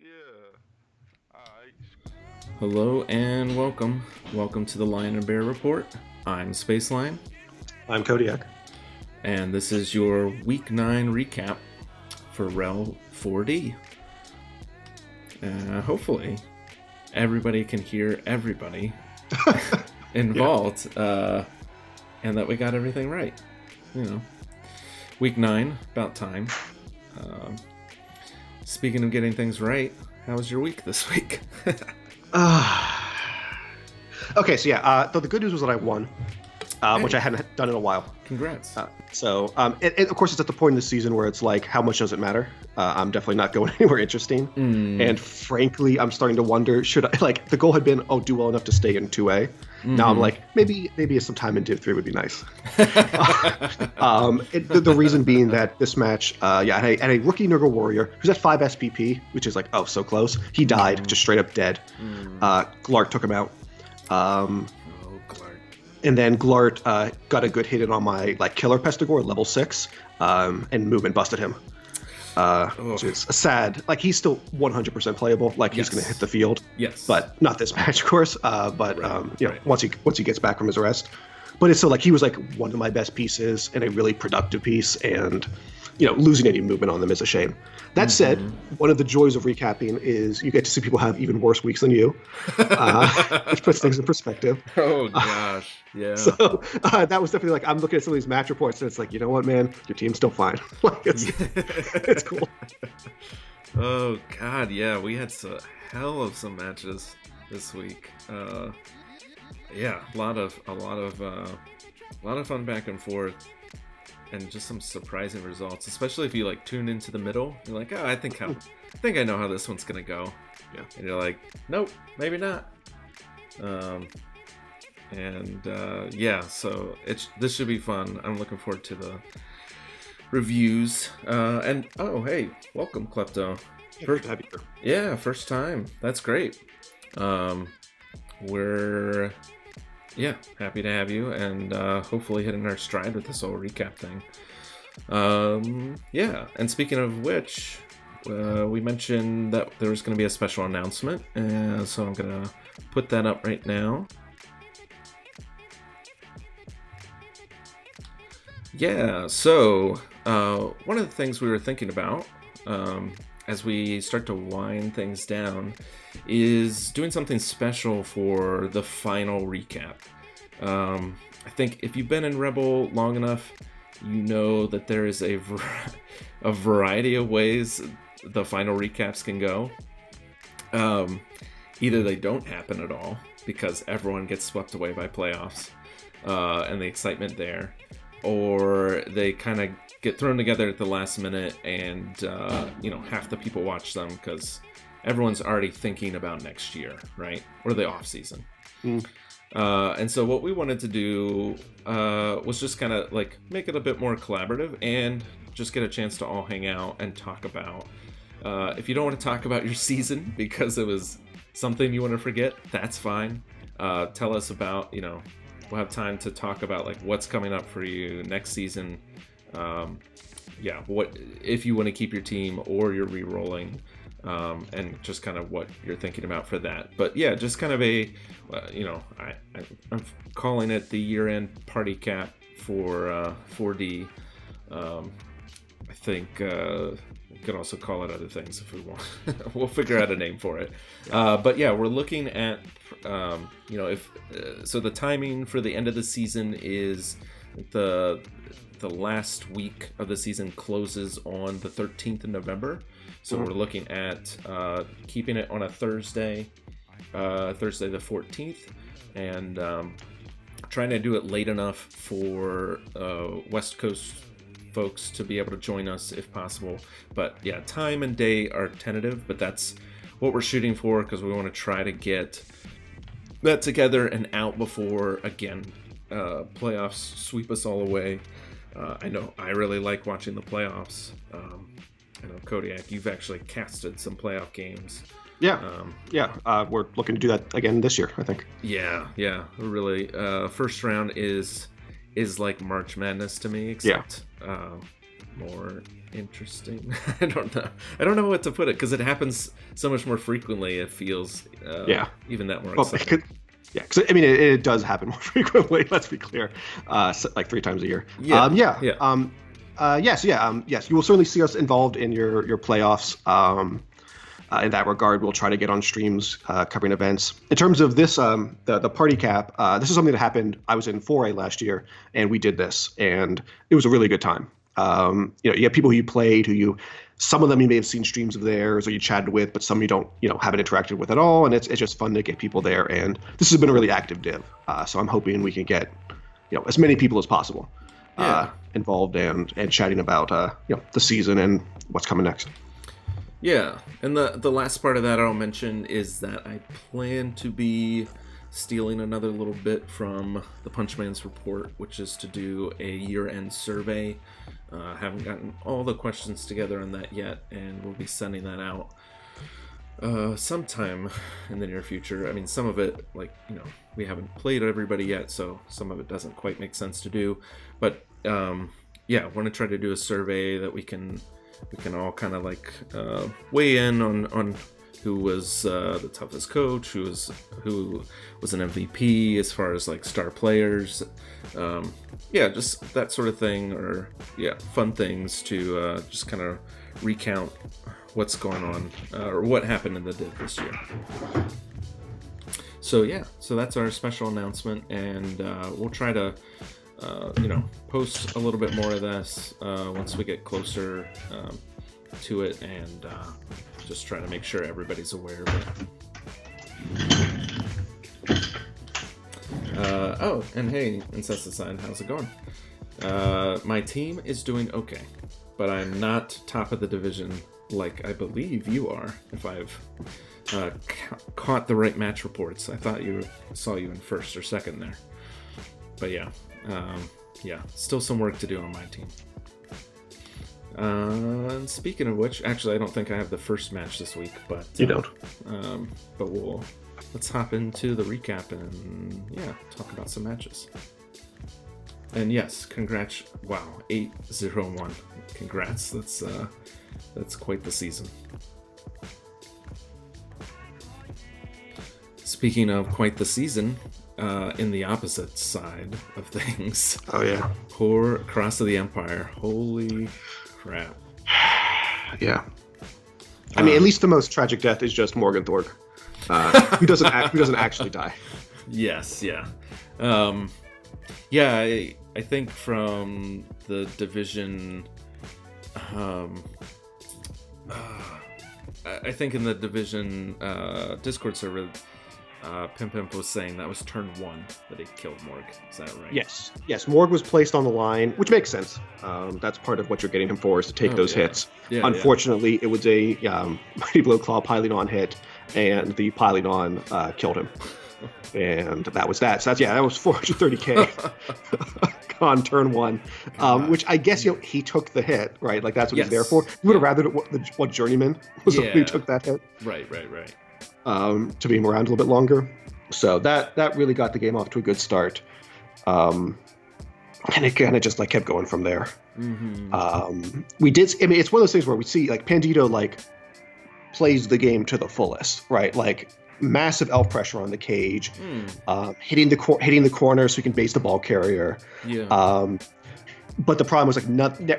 Yeah. Alright. Hello and welcome. Welcome to the Lion and Bear Report. I'm Spaceline, I'm Kodiak. and this is your Week 9 recap for REL 4D. Hopefully, everybody can hear everybody involved, and that we got everything right. You know, Week 9, about time. Speaking of getting things right, how was your week this week? Okay, so the good news was that I won, which I hadn't done in a while. Congrats. And of course, it's at the point in the season where it's like, how much does it matter? I'm definitely not going anywhere interesting. And frankly, I'm starting to wonder, should I, like, the goal had been, do well enough to stay in 2A. Now I'm like, maybe some time in Div 3 would be nice. The reason being that this match, and a rookie Nurgle Warrior who's at 5 SPP, which is like, so close. He died, just straight up dead. Glart took him out. Glart. And then Glart got a good hit in on my killer Pestigore, level 6, and movement busted him. Which is sad. Like, he's still 100% playable. Like, he's going to hit the field. Yes. But not this match, of course. Once he gets back from his arrest. But it's still like he was like one of my best pieces and a really productive piece, and losing any movement on them is a shame. That said, one of the joys of recapping is you get to see people have even worse weeks than you, which puts things in perspective. Oh gosh, yeah. So that was definitely like, I'm looking at some of these match reports and it's like, you know what, man, your team's still fine. It's cool. Oh god, yeah, we had a hell of some matches this week. Yeah, a lot of fun back and forth, and just some surprising results. Especially if you tune into the middle, you're like, I think I know how this one's gonna go. Yeah, and you're like, nope, maybe not. So this should be fun. I'm looking forward to the reviews. And hey, welcome, Klepto. Good to have you here. Yeah, first time. That's great. We're happy to have you, and hopefully hitting our stride with this whole recap thing. And speaking of which, we mentioned that there was going to be a special announcement, and so I'm going to put that up right now. Yeah, so one of the things we were thinking about as we start to wind things down is doing something special for the final recap. I think if you've been in REBBL long enough, you know that there is a variety of ways the final recaps can go. Either they don't happen at all because everyone gets swept away by playoffs and the excitement there, or they kind of get thrown together at the last minute and half the people watch them because everyone's already thinking about next year, right? Or the off season. And so what we wanted to do was just kind of make it a bit more collaborative and just get a chance to all hang out and talk about, if you don't want to talk about your season because it was something you want to forget, that's fine. Tell us about, we'll have time to talk about what's coming up for you next season. What if you want to keep your team or you're re-rolling, and just kind of what you're thinking about for that. But yeah, just kind of I'm calling it the year-end party cap for 4D. I think we could also call it other things if we want. We'll figure out a name for it. But yeah, we're looking at so the timing for the end of the season is the last week of the season closes on the 13th of November. So we're looking at keeping it on a Thursday the 14th, and trying to do it late enough for West Coast folks to be able to join us if possible. But yeah, time and day are tentative, but that's what we're shooting for because we want to try to get that together and out before, again, playoffs sweep us all away. I know I really like watching the playoffs. I know, Kodiak, you've actually casted some playoff games. We're looking to do that again this year, I think. Yeah, really. First round is like March Madness to me, except more interesting. I don't know what to put it, because it happens so much more frequently. It feels even that more exciting. Because I mean, it does happen more frequently. Let's be clear, like 3 times a year. Yes, you will certainly see us involved in your playoffs. In that regard, we'll try to get on streams covering events. In terms of this, the party cap, this is something that happened. I was in 4A last year, and we did this, and it was a really good time. You have people who you played, some of them you may have seen streams of theirs or you chatted with, but some you don't, haven't interacted with at all, and it's just fun to get people there. And this has been a really active div, so I'm hoping we can get, as many people as possible involved and chatting about, the season and what's coming next. Yeah, and the last part of that I'll mention is that I plan to be stealing another little bit from the Punchman's report, which is to do a year-end survey. Haven't gotten all the questions together on that yet, and we'll be sending that out sometime in the near future. I mean, some of it, we haven't played everybody yet, so some of it doesn't quite make sense to do. But I want to try to do a survey that we can all kind of weigh in on who was the toughest coach, who was an MVP as far as star players, just that sort of thing, or fun things to just kind of recount what's going on or what happened in the div this year. So that's our special announcement, and we'll try to post a little bit more of this once we get closer to it, and just try to make sure everybody's aware of it. And hey, Incesticide, how's it going? My team is doing okay, but I'm not top of the division like I believe you are, if I've caught the right match reports. I thought saw you in first or second there. But still some work to do on my team. And speaking of which, actually I don't think I have the first match this week, but you don't. But let's hop into the recap and talk about some matches. And yes, congrats! Wow, 8-0-1. Congrats. That's quite the season. Speaking of quite the season, in the opposite side of things. Oh yeah. Poor Cross of the Empire. Holy crap. Yeah. I mean, at least the most tragic death is just Morgan Thorg, who doesn't actually die. Yes. Yeah. I think from the division. I think in the division Discord server, Pimp was saying that was turn 1 that he killed Morg. Is that right? Yes. Morg was placed on the line, which makes sense. That's part of what you're getting him for, is to take those hits. Yeah, unfortunately, it was a Mighty Blow Claw piling on hit, and the piling on killed him. And that was that. So that was 430k on turn 1, which I guess he took the hit, right? That's what he's there for. You would have rather what Journeyman was the one who took that hit. Right. To be around a little bit longer. So that really got the game off to a good start. And it kind of just kept going from there. Mm-hmm. We did. I mean, it's one of those things where we see Pandito plays the game to the fullest, right? Massive elf pressure on the cage, hitting the corner so he can base the ball carrier. Yeah. But the problem was it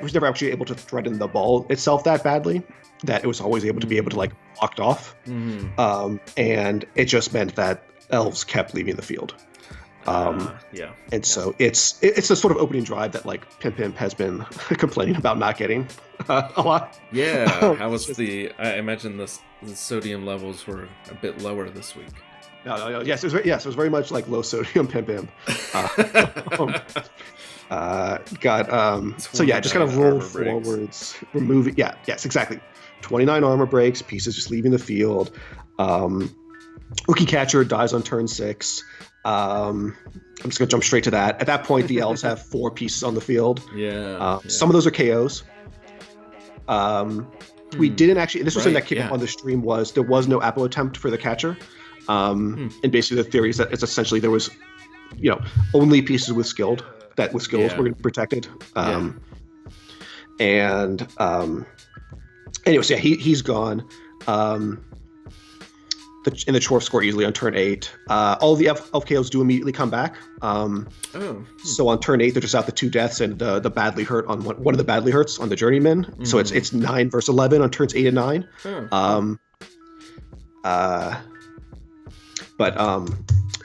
was never actually able to threaten the ball itself that badly, that it was always able to be able to blocked off. Mm-hmm. And it just meant that elves kept leaving the field. So it's a sort of opening drive that Pimp has been complaining about not getting a lot. Yeah. How was I imagine the sodium levels were a bit lower this week. No. Yes, it was very much low sodium Pimp. Just kind of roll forwards, remove it. Yeah, yes, exactly. 29 armor breaks, pieces just leaving the field. Rookie catcher dies on turn 6. I'm just gonna jump straight to that. At that point, the elves have 4 pieces on the field. Some of those are KOs. We didn't actually. This was something that came up on the stream. There was no Apple attempt for the catcher. And basically the theory is that it's essentially there was, only pieces with skilled were protected. And anyways, yeah, he's gone. And the Chorf score easily on turn 8. All the LKOs do immediately come back. So on turn 8, they're just out the 2 deaths and the badly hurt on one of the badly hurts on the Journeyman. Mm-hmm. So it's 9 versus 11 on turns 8 and 9. But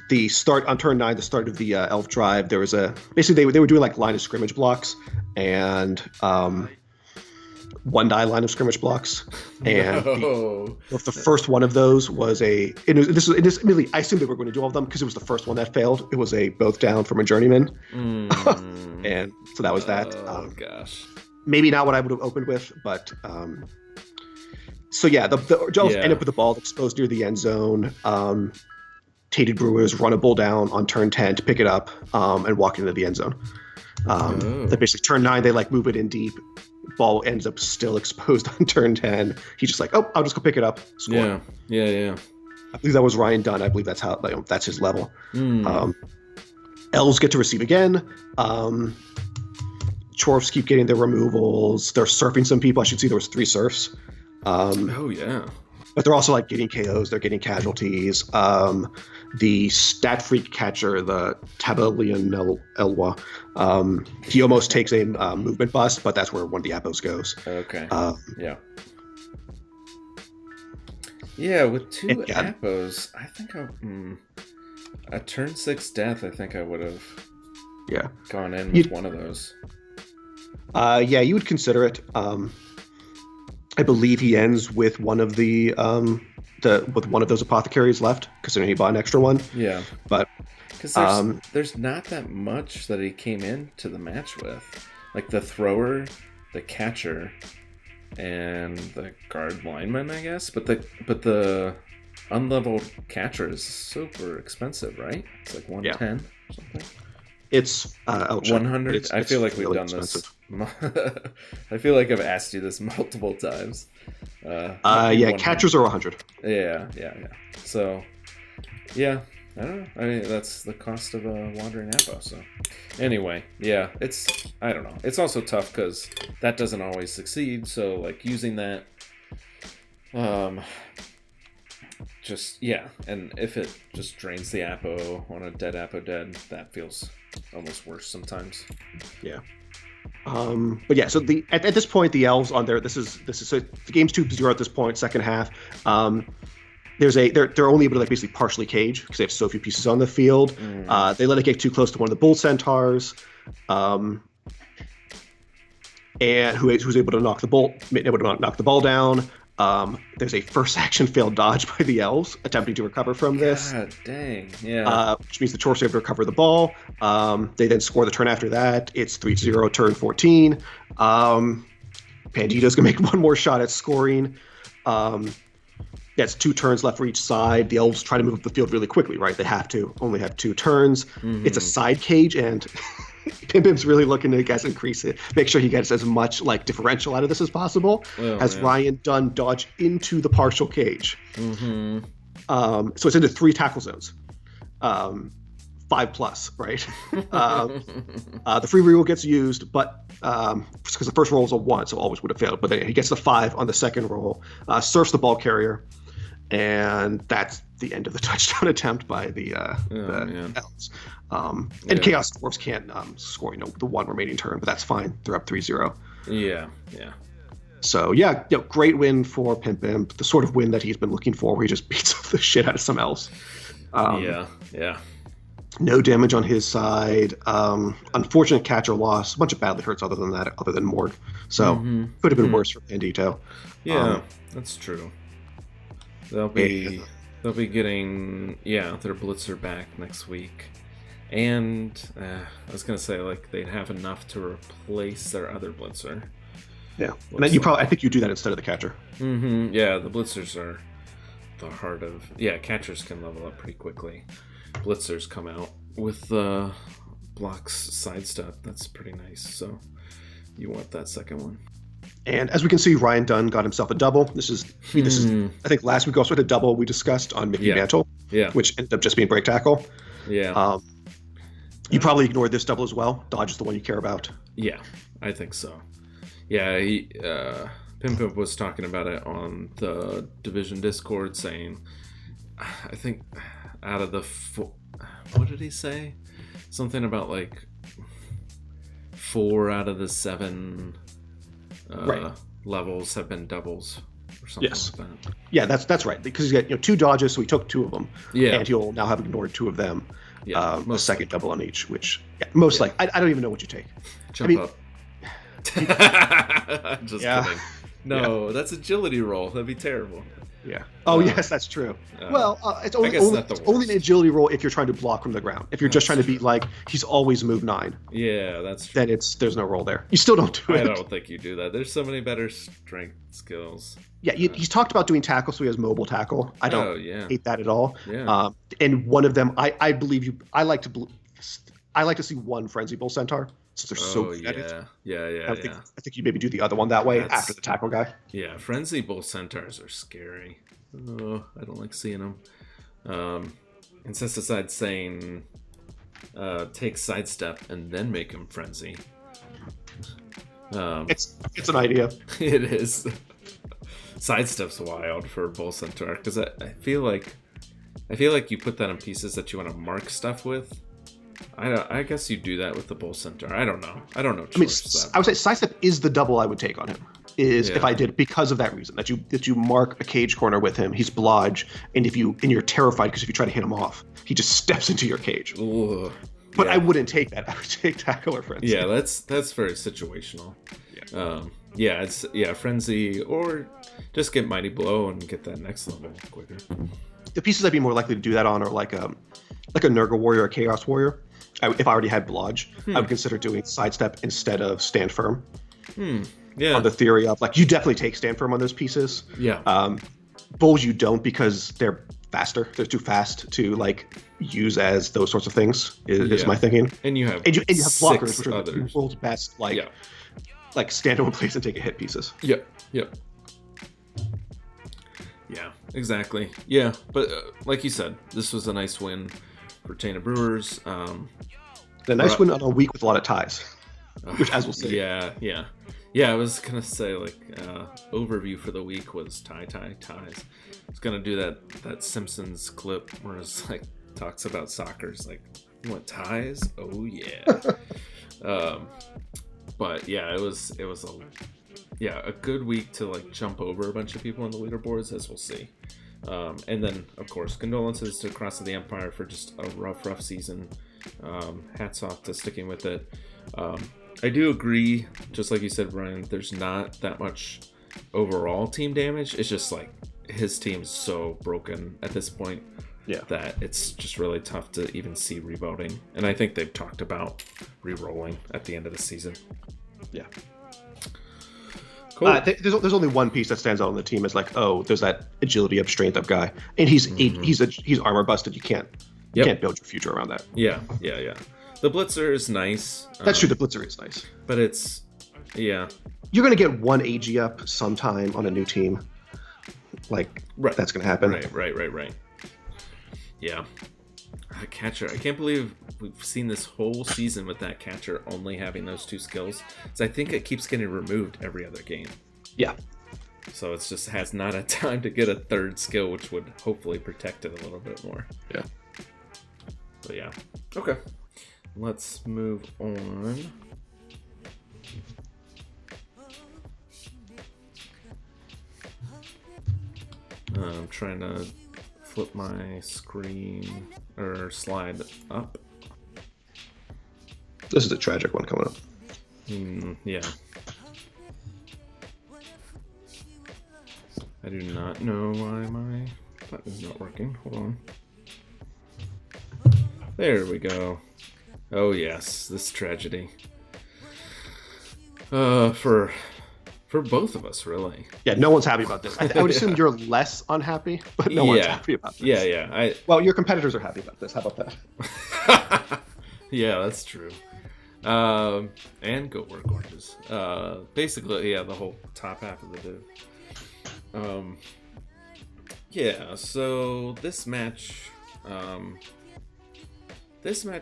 the start on turn 9, the start of the Elf Drive, there was basically they were doing like line of scrimmage blocks and 1 die line of scrimmage blocks, and the first one of those was I assumed they were going to do all of them because it was the first one that failed. It was a both down from a Journeyman, and so that was that. Gosh, maybe not what I would have opened with, but so yeah, the Jells end up with the ball exposed near the end zone. Tainted Brewers run a bull down on turn 10 to pick it up and walk into the end zone. Then basically turn 9, they like move it in deep. Ball ends up still exposed on turn 10. He's just like, I'll just go pick it up. Score. Yeah. I believe that was Ryan Dunn. I believe that's how that's his level. Elves get to receive again. Chorfs keep getting their removals. They're surfing some people. I should see there was 3 surfs. But they're also like getting KOs. They're getting casualties. The stat freak catcher, the Tabalion Elwa, he almost takes a movement bust, but that's where one of the Appos goes. Okay. Yeah, with 2 Appos, I think a turn 6 death, I think I would have gone in with one of those. You would consider it. I believe he ends with one of with one of those apothecaries left, considering he bought an extra one. Yeah, but because there's not that much that he came into the match with, like the thrower, the catcher, and the guard lineman, I guess. But the unleveled catcher is super expensive, right? It's like 110 or something. It's 100. I feel like we've done expensive. This. I feel like I've asked you this multiple times. Catchers are 100. Yeah. So, yeah, I don't know. I mean, that's the cost of a wandering Appo. So, anyway, yeah, I don't know. It's also tough because that doesn't always succeed. So, like using that, and if it just drains the Appo on a dead Appo dead, that feels almost worse sometimes. Yeah. But yeah, so at this point the Elves on there. This is so the game's 2-0 at this point, second half. They're only able to like basically partially cage because they have so few pieces on the field. They let it get too close to one of the Bull Centaurs, and who's able to knock the ball down. There's a first action failed dodge by the Elves attempting to recover from this. God dang, yeah. Which means the Chorfs are able to recover the ball. They then score the turn after that. It's 3-0, turn 14. Pandito's going to make one more shot at scoring. That's 2 turns left for each side. The Elves try to move up the field really quickly, right? They have to only have 2 turns. It's a side cage, and Pim Pim's really looking to increase it, make sure he gets as much like differential out of this as possible. Ryan Dunn dodge into the partial cage. So it's into 3 tackle zones, 5+, right? The free reroll gets used, but because the first roll is a 1, so always would have failed. But then he gets the 5 on the second roll, surfs the ball carrier, and that's the end of the touchdown attempt by the Elves. And Chaos Dwarves can't score, the 1 remaining turn, but that's fine. They're up 3-0. Yeah. So great win for Pim Pim. The sort of win that he's been looking for, where he just beats the shit out of some Elves. Yeah. No damage on his side. Unfortunate catcher loss. A bunch of badly hurts other than Morg. So could have been worse for Pandito. Yeah, that's true. They'll be getting their blitzer back next week, and I was gonna say like they'd have enough to replace their other blitzer. Yeah, and then I think you do that instead of the catcher. Yeah, the blitzers are the heart of. Yeah, catchers can level up pretty quickly. Blitzers come out with blocks sidestep. That's pretty nice. So you want that second one. And as we can see, Ryan Dunn got himself a double. This is I think last week also had a double we discussed on Mickey Mantle, which ended up just being break tackle. Yeah. You probably ignored this double as well. Dodge is the one you care about. Yeah, I think so. Yeah, Pim Pim was talking about it on the Division Discord, saying, I think out of the what did he say? Something about like 4 out of the 7 levels have been doubles or something like that. Yeah, that's right. Because you got 2 dodges, so he took 2 of them. Yeah. And he'll now have ignored 2 of them. Yeah. A second double on each, which most like I don't even know what you take. Jump up. Just kidding. No, that's agility roll. That'd be terrible. Yeah. Oh, yes, that's true. Well, it's only an agility roll if you're trying to block from the ground. If you're just trying to beat like he's always moved 9. Yeah, that's true. Then there's no roll there. You still don't do it. I don't think you do that. There's so many better strength skills. Yeah, he's talked about doing tackle, so he has mobile tackle. I don't hate that at all. Yeah. And one of them, I believe you. I like to see one Frenzy Bull Centaur since they're so good at it. Yeah. I think you maybe do the other one that way after the tackle guy. Yeah, Frenzy Bull Centaurs are scary. Oh, I don't like seeing them. Incesticide saying take sidestep and then make him frenzy. It's an idea. It is. Sidestep's wild for Bull Centaur because I feel like you put that on pieces that you want to mark stuff with. I guess you do that with the Bull Centaur. I don't know. I would say sidestep is the double I would take on him. If I did because of that reason that you mark a cage corner with him, he's blodge, and you're terrified because if you try to hit him off, he just steps into your cage. Ugh. But I wouldn't take that. I would take tackle or frenzy. Yeah, that's very situational. Frenzy or just get mighty blow and get that next level quicker. The pieces I'd be more likely to do that on are like a Nurgle warrior or chaos warrior. If I already had blodge, I would consider doing sidestep instead of stand firm. Yeah. On the theory of like you definitely take stand firm on those pieces. Yeah. Bulls you don't because they're faster. They're too fast to like use as those sorts of things. Is my thinking. And you have blockers, which are the world's best like stand in one place and take a hit pieces. Yep. Yeah, exactly. Yeah, but like you said, this was a nice win for Tana Brewers. A nice win on a week with a lot of ties, which as we'll see. Yeah. I was gonna say like overview for the week was ties. I was gonna do that Simpsons clip where it's like talks about soccer. It's like, you want ties? Oh yeah. But yeah, it was a good week to like jump over a bunch of people on the leaderboards, as we'll see. And then of course condolences to Cross of the Empire for just a rough season. Hats off to sticking with it. I do agree, just like you said, Brian, there's not that much overall team damage. It's just like his team's so broken at this point that it's just really tough to even see revoting. And I think they've talked about re-rolling at the end of the season. Yeah. Cool. There's only one piece that stands out on the team is like, oh, there's that agility up, strength up guy, and he's armor busted. You can't build your future around that. Yeah. The Blitzer is nice. That's true. The Blitzer is nice, but it's you're gonna get one AG up sometime on a new team. Like that's gonna happen. Right. Yeah. Catcher. I can't believe we've seen this whole season with that catcher only having those 2 skills. So I think it keeps getting removed every other game. Yeah. So it's just has not had time to get a 3rd skill, which would hopefully protect it a little bit more. Yeah. But yeah. Okay. Let's move on. I'm trying to flip my screen or slide up. This is a tragic one coming up. Yeah. I do not know why my button is not working. Hold on. There we go. Oh yes, this tragedy. For both of us, really. Yeah, no one's happy about this. I would assume you're less unhappy, but no one's happy about this. Yeah. Well, your competitors are happy about this. How about that? Yeah, that's true. And Goat Work Oranges. Basically, the whole top half of the div. Yeah, so this match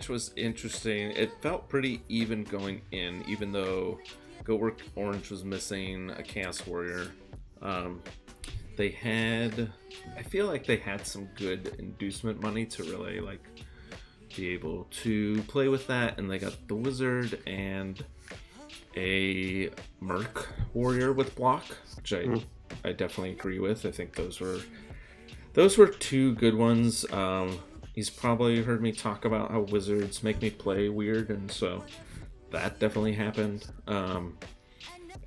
was interesting. It felt pretty even going in, even though Goatwork Orange was missing a Chaos Warrior. They had, I feel like they had some good inducement money to really like be able to play with that, and they got the Wizard and a Merc Warrior with block, which I definitely agree with. I think those were two good ones. He's probably heard me talk about how Wizards make me play weird, and so that definitely happened.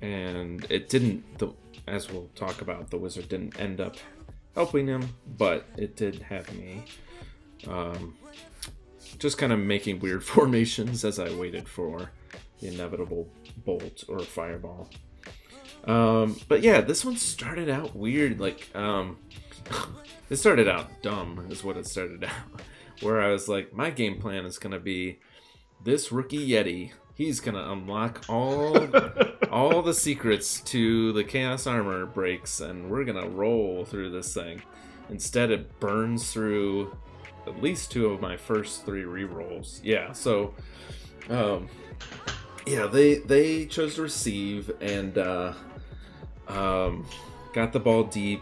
And it didn't, as we'll talk about, the Wizard didn't end up helping him, but it did have me just kind of making weird formations as I waited for the inevitable bolt or fireball. But yeah, this one started out weird. Like, it started out dumb is what it started out. Where I was like, my game plan is going to be this rookie Yeti. He's going to unlock all the secrets to the Chaos Armor breaks, and we're going to roll through this thing. Instead, it burns through at least 2 of my first 3 rerolls. Yeah, so, yeah, they chose to receive and got the ball deep,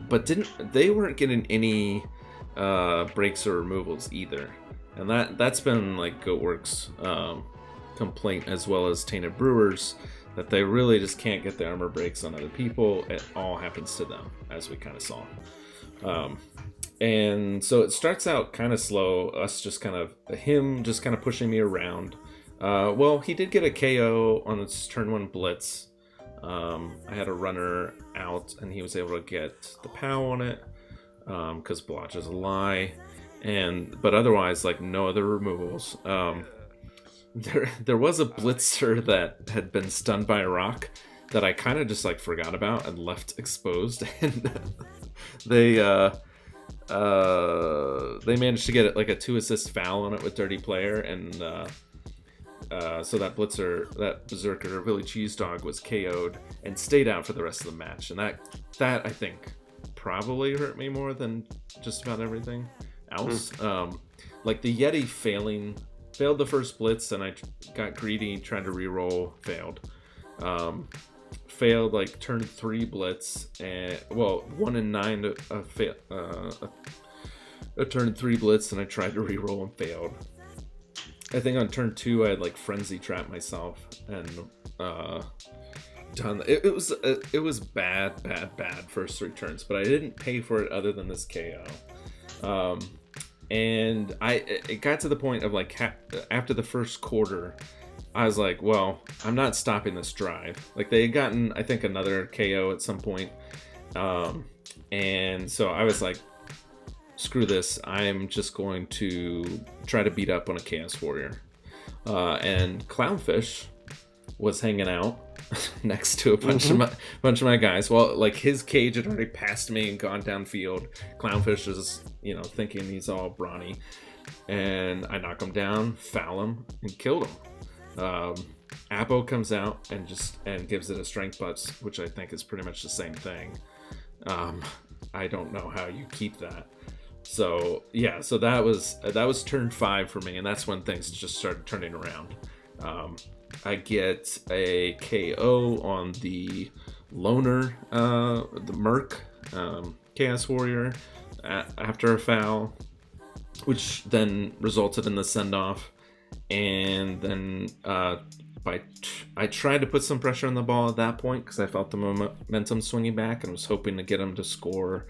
but they weren't getting any breaks or removals either. And that's been like Goatworks' complaint, as well as Tainted Brewers, that they really just can't get the armor breaks on other people. It all happens to them, as we kind of saw. And so it starts out kind of slow, him just kind of pushing me around. Well, he did get a KO on his turn 1 blitz. I had a runner out, and he was able to get the POW on it, because Blotch is a lie. But otherwise, like, no other removals. There was a blitzer that had been stunned by a rock that I kind of just like forgot about and left exposed, and they managed to get like a 2-assist foul on it with Dirty Player, and so that Berserker, Billy Cheese Dog, was KO'd and stayed out for the rest of the match, and that I think probably hurt me more than just about everything else. Like the Yeti failed the first blitz, and I got greedy, tried to reroll, failed. Failed like turn 3 blitz, and 1 and 9 a turn 3 blitz, and I tried to reroll and failed. I think on turn 2 I had like frenzy trap myself and done. It was bad first 3 turns, but I didn't pay for it other than this KO. And it got to the point of like after the first quarter, I was like, well, I'm not stopping this drive. Like, they had gotten, I think, another KO at some point. And so I was like, screw this. I'm just going to try to beat up on a Chaos Warrior. And Clownfish was hanging out next to a bunch of my guys. Well, like, his cage had already passed me and gone downfield. Clownfish is, thinking he's all brawny. And I knock him down, foul him, and killed him. Apo comes out and gives it a strength butts, which I think is pretty much the same thing. I don't know how you keep that. So yeah, so that was turn 5 for me, and that's when things just started turning around. I get a KO on the Loner, the Merc, Chaos Warrior, after a foul, which then resulted in the send-off. And then I tried to put some pressure on the ball at that point because I felt the momentum swinging back and was hoping to get him to score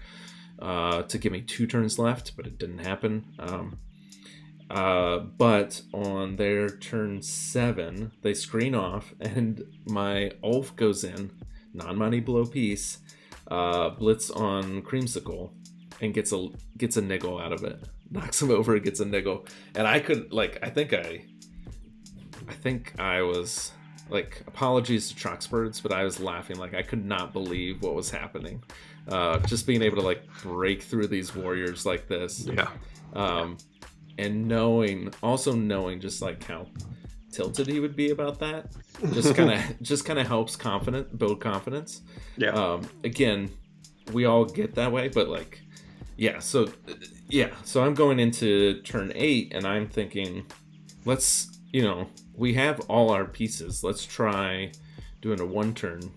to give me 2 turns left, but it didn't happen. But on their turn 7, they screen off, and my Ulf goes in, non-money blow piece, blitz on Creamsicle, and gets a niggle out of it. Knocks him over, gets a niggle, and I could, like, I think I was, like, apologies to Troxbirds, but I was laughing, like, I could not believe what was happening. Just being able to, like, break through these warriors like this. Yeah. And knowing just, like, how tilted he would be about that, just kind of helps build confidence. Yeah. Again, we all get that way, but, like, so I'm going into turn 8, and I'm thinking, let's we have all our pieces. Let's try doing a 1-turn.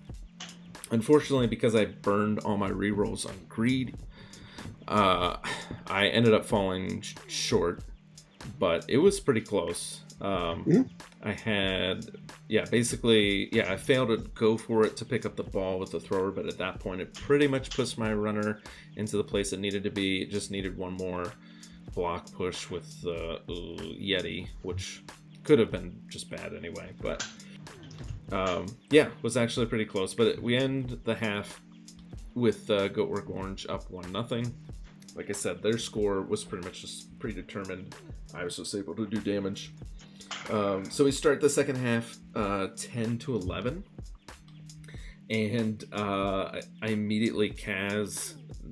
Unfortunately, because I burned all my rerolls on greed, I ended up falling short, but it was pretty close. I had, I failed to go for it to pick up the ball with the thrower, but at that point, it pretty much pushed my runner into the place it needed to be. It just needed one more block push with the Yeti, which could have been just bad anyway, but was actually pretty close. But we end the half with Goatwork Orange up 1-0. Like I said, their score was pretty much just predetermined. I was just able to do damage. So we start the second half 10-11, and I immediately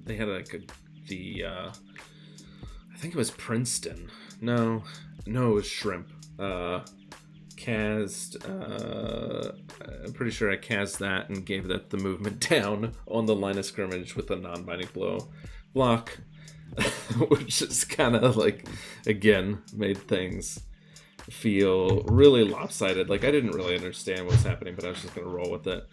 they had I think it was Princeton. No, it was Shrimp. I'm pretty sure I cast that and gave that the movement down on the line of scrimmage with a non-binding block, which is kind of like, again, made things feel really lopsided. Like, I didn't really understand what was happening, but I was just going to roll with it.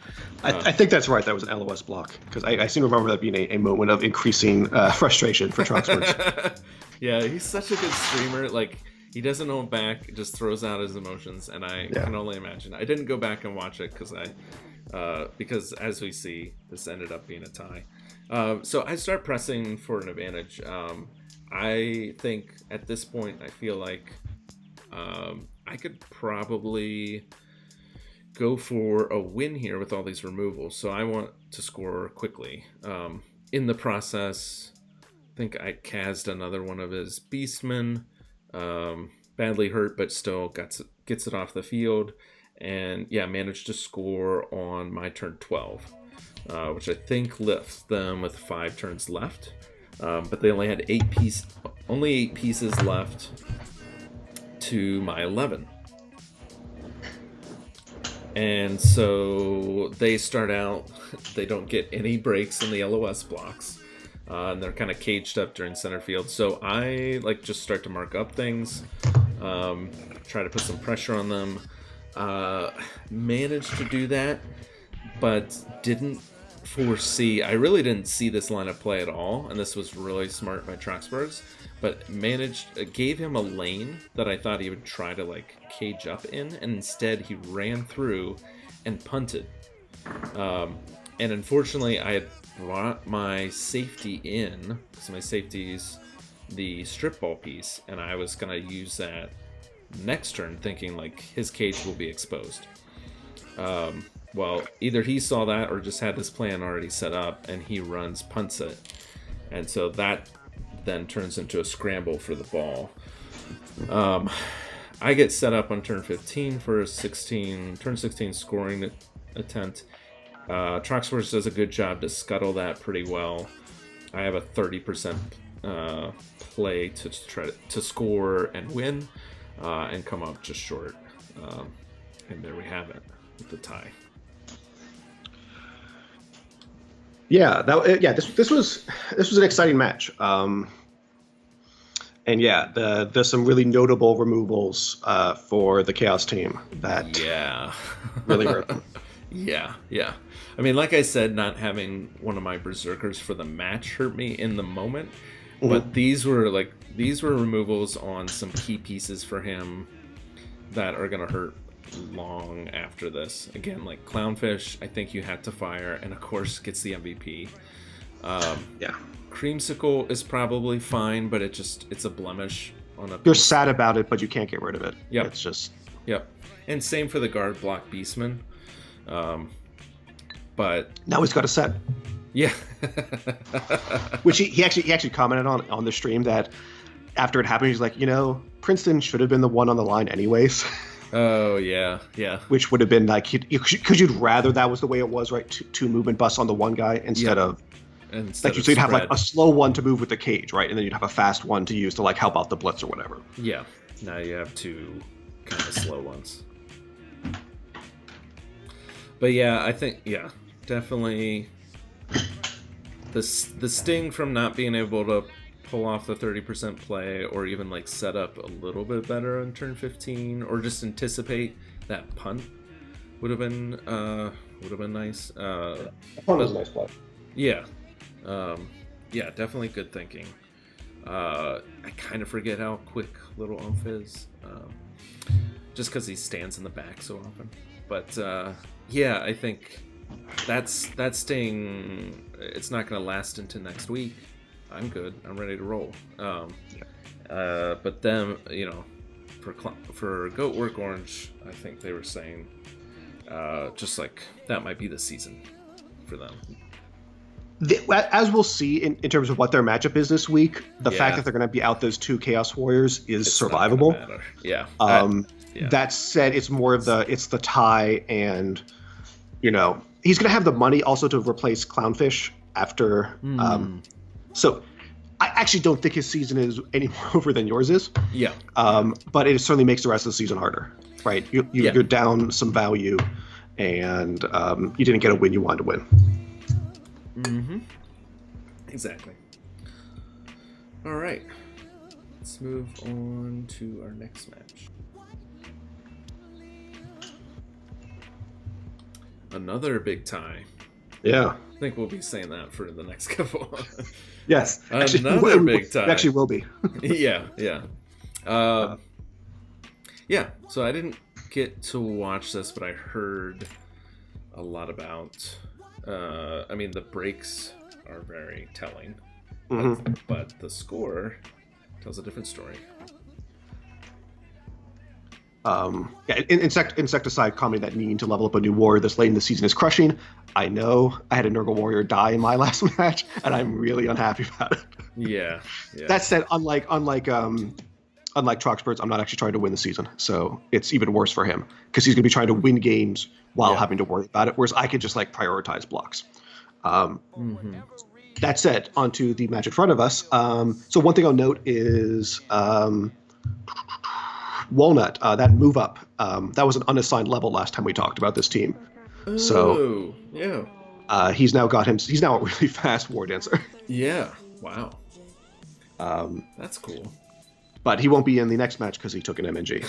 I think that's right. That was an LOS block, because I seem to remember that being a moment of increasing frustration for Troxford. Yeah, he's such a good streamer. Like, he doesn't hold back, just throws out his emotions, and I can only imagine. I didn't go back and watch it because as we see, this ended up being a tie. So I start pressing for an advantage. I think at this point, I feel like I could probably go for a win here with all these removals. So I want to score quickly. In the process, I think I cast another one of his Beastmen. Badly hurt, but still gets it off the field. And managed to score on my turn 12, which I think lifts them with 5 turns left. But they only had 8 pieces left to my 11. And so they start out, they don't get any breaks in the LOS blocks. And they're kind of caged up during center field. So I just start to mark up things, try to put some pressure on them. Managed to do that, but I really didn't see this line of play at all, and this was really smart by Troxburghs, but gave him a lane that I thought he would try to cage up in, and instead he ran through and punted. And unfortunately, I had brought my safety in, because my safety's the strip ball piece, and I was going to use that next turn thinking his cage will be exposed. Well, either he saw that or just had this plan already set up, and he punts it. And so that then turns into a scramble for the ball. I get set up on turn 15 for a turn 16 scoring attempt. Troxworth does a good job to scuttle that pretty well. I have a 30% play to try to score and win, and come up just short. And there we have it, with the tie. This was an exciting match. And there's some really notable removals for the Chaos team that really hurt them. Yeah. I mean, like I said, not having one of my berserkers for the match hurt me in the moment, but these were removals on some key pieces for him that are gonna hurt long after this. Again, Clownfish, I think you had to fire, and of course gets the MVP. Creamsicle is probably fine, but it's a blemish on a. You're sad about it, but you can't get rid of it. Yep. It's just. Yep. And same for the guard block Beastman. But now he's got a set. Yeah. Which he actually commented on the stream that after it happened, he's like, Princeton should have been the one on the line anyways. Oh, yeah. Which would have been because you'd rather that was the way it was, right? Two movement busts on the one guy instead of. So you'd have a slow one to move with the cage, right? And then you'd have a fast one to use to help out the blitz or whatever. Yeah. Now you have 2 kind of slow ones. But I think, definitely the sting from not being able to pull off the 30% play, or even like set up a little bit better on turn 15, or just anticipate that punt would have been nice. Punt was a nice play. Yeah, yeah, definitely good thinking. I kind of forget how quick little Umph is, just because he stands in the back so often. But yeah, I think that's staying. It's not going to last into next week. I'm good. I'm ready to roll. But then, you know, for Goat Work Orange, I think they were saying just like that might be the season for them. As we'll see in terms of what their matchup is this week, the fact that they're going to be out those 2 Chaos Warriors is survivable. Yeah. That said, it's more of the tie, and you know he's going to have the money also to replace Clownfish after. So I actually don't think his season is any more over than yours is. Yeah. But it certainly makes the rest of the season harder, right? You're down some value, and you didn't get a win you wanted to win. Mm-hmm. Exactly. All right. Let's move on to our next match. Another big tie. Yeah. I think we'll be saying that for the next couple. Yes. Another big tie. It actually will be. Yeah. Yeah. So I didn't get to watch this, but I heard a lot about. I mean, the breaks are very telling, but the score tells a different story. Insecticide commenting that needing to level up a new warrior this late in the season is crushing. I know. I had a Nurgle warrior die in my last match, and I'm really unhappy about it. Yeah. That said, unlike Troxbirds, I'm not actually trying to win the season, so it's even worse for him because he's going to be trying to win games while having to worry about it, whereas I could just like prioritize blocks. That said, onto the match in front of us. So one thing I'll note is Walnut, that move up. That was an unassigned level last time we talked about this team. So he's now a really fast War Dancer. Yeah. Wow. That's cool. But he won't be in the next match because he took an MNG.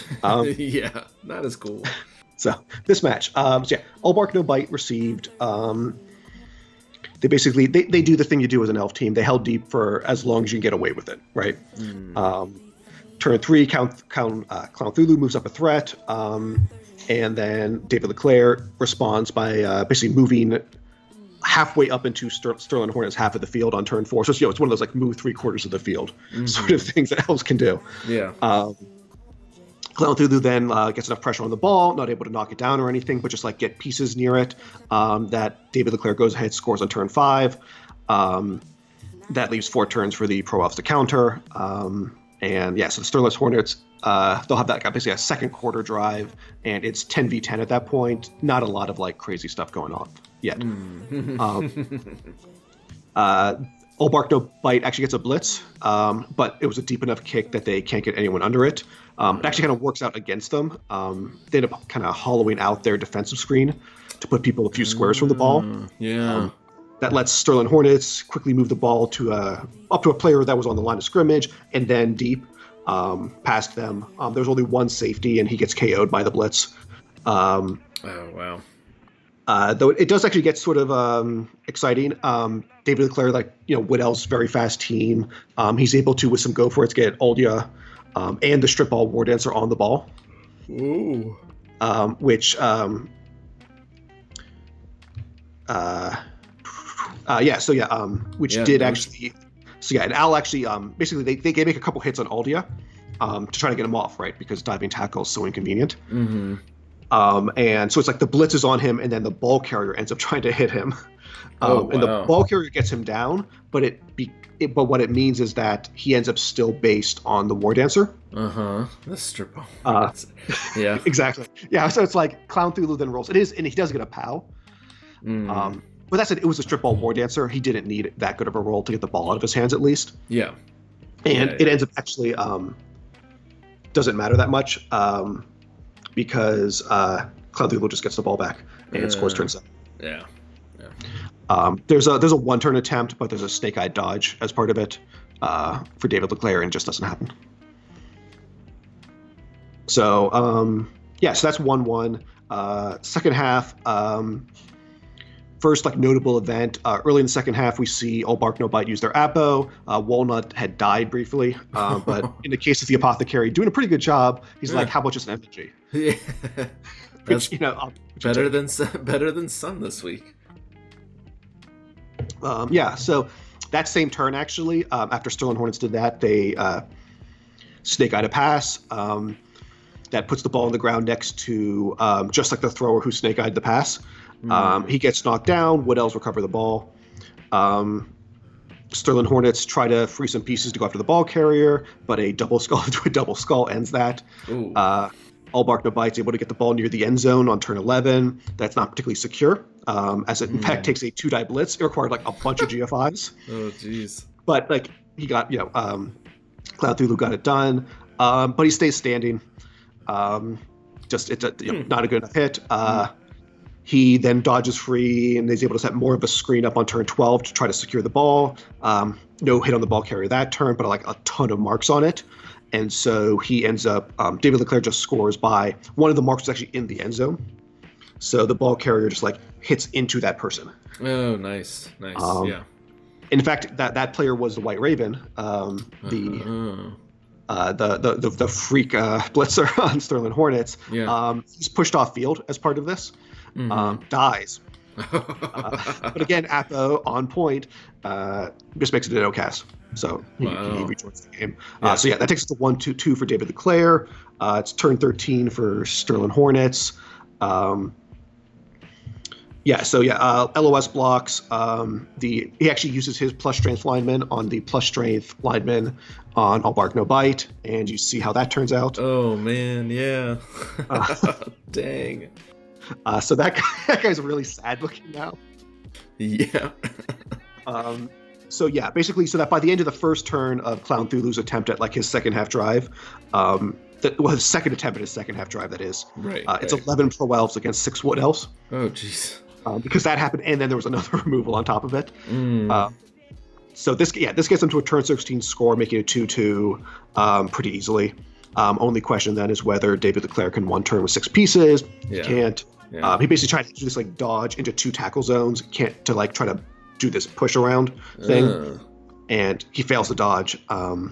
Yeah, not as cool. So this match, all bark no bite received. They basically they do the thing you do as an elf team. They held deep for as long as you can get away with it, right? Turn 3, Clown Thulu moves up a threat, and then David Leclerc responds by basically moving halfway up into Sterling Hornet's half of the field on turn 4. So it's one of those like move 3/4 of the field sort of things that elves can do. Yeah. Clown Thulu then gets enough pressure on the ball, not able to knock it down or anything, but just like get pieces near it. That David Leclerc goes ahead, scores on turn 5. That leaves 4 turns for the Pro Elves to counter. So the Sterling Hornets, they'll have that basically a second quarter drive, and it's 10v10 at that point. Not a lot of like crazy stuff going on yet. Old Bark No Bite actually gets a blitz, but it was a deep enough kick that they can't get anyone under it. It actually kind of works out against them. They end up kind of hollowing out their defensive screen to put people a few squares from the ball. That lets Sterling Hornets quickly move the ball up to a player that was on the line of scrimmage, and then deep past them. There's only one safety, and he gets KO'd by the blitz. Oh, wow. Though it does actually get sort of exciting. David Leclerc, Woodell's very fast team. He's able to, with some go for it, get Oldia and the strip ball War Dancer on the ball. Ooh. Which and Al actually basically they make a couple hits on Aldia to try to get him off, right? Because diving tackle is so inconvenient. And so it's like the blitz is on him, and then the ball carrier ends up trying to hit him. And the ball carrier gets him down, but but what it means is that he ends up still based on the War Dancer. The strip ball. Yeah. Exactly. Yeah, so it's like Clown Thulu then rolls. It is, and he does get a POW. But that's it. It was a strip ball War Dancer. He didn't need that good of a roll to get the ball out of his hands, at least. Yeah. And it ends up actually doesn't matter that much because Clown Thulu just gets the ball back and scores turn 7. Yeah. There's a one turn attempt, but there's a snake eye dodge as part of it for David Leclerc, and it just doesn't happen. So so that's 1-1. Second half, first like notable event. Early in the second half, we see All Bark No Bite use their Apo. Walnut had died briefly, but in the case of the Apothecary, doing a pretty good job. He's like, "How about just an effigy?" Yeah, that's Which, better than Sun this week. So that same turn actually, after Sterling Hornets did that, they snake eyed a pass. That puts the ball on the ground next to just like the thrower who snake eyed the pass. He gets knocked down. Wood Elves recover the ball. Sterling Hornets try to free some pieces to go after the ball carrier, but a double skull ends that. All Bark No Bite's able to get the ball near the end zone on turn 11. That's not particularly secure, as it in fact takes a 2-die blitz. It required like a bunch of GFIs. Oh, jeez. But like he got, Cloud Thulu got it done. But he stays standing. It's not a good enough hit. He then dodges free and is able to set more of a screen up on turn 12 to try to secure the ball. No hit on the ball carrier that turn, but like a ton of marks on it. And so he ends up, David Leclerc just scores by one of the marks was actually in the end zone. So the ball carrier just like hits into that person. Oh, nice. Yeah. In fact, that player was the White Raven, the freak blitzer on Sterling Hornets. Yeah. He's pushed off field as part of this. Dies. But again, Apo on point, just makes it a no cast. So he rejoins the game. That takes us to 1-2 for David Leclerc. It's turn 13 for Sterling Hornets. LOS blocks. He actually uses his plus strength lineman on the plus strength lineman on All Bark No Bite, and you see how that turns out. Oh man, yeah. Dang. So that guy's really sad looking now. Yeah. So that by the end of the first turn of Clown Thulu's attempt at like his second half drive, his second attempt at his second half drive, that is. Right. It's 11 Pro Elves against 6 Wood Elves. Oh, jeez. Because that happened, and then there was another removal on top of it. So this gets them to a turn 16 score, making it 2-2 pretty easily. Only question then is whether David Leclerc can one turn with 6 pieces. He can't. Yeah. He basically tried to do this like dodge into 2 tackle zones, can't to like try to do this push around thing, and he fails the dodge. That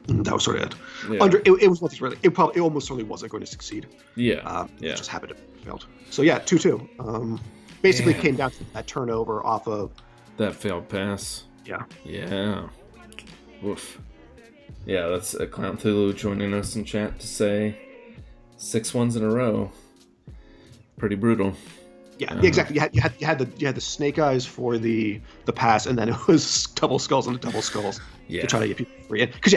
was sort of it. Yeah. It was really. It almost certainly wasn't going to succeed. It just happened to failed. So 2-2. Basically came down to that turnover off of that failed pass. Yeah. Woof. Yeah, that's Clown Thulu joining us in chat to say 6 ones in a row. Pretty brutal. Yeah, exactly. You had the snake eyes for the pass, and then it was double skulls and double skulls to try to get people free. Because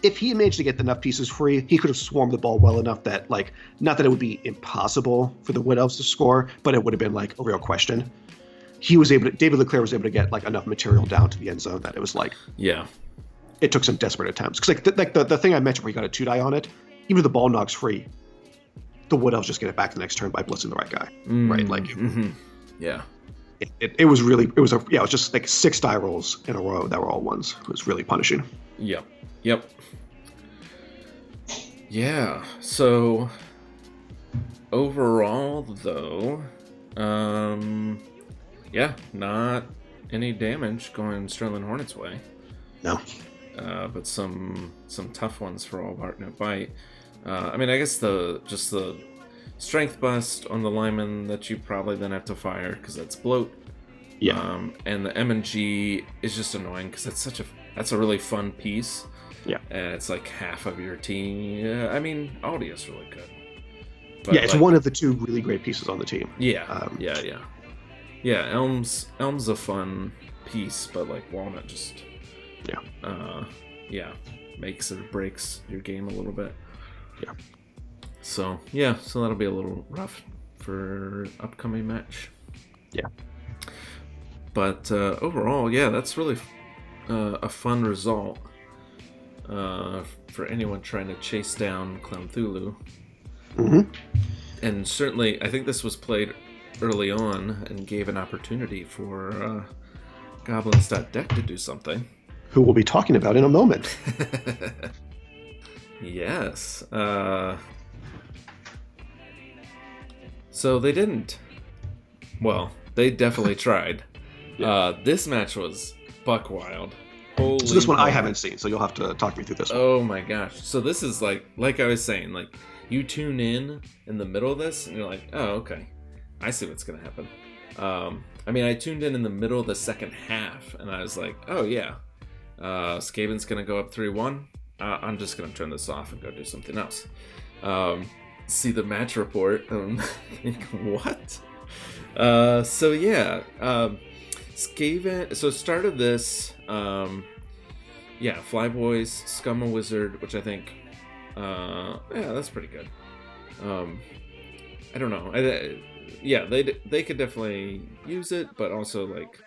if he managed to get enough pieces free, he could have swarmed the ball well enough that like not that it would be impossible for the Wood Elves to score, but it would have been like a real question. David Leclerc was able to get like enough material down to the end zone that it was like it took some desperate attempts. Because the thing I mentioned where he got a 2-die on it, even if the ball knocks free, the Wood Elves just get it back the next turn by blitzing the right guy, right? Like, it was just like 6 die rolls in a row that were all ones. It was really punishing. Yep. Yeah. So overall, though, not any damage going Sterling Hornets' way. No. But some tough ones for All Bark No Bite. I mean, I guess the strength bust on the lineman that you probably then have to fire because that's bloat. Yeah. And the M&G is just annoying because that's a really fun piece. Yeah. And it's like half of your team. I mean, Audia's really good. But it's one of the 2 really great pieces on the team. Yeah. Yeah, Elm's a fun piece, but like Walnut just makes or breaks your game a little bit. Yeah. So that'll be a little rough for upcoming match. Yeah. But overall, that's really a fun result for anyone trying to chase down Clown Thulu. Mm-hmm. And certainly, I think this was played early on and gave an opportunity for Goblins.deck to do something. Who we'll be talking about in a moment. Yes. So they didn't. Well, they definitely tried. This match was buck wild. Holy So this one I moly. haven't seen, so you'll have to talk me through this one. Oh my gosh. So this is like I was saying, like you tune in the middle of this and you're like, oh, okay. I see what's going to happen. I mean, I tuned in the middle of the second half and I was like, oh yeah, Skaven's going to go up 3-1. I'm just going to turn this off and go do something else. See the match report. What? So yeah, Skaven. So started this. Flyboys, Scum a Wizard, which I think, that's pretty good. I don't know. They could definitely use it, but also like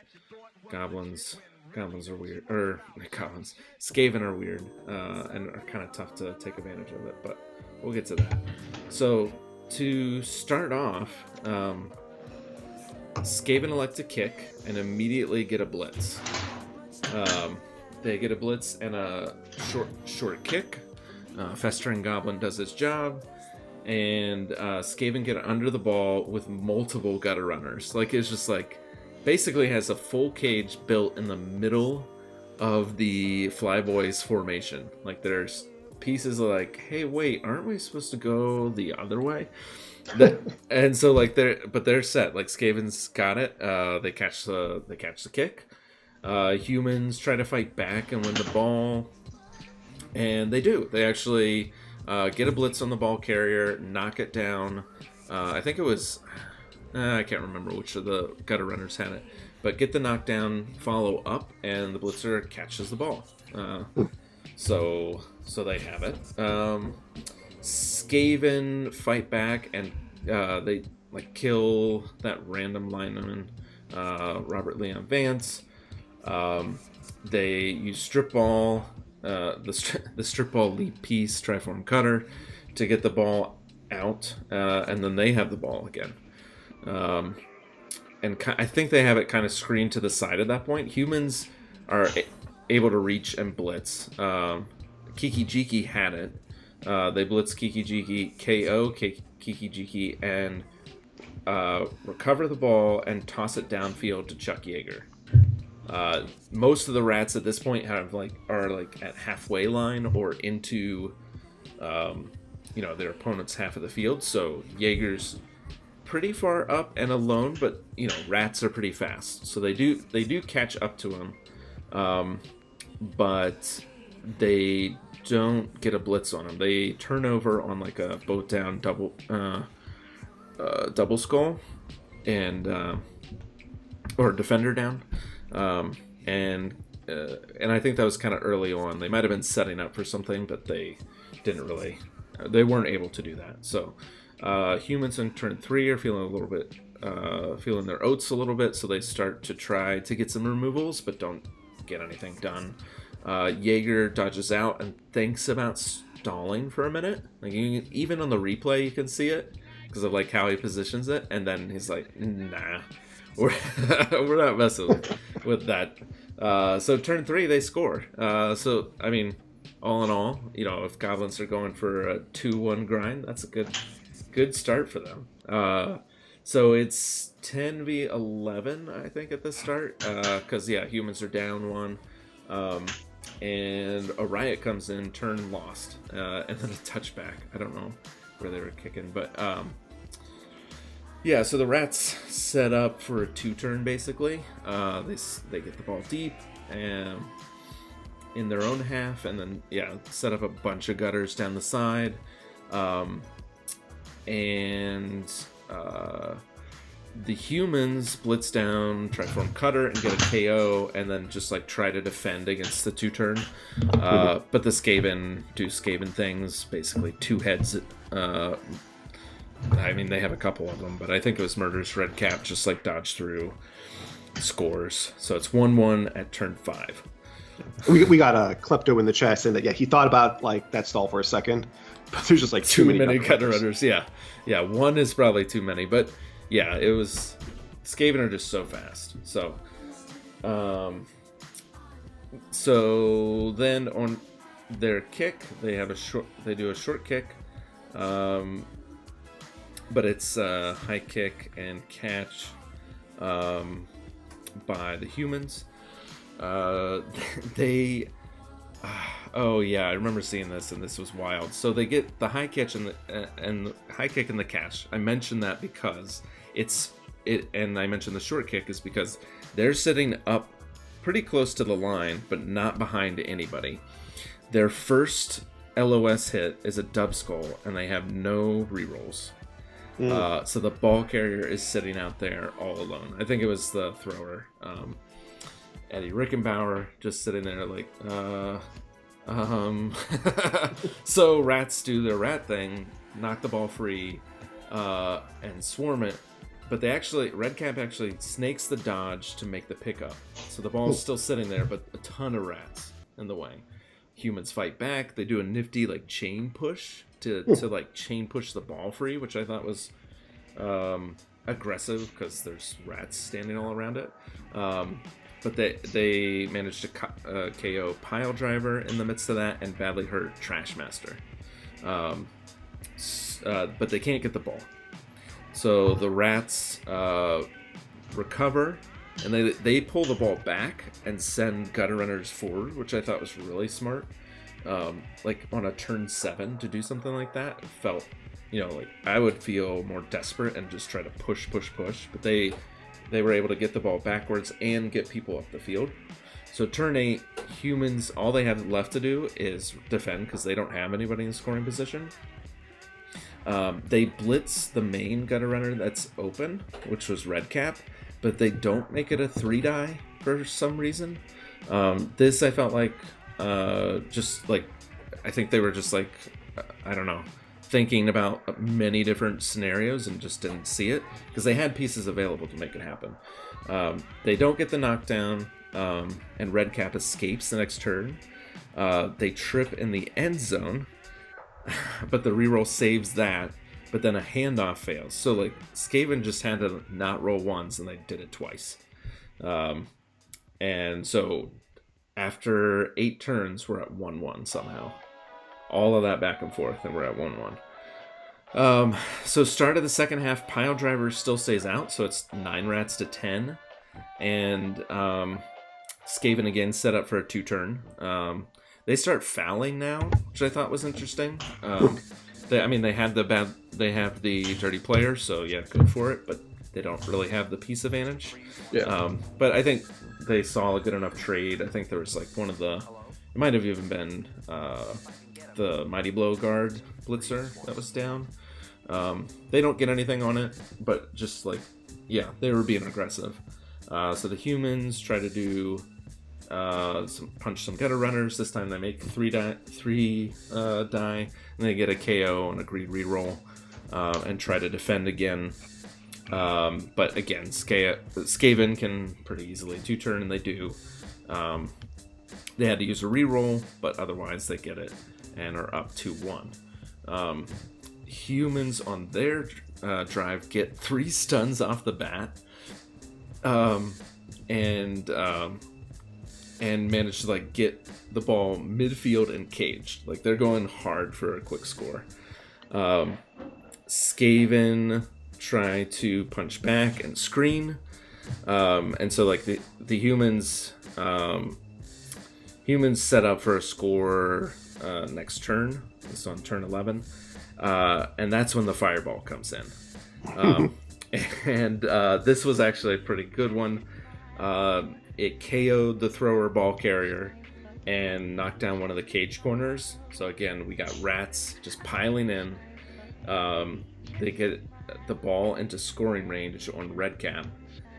goblins are weird, or goblins, Skaven are weird, and are kind of tough to take advantage of it. But we'll get to that. So to start off, Skaven elect to kick and immediately get a blitz. They get a blitz and a short kick. Festering Goblin does its job, and Skaven get under the ball with multiple gutter runners. Like it's just like basically has a full cage built in the middle of the Flyboys formation. Like there's pieces of like, hey, wait, aren't we supposed to go the other way? And so like they're set. Like Skaven's got it. They catch the kick. Humans try to fight back and win the ball, and they do. They actually get a blitz on the ball carrier, knock it down. I think it was, I can't remember which of the gutter runners had it, but get the knockdown, follow up, and the blitzer catches the ball. So they have it. Skaven fight back, and they like kill that random lineman, Robert Leon Vance. They use strip ball, the strip ball leap piece, triform cutter, to get the ball out, and then they have the ball again. And I think they have it kind of screened to the side at that point. Humans are able to reach and blitz. Kiki Jiki had it. They blitz Kiki Jiki, KO Kiki Jiki, and recover the ball and toss it downfield to Chuck Yeager. Most of the rats at this point are at halfway line or into their opponent's half of the field. So Yeager's pretty far up and alone, but rats are pretty fast, so they do catch up to him, but they don't get a blitz on him. They turn over on like a boat down double skull and or defender down. And I think that was kind of early on. They might have been setting up for something, but they weren't able to do that. So humans in turn 3 are feeling a little bit, feeling their oats a little bit, so they start to try to get some removals, but don't get anything done. Yeager dodges out and thinks about stalling for a minute. Like even on the replay, you can see it because of like how he positions it, and then he's like, nah. We're not messing with that. So turn 3, they score. So I mean, all in all, if goblins are going for a 2-1 grind, that's a good start for them. So it's 10v11, I think, at the start, because humans are down 1, and a riot comes in, turn lost, and then a touchback. I don't know where they were kicking, but so the rats set up for a 2-turn, basically. They get the ball deep and in their own half, and then set up a bunch of gutters down the side, and the humans blitz down, triform cutter, and get a KO, and then just like try to defend against the 2-turn. But the Skaven do Skaven things, basically 2 heads. I mean, they have a couple of them, but I think it was Murderous Red Cap just like dodged through, scores. So it's 1-1 at turn 5. We got a Klepto in the chat saying that he thought about like that stall for a second, but there's just like too many gutter runners. Yeah, 1 is probably too many, but yeah, it was. Skaven are just so fast. So then on their kick, they do a short kick, but it's high kick and catch by the humans. Oh yeah, I remember seeing this, and this was wild. So they get the high catch and the high kick and the catch. I mentioned that because and I mentioned the short kick is because they're sitting up pretty close to the line, but not behind anybody. Their first LOS hit is a dub skull, and they have no rerolls. So the ball carrier is sitting out there all alone. I think it was the thrower, Eddie Rickenbauer, just sitting there like, So rats do their rat thing, knock the ball free, and swarm it. But Redcap actually snakes the dodge to make the pickup. So the ball's still sitting there, but a ton of rats in the way. Humans fight back. They do a nifty like chain push to like chain push the ball free, which I thought was aggressive because there's rats standing all around it. But they managed to KO Pile Driver in the midst of that and badly hurt Trash Master. But they can't get the ball. So the rats recover, and they pull the ball back and send gutter runners forward, which I thought was really smart. Like on a turn 7 to do something like that, it felt, like I would feel more desperate and just try to push. But they were able to get the ball backwards and get people up the field. So turn 8, humans, all they have left to do is defend because they don't have anybody in scoring position. They blitz the main gutter runner that's open, which was Redcap, but they don't make it a 3-die for some reason. This I felt like just like I think they were just like I don't know, thinking about many different scenarios and just didn't see it because they had pieces available to make it happen. They don't get the knockdown, and Redcap escapes the next turn. They trip in the end zone. But the reroll saves that, but then a handoff fails. So like Skaven just had to not roll once, and they did it twice. And so after 8 turns, we're at 1-1 somehow. All of that back and forth, and we're at 1-1. So start of the second half, Pile Driver still stays out, so it's 9 rats to 10. And Skaven again set up for a 2-turn. They start fouling now, which I thought was interesting. They have the dirty player, so yeah, go for it. But they don't really have the piece advantage. Yeah. But I think they saw a good enough trade. I think there was like it might have even been the Mighty Blow Guard Blitzer that was down. They don't get anything on it, but just like, yeah, they were being aggressive. So the humans try to do punch some gutter runners. This time they make 3 die, and they get a KO and a greed reroll, and try to defend again. But again, Skaven can pretty easily 2-turn, and they do. They had to use a reroll, but otherwise they get it and are up 2-1. Humans on their drive get 3 stuns off the bat, and manage to like get the ball midfield and caged. Like they're going hard for a quick score. Skaven try to punch back and screen, and so like the humans set up for a score next turn. It's on turn 11, and that's when the fireball comes in. And this was actually a pretty good one. It KO'd the thrower ball carrier and knocked down one of the cage corners. So again, we got rats just piling in. They get the ball into scoring range on Redcap,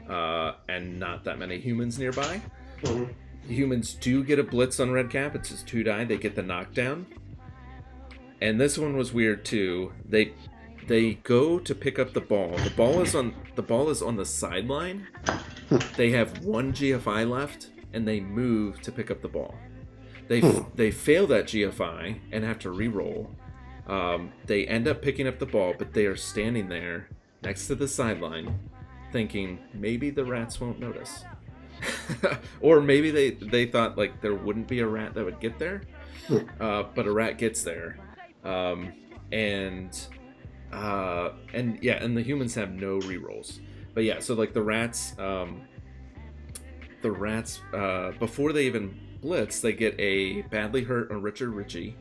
and not that many humans nearby. Mm-hmm. Humans do get a blitz on Redcap. It's his 2-die. They get the knockdown. And this one was weird too. They go to pick up the ball. The ball is on the sideline. They have 1 GFI left, and they move to pick up the ball. They fail that GFI and have to re-roll. They end up picking up the ball, but they are standing there next to the sideline, thinking maybe the rats won't notice. Or maybe they thought like there wouldn't be a rat that would get there, but a rat gets there, and the humans have no rerolls. But yeah, so like the rats before they even blitz, they get a badly hurt on Richard Ritchie,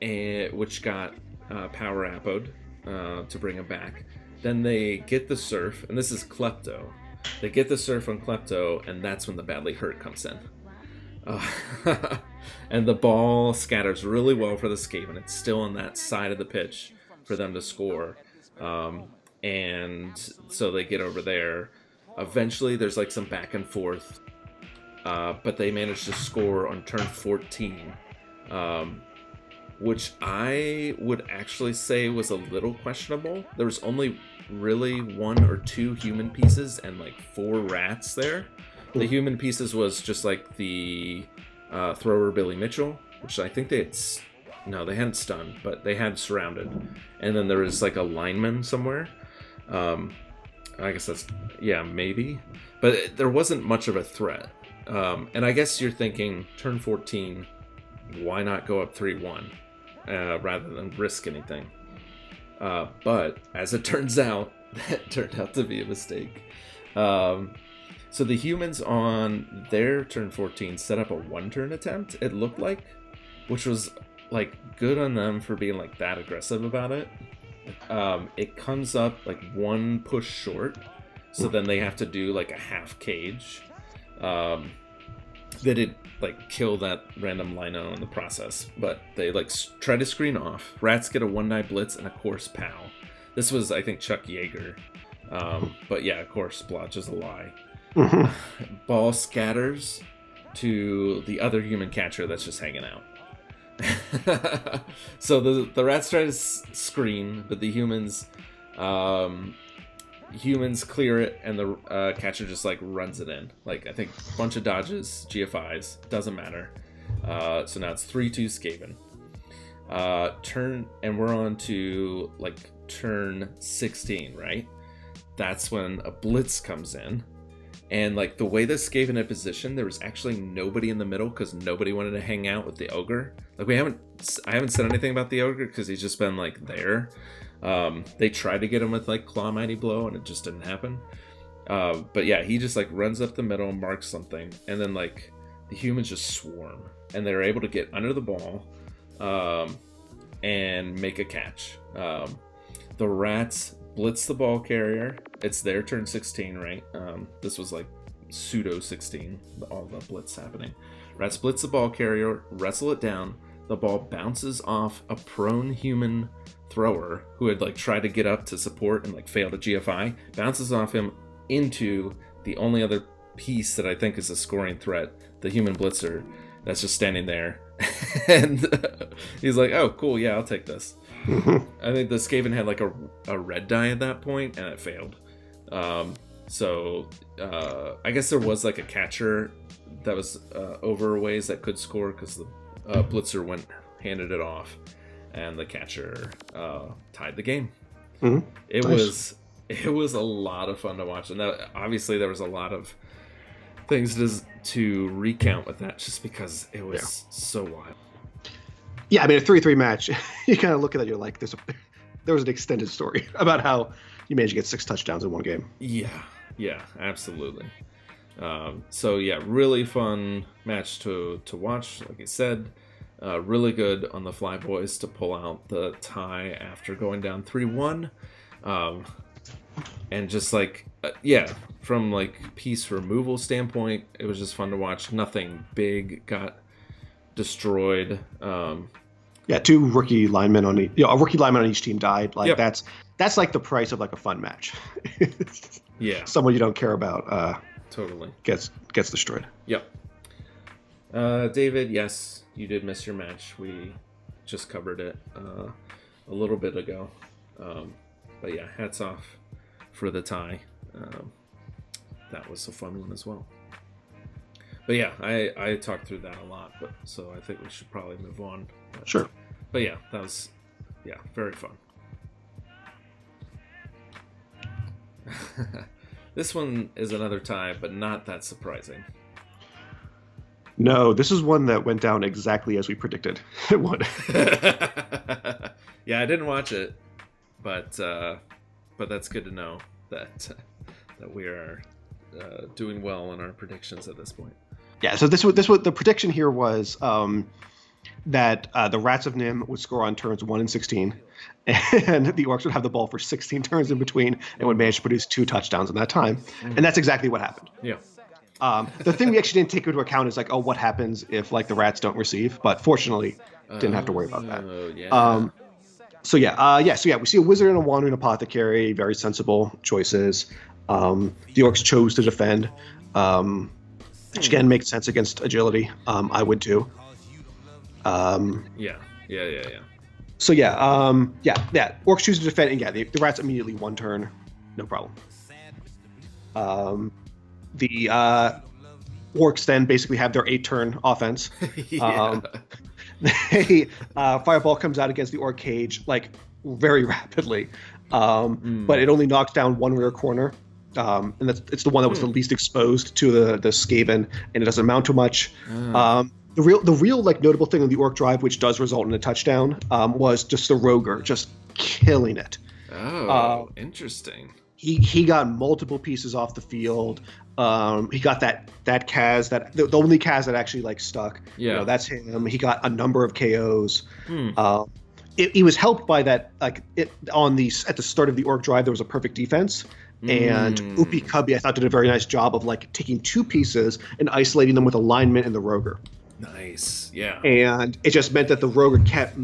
which got power appoed to bring him back. Then they get the surf, and this is Klepto. They get the surf on Klepto, and that's when the badly hurt comes in. And the ball scatters really well for the Skaven. It's still on that side of the pitch for them to score. And so they get over there. Eventually, there's like some back and forth. But they manage to score on turn 14. Which I would actually say was a little questionable. There was only really 1 or 2 human pieces and like 4 rats there. The human pieces was just like the thrower Billy Mitchell, which I think they hadn't stunned, but they had surrounded. And then there was like a lineman somewhere. I guess that's, maybe. But there wasn't much of a threat. And I guess you're thinking, turn 14, why not go up 3-1 rather than risk anything? But as it turns out, that turned out to be a mistake. So the humans on their turn 14 set up a 1-turn attempt, it looked like, which was like good on them for being like that aggressive about it. It comes up like 1 push short, so then they have to do like a half cage. They did like kill that random lino in the process, but they like try to screen off. Rats get a 1-9 blitz and a course pow. This was, I think, Chuck Yeager. But yeah, of course, blotch is a lie. Ball scatters to the other human catcher that's just hanging out. So the rats try to screen, but the humans clear it, and the catcher just like runs it in. Like, I think a bunch of dodges, GFIs, doesn't matter. So now it's 3-2 Skaven. And we're on to like turn 16, right? That's when a blitz comes in. And like the way the Skaven had positioned, there was actually nobody in the middle because nobody wanted to hang out with the ogre. Like I haven't said anything about the ogre because he's just been like there. They tried to get him with like Claw Mighty Blow and it just didn't happen. But yeah, he just like runs up the middle, marks something, and then like the humans just swarm, and they're able to get under the ball and make a catch. The rats blitz the ball carrier. It's their turn 16, right? This was like pseudo 16, all the blitz happening. Rats blitz the ball carrier, wrestle it down. The ball bounces off a prone human thrower who had like tried to get up to support and like failed a GFI. Bounces off him into the only other piece that I think is a scoring threat, the human blitzer that's just standing there. And he's like, oh, cool, yeah, I'll take this. I think the Skaven had like a red die at that point, and it failed. So I guess there was like a catcher that was over ways that could score because the blitzer handed it off, and the catcher tied the game. It was a lot of fun to watch, and that, obviously there was a lot of things to recount with that, just because it was so wild. Yeah, I mean, a 3-3 match, you kind of look at it, you're like, there was an extended story about how you managed to get 6 touchdowns in one game. Yeah, absolutely. So yeah, really fun match to watch. Like I said, really good on the Flyboys to pull out the tie after going down 3-1. And just like, from like piece removal standpoint, it was just fun to watch. Nothing big got destroyed. 2 rookie linemen on a rookie lineman on each team died. Like that's like the price of like a fun match. Yeah, someone you don't care about totally gets destroyed. Yep. David, yes, you did miss your match. We just covered it a little bit ago. But yeah, hats off for the tie. That was a fun one as well. But yeah, I talked through that a lot, so I think we should probably move on. Sure. But yeah, that was very fun. This one is another tie, but not that surprising. No, this is one that went down exactly as we predicted it would. Yeah, I didn't watch it, but that's good to know that we are doing well in our predictions at this point. Yeah, so this was the prediction here was that the Rats of Nim would score on turns 1 and 16, and the Orcs would have the ball for 16 turns in between and would manage to produce 2 touchdowns in that time. And that's exactly what happened. Yeah. The thing we actually didn't take into account is like, oh, what happens if like the Rats don't receive? But fortunately, didn't have to worry about that. Yeah. So we see a Wizard and a Wandering Apothecary, very sensible choices. The Orcs chose to defend, which again makes sense against agility. I would too. Yeah. So Orcs choose to defend, and the Rats immediately 1 turn, no problem. The Orcs then basically have their 8-turn offense. Yeah. Fireball comes out against the Orc cage like very rapidly, but it only knocks down 1 rear corner, and it's the one that was the least exposed to the Skaven, and it doesn't amount to much. The real like notable thing on the Orc drive, which does result in a touchdown, was just the Roger just killing it. Oh, interesting. He got multiple pieces off the field. He got that Kaz, the only Kaz that actually like stuck. Yeah, that's him. He got a number of KOs. He was helped by that, like at the start of the Orc drive, there was a perfect defense, and Upi Cubby I thought did a very nice job of like taking 2 pieces and isolating them with alignment in the Roger. Nice, yeah. And it just meant that the Roger kept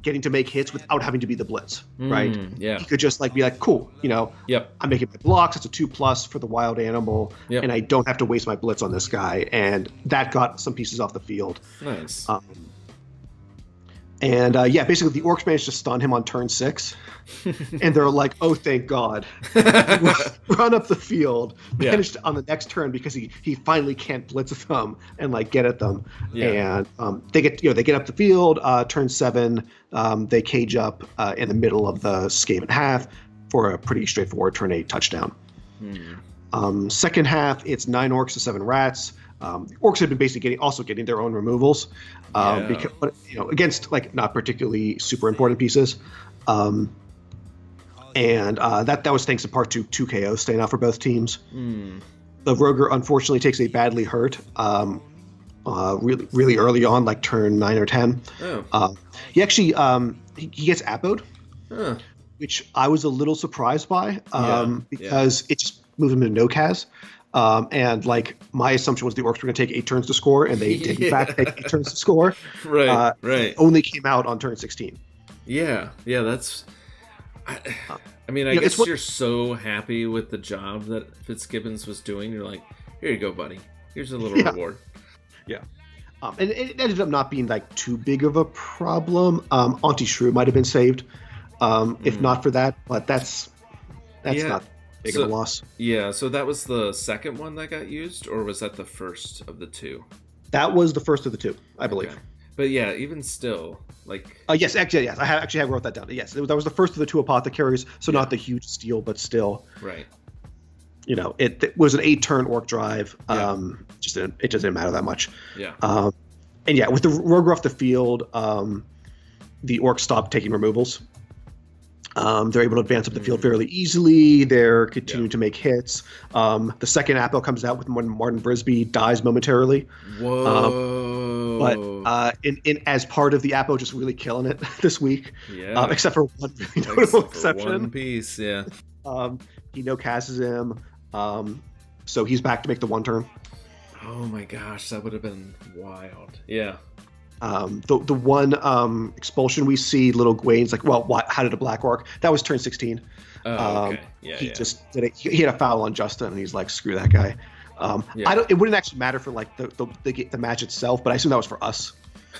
getting to make hits without having to be the blitz, right? Yeah. He could just like be like, cool, Yep. I'm making my blocks. It's a 2+ for the wild animal, and I don't have to waste my blitz on this guy. And that got some pieces off the field. Nice. Basically the Orcs managed to stun him on turn 6, and they're like, oh, thank God. Run up the field, managed on the next turn because he finally can't blitz at them and like get at them. Yeah. And they get up the field, turn 7, they cage up in the middle of the Skaven half for a pretty straightforward turn 8 touchdown. Second half, it's 9 Orcs to 7 Rats. The Orcs have been basically getting their own removals, because against like not particularly super important pieces, and that was thanks in part to 2 KOs staying out for both teams. The Roger unfortunately takes a badly hurt, really early on, like turn 9 or 10. He actually he gets appoed, which I was a little surprised by, because it just moved him to no Kaz. And like my assumption was the Orcs were going to take 8 turns to score, and they did in fact take 8 turns to score. Right. Only came out on turn 16. Yeah. That's. I mean, I guess you're so happy with the job that Fitzgibbons was doing. You're like, here you go, buddy. Here's a little reward. Yeah. And it ended up not being like too big of a problem. Auntie Shrew might have been saved, if not for that. But that's not big of a loss. Yeah, so that was the second one that got used, or was that the first of the 2? That was the first of the 2, I believe. Okay. But yeah, even still, like... yes. I actually wrote that down. Yes, that was the first of the 2 apothecaries, so not the huge steal, but still. Right. It was an 8-turn Orc drive. It just didn't matter that much. Yeah. With the Roger off the field, the Orcs stopped taking removals. They're able to advance up the field fairly easily. They're continuing to make hits. The second Apple comes out with Martin Brisby dies momentarily. Whoa! But in as part of the Apple, just really killing it this week. Yeah. Except for one really notable exception. One piece, yeah. He no-casses him, so he's back to make the 1 turn. Oh my gosh, that would have been wild. Yeah. The one expulsion we see, little Gwain's like, well, how did a Black Orc? That was turn 16. Okay. He just did it. He had a foul on Justin, and he's like, screw that guy. It wouldn't actually matter for like the match itself, but I assume that was for us.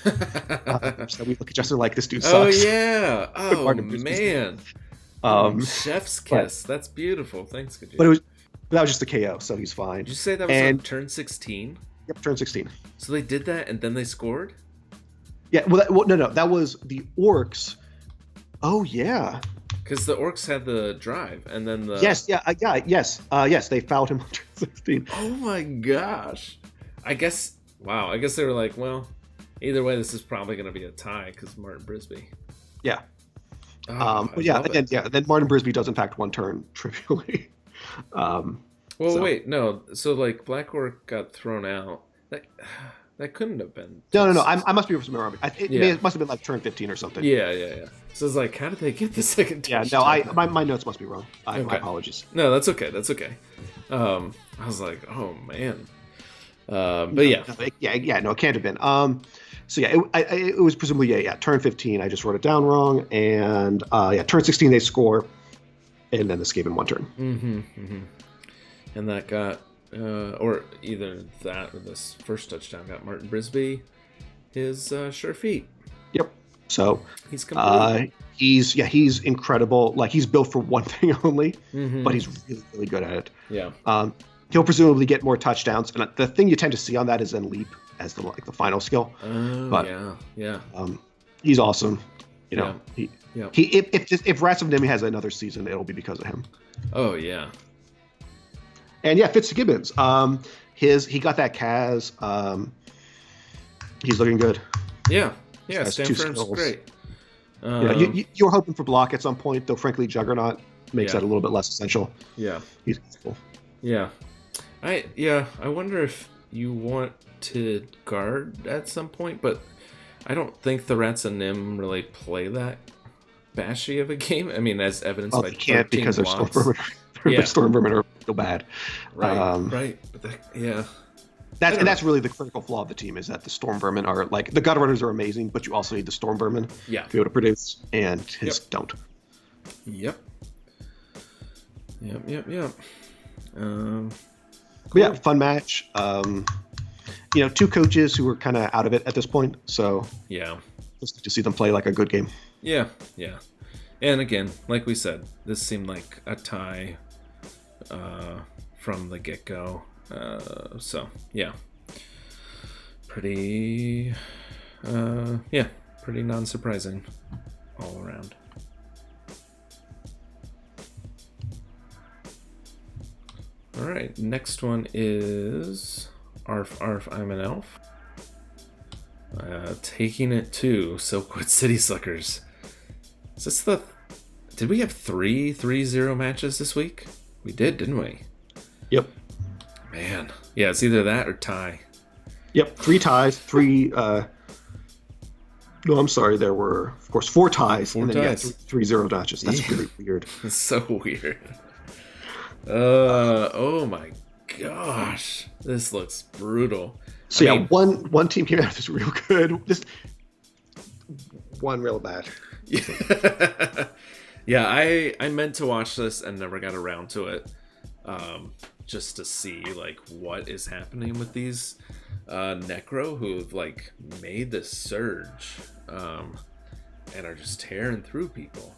So we look at Justin like, this dude sucks. Oh yeah. Oh man. Chef's kiss. That's beautiful. Thanks, good. But that was just the KO, so he's fine. Did you say that was on turn 16? Yep, turn 16. So they did that, and then they scored. Yeah, no. That was the Orcs Oh yeah. Because the Orcs had the drive, and then the Yes. They fouled him on turn 16. Oh my gosh! I guess they were like, well, either way, this is probably going to be a tie because Martin Brisby. Yeah. But then Martin Brisby does in fact one turn trivially. Wait, no. So like Black Orc got thrown out. That couldn't have been. No. I must be remembering. It must have been like turn 15 or something. Yeah. So it's like, how did they get the second touchdown? Yeah, no, my notes must be wrong. My apologies. No, that's okay. I was like, oh man. But yeah. No, it can't have been. So yeah, it was presumably turn 15. I just wrote it down wrong, and turn 16 they score, and then this gave in one turn. Mm-hmm. And that got, or either that or this first touchdown got Martin Brisby his sure feet. Yep. So he's complete. He's incredible. Like he's built for one thing only, but he's really, really good at it. Yeah. He'll presumably get more touchdowns, and the thing you tend to see on that is then leap as the final skill. But yeah. He's awesome. You know, yeah. If Rats of Nimi has another season, it'll be because of him. Oh yeah. And Fitzgibbons, he got that Kaz. He's looking good. Yeah. Stand firm's great. You were hoping for block at some point, though. Frankly, Juggernaut makes that a little bit less essential. Yeah. He's cool. Yeah. I wonder if you want to guard at some point, but I don't think the Rats and Nim really play that bashy of a game. I mean, as evidenced by they can't because blocks. Their Storm Vermin are so bad. Right. But that's really the critical flaw of the team, is that the Storm Vermin are like, the Gut Runners are amazing, but you also need the Storm Vermin to be able to produce, and his don't. Yep. Cool. Yeah, fun match. Two coaches who were kind of out of it at this point, so just to see them play like a good game. Yeah. And again, like we said, this seemed like a tie from the get-go. So yeah, pretty non-surprising all around. All right, next one is Arf, I'm an Elf. Taking it to Silkwood City Slickers. Is this did we have 3-0 matches this week? We did, didn't we? Yep. Man. Yeah, it's either that or tie. Yep, 3 ties, 3... no, I'm sorry, there were, of course, 4 ties, and then 3-0 matches. That's really weird. It's so weird. Oh my gosh. This looks brutal. So one team came out of this real good. Just one real bad. Yeah, I meant to watch this and never got around to it. Just to see like what is happening with these Necro who've like made this surge and are just tearing through people.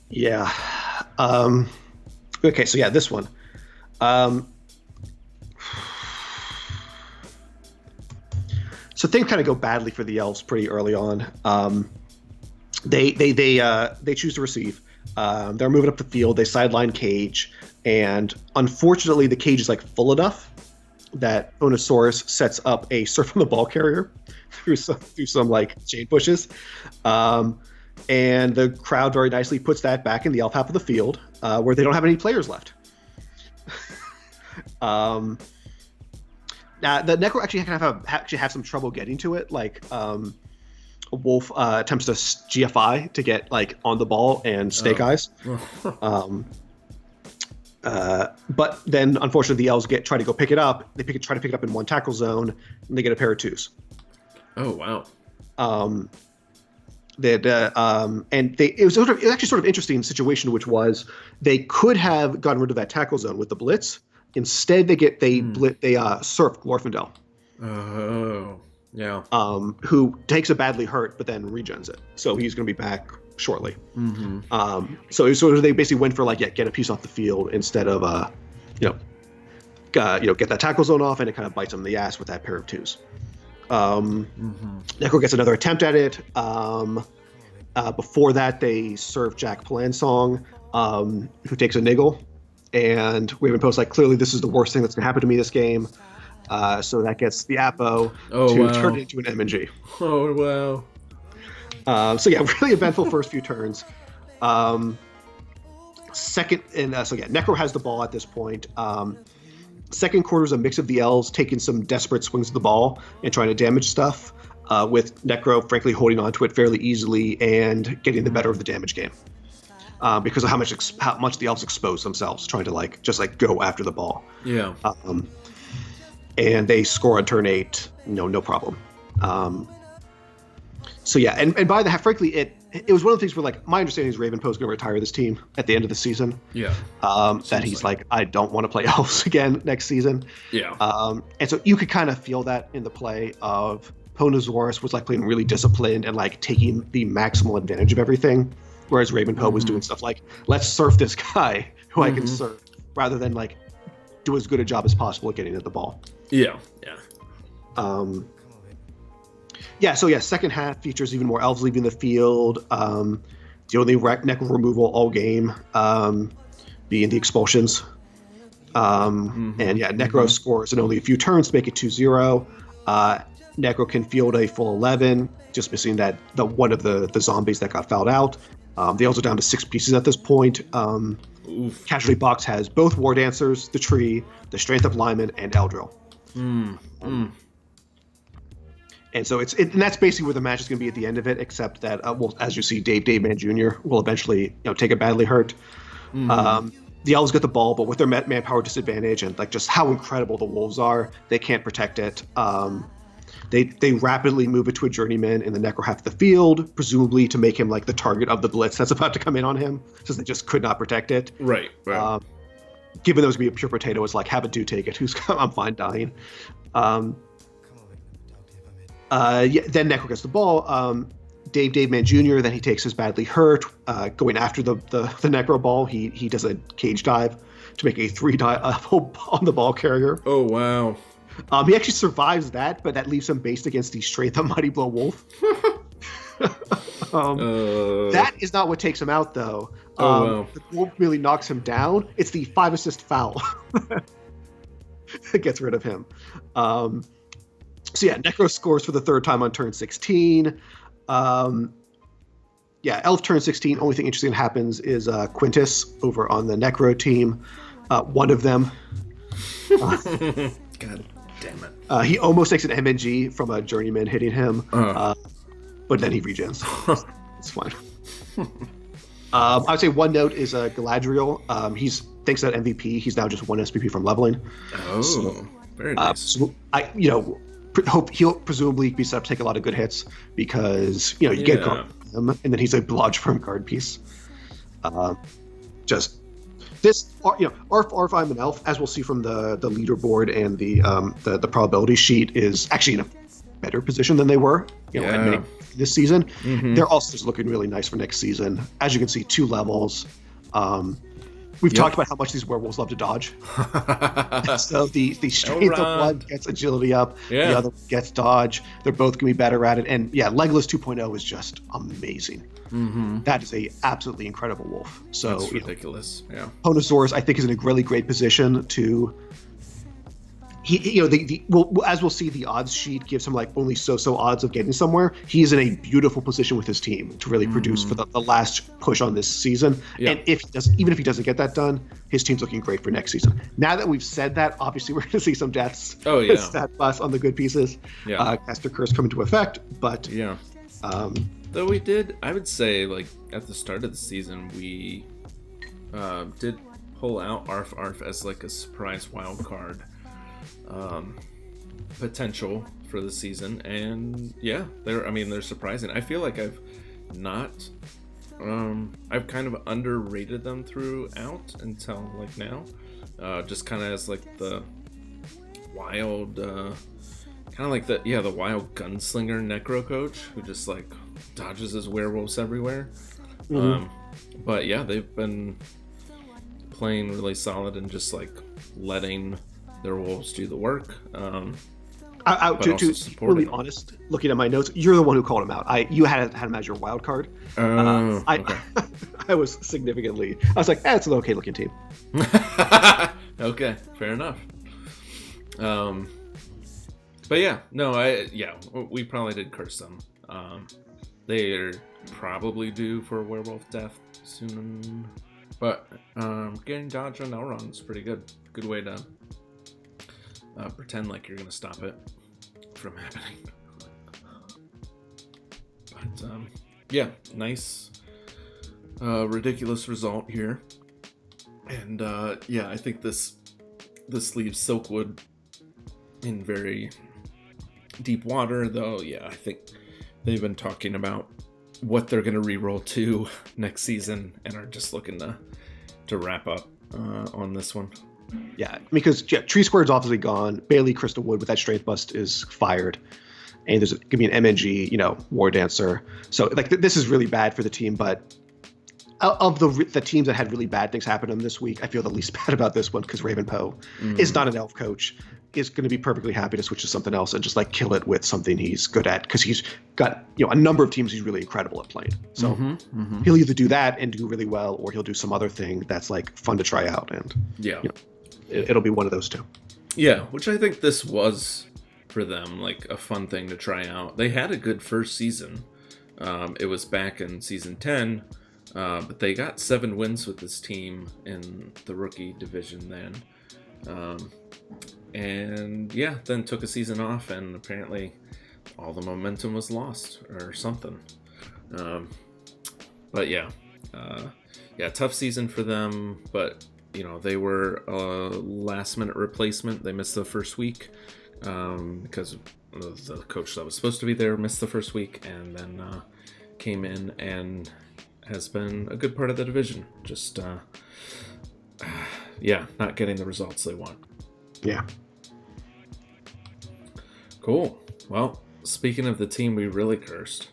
Yeah. Okay, so this one. So things kind of go badly for the Elves pretty early on. They choose to receive. They're moving up the field. They sideline Cage, and unfortunately, the cage is like full enough that Onosaurus sets up a surf on the ball carrier through some like shade bushes, and the crowd very nicely puts that back in the Elf half of the field, where they don't have any players left. Now the Necro actually have some trouble getting to it. Like Wolf attempts to GFI to get like on the ball and Snake Eyes. But then unfortunately the Elves try to go pick it up. They try to pick it up in one tackle zone, and they get a pair of 2s. Oh wow. It was actually sort of interesting situation, which was they could have gotten rid of that tackle zone with the blitz. Instead, they surf Glorfindel. Oh, yeah. Who takes a badly hurt, but then regens it, so he's going to be back shortly. Mm-hmm. So they basically went for get a piece off the field instead of get that tackle zone off, and it kind of bites them in the ass with that pair of 2s. Necro gets another attempt at it. Before that, they serve Jack Plansong, who takes a niggle. And Raven Post like, clearly this is the worst thing that's going to happen to me this game. So that gets the Apo to turn it into an MNG. Oh, wow. So yeah, really eventful first few turns. Second, and Necro has the ball at this point. Second quarter is a mix of the L's taking some desperate swings of the ball and trying to damage stuff, with Necro frankly holding on to it fairly easily and getting the better of the damage game. Because of how much the Elves expose themselves trying to just go after the ball. Yeah. And they score on turn 8, no problem. So yeah, and by the half, frankly, it was one of the things where my understanding is Raven Poe's going to retire this team at the end of the season. Yeah. That he's I don't want to play Elves again next season. Yeah. And so you could kind of feel that in the play of Ponosaurus was playing really disciplined and taking the maximal advantage of everything. Whereas Raven Poe was doing stuff let's surf this guy who I can surf, rather than do as good a job as possible at getting at the ball. Yeah, yeah. Second half features even more Elves leaving the field. The only Necro removal all game being the expulsions. And Necro scores in only a few turns to make it 2-0. Necro can field a full 11, just missing the one of the zombies that got fouled out. The Elves are down to 6 pieces at this point. Casualty box has both War Dancers, the Tree, the Strength of Lyman, and Eldril. And so and that's basically where the match is going to be at the end of it, except that, as you see, Dave Man Jr. will eventually take a badly hurt. The Elves get the ball, but with their manpower disadvantage and just how incredible the Wolves are, they can't protect it. They rapidly move it to a journeyman in the Necro half of the field, presumably to make him the target of the blitz that's about to come in on him, since they just could not protect it. Right. Given those to be a pure potato, it's have a do take it. I'm fine dying. Then Necro gets the ball. Dave Man Jr. Then he takes his badly hurt, going after the Necro ball. He does a cage dive to make a 3 dive on the ball carrier. Oh wow. He actually survives that, but that leaves him based against the Strength of Mighty Blow Wolf. That is not what takes him out, though. Wow. The Wolf really knocks him down. It's the 5-assist foul that gets rid of him. Necro scores for the third time on turn 16. Elf turn 16. Only thing interesting that happens is Quintus over on the Necro team. One of them. God damn it. He almost takes an MNG from a journeyman hitting him, but then he regens. It's fine. I would say one note is Galadriel. He's thanks to that MVP. He's now just 1 SPP from leveling. Very nice. So hope he'll presumably be set up to take a lot of good hits because you get guard him, and then he's a blodge from guard piece. This, Arf, I'm an elf, as we'll see from the leaderboard and the probability sheet, is actually in a better position than they were, this season. They're also just looking really nice for next season. As you can see, 2 levels. We've talked about how much these werewolves love to dodge. So the strength of one gets agility up, the other gets dodge. They're both going to be better at it. And Legolas 2.0 is just amazing. That is a absolutely incredible wolf. So that's ridiculous. Ponosaurus, I think, is in a really great position to. As we'll see, the odds sheet gives him only so odds of getting somewhere. He's in a beautiful position with his team to really produce for the last push on this season. And even if he doesn't get that done, his team's looking great for next season. Now that we've said that, obviously we're going to see some deaths. Stat bust on the good pieces. Caster Curse come into effect, but though we did, I would say, at the start of the season, we did pull out Arf as a surprise wild card potential for the season, and they're surprising. I feel like I've kind of underrated them throughout until now, just kind of as the wild the wild gunslinger necro coach who just dodges his werewolves everywhere. But they've been playing really solid and just letting their wolves do the work. To be honest, looking at my notes, you're the one who called him out. You had him as your wild card. Okay. I was significantly. I was like, it's an okay looking team. Okay, fair enough. But yeah, no, we probably did curse them. They're probably due for a werewolf death soon. But getting dodge on Elrond is pretty good. Good way to pretend like you're going to stop it from happening. But yeah, nice, ridiculous result here. And I think this leaves Silkwood in very deep water, though. Yeah, I think they've been talking about what they're going to re-roll to next season and are just looking to wrap up on this one. Yeah, because Tree Squared's obviously gone. Bailey Crystalwood with that strength bust is fired. And there's going to be an MNG, War Dancer. So like this is really bad for the team, but of the teams that had really bad things happen to them this week, I feel the least bad about this one because Raven Poe is not an elf coach, is going to be perfectly happy to switch to something else and just like kill it with something he's good at because he's got a number of teams he's really incredible at playing. So he'll either do that and do really well, or he'll do some other thing that's like fun to try out, and it'll be one of those two. Yeah, which I think this was for them like a fun thing to try out. They had a good first season. It was back in season 10. But they got 7 wins with this team in the rookie division then. And then took a season off, and apparently all the momentum was lost or something. But tough season for them, but they were a last minute replacement. They missed the first week because the coach that was supposed to be there missed the first week, and then came in and has been a good part of the division. Just, not getting the results they want. Yeah. Cool. Well, speaking of the team we really cursed,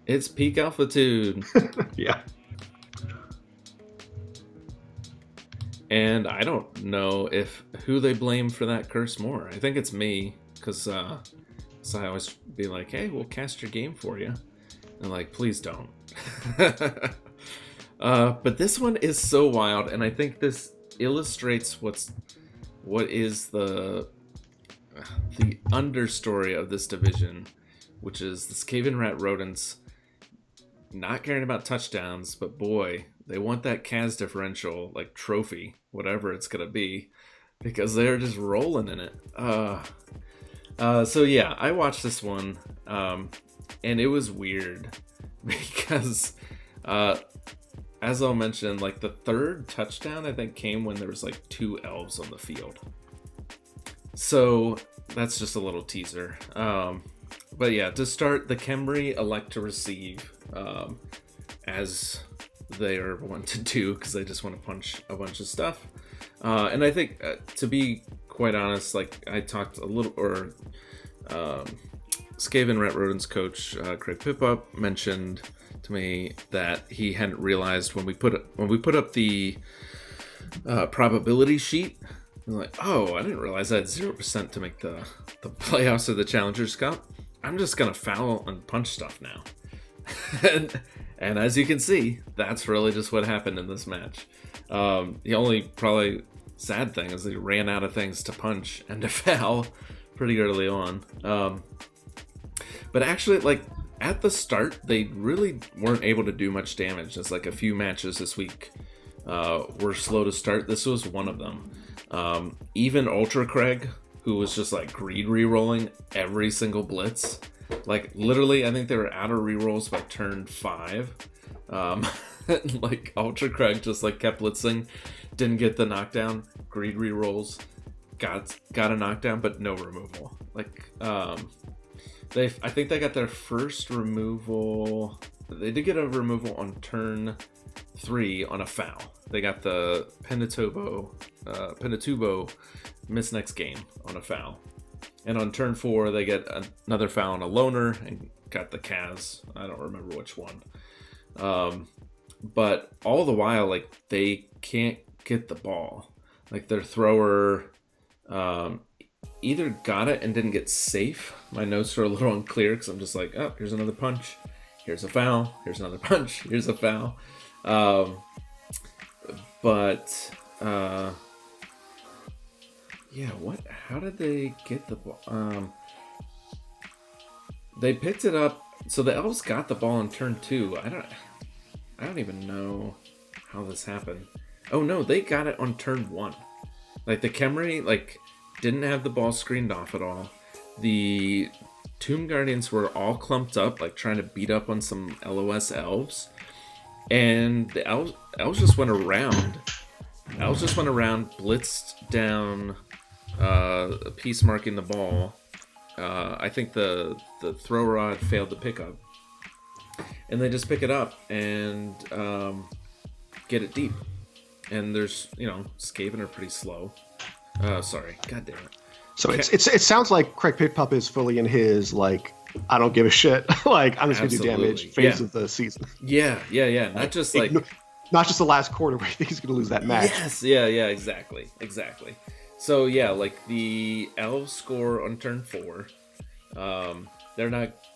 it's Peak Altitude. Yeah. And I don't know who they blame for that curse more. I think it's me, because so I always be like, hey, we'll cast your game for you. And like, please don't. But this one is so wild, and I think this illustrates what is the understory of this division, which is the Skaven Rat Rodents not caring about touchdowns, but boy, they want that Kaz differential, like trophy, whatever it's gonna be, because they're just rolling in it. I watched this one, and it was weird because, as I'll mention, like the third touchdown I think came when there was like 2 elves on the field. So that's just a little teaser. But yeah, to start, the Khemri elect to receive, as they are wont to do, because they just want to punch a bunch of stuff. And I think, to be quite honest, like I talked a little, or Skaven Rat Rodents coach Craig Pippup mentioned to me that he hadn't realized when we put up the probability sheet. He was like, oh, I didn't realize I had 0% to make the playoffs or the Challengers Cup. I'm just gonna foul and punch stuff now. and as you can see, that's really just what happened in this match. The only probably sad thing is they ran out of things to punch and to foul pretty early on. But actually, like at the start, they really weren't able to do much damage. There's like a few matches this week were slow to start. This was one of them. Even Ultra Craig, who was just like greed re-rolling every single blitz. Like literally, I think they were out of re-rolls by turn 5. Like Ultra Craig just like kept blitzing, didn't get the knockdown. Greed re-rolls, got a knockdown, but no removal. Like I think they got their first removal. They did get a removal on turn 3 on a foul. They got the Penatubo miss next game on a foul. And on turn 4, they get another foul on a loner and got the Kaz. I don't remember which one. But all the while, like, they can't get the ball. like their thrower either got it and didn't get safe. My notes are a little unclear because I'm just like, oh, here's another punch, here's a foul, here's another punch, here's a foul. But yeah, what? How did they get the ball? They picked it up. So the Elves got the ball in turn 2. I don't even know how this happened. Oh no, they got it on turn 1. Like the Khemri didn't have the ball screened off at all. The Tomb Guardians were all clumped up, like trying to beat up on some LOS Elves. And the Elves just went around. Elves just went around, blitzed down a piece marking the ball. I think the throw rod failed to pick up. And they just pick it up and get it deep. And there's, Skaven are pretty slow. Sorry, god damn it. So it sounds like Craig Pippup is fully in his, I don't give a shit. I'm just going to do damage phase of the season. Yeah. Not just not just the last quarter where he's going to lose that match. Yes, yeah, exactly. So yeah, the Elves score on turn 4.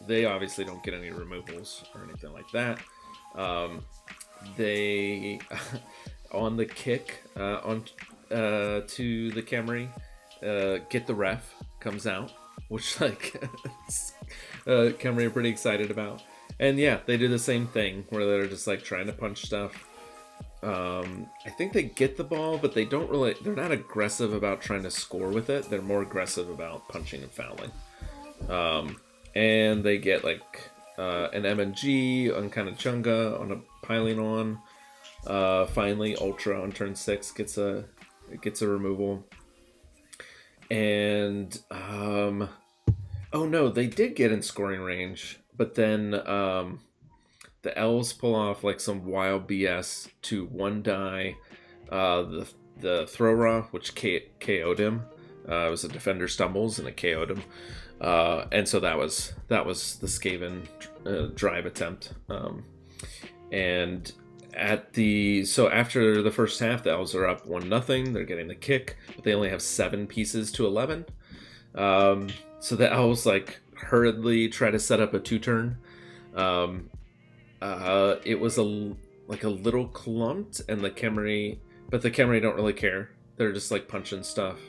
They obviously don't get any removals or anything like that. They on the kick to the Khemri, get the ref comes out, which Khemri are pretty excited about. And yeah, they do the same thing where they're just trying to punch stuff. I think they get the ball, but they're not aggressive about trying to score with it. They're more aggressive about punching and fouling. And they get an MNG on kind of Chunga on a piling on. Finally, Ultra on turn 6 gets a removal. And oh no, they did get in scoring range, but then the Elves pull off some wild BS to one die the throw raw, which KO'd him. It was a defender stumbles and it KO'd him. And so that was the Skaven drive attempt. And after the first half, the Elves are up 1-0. They're getting the kick, but they only have 7 pieces to 11. So the Elves hurriedly try to set up a 2-turn. It was a little clumped, and the Khemri don't really care. They're just punching stuff,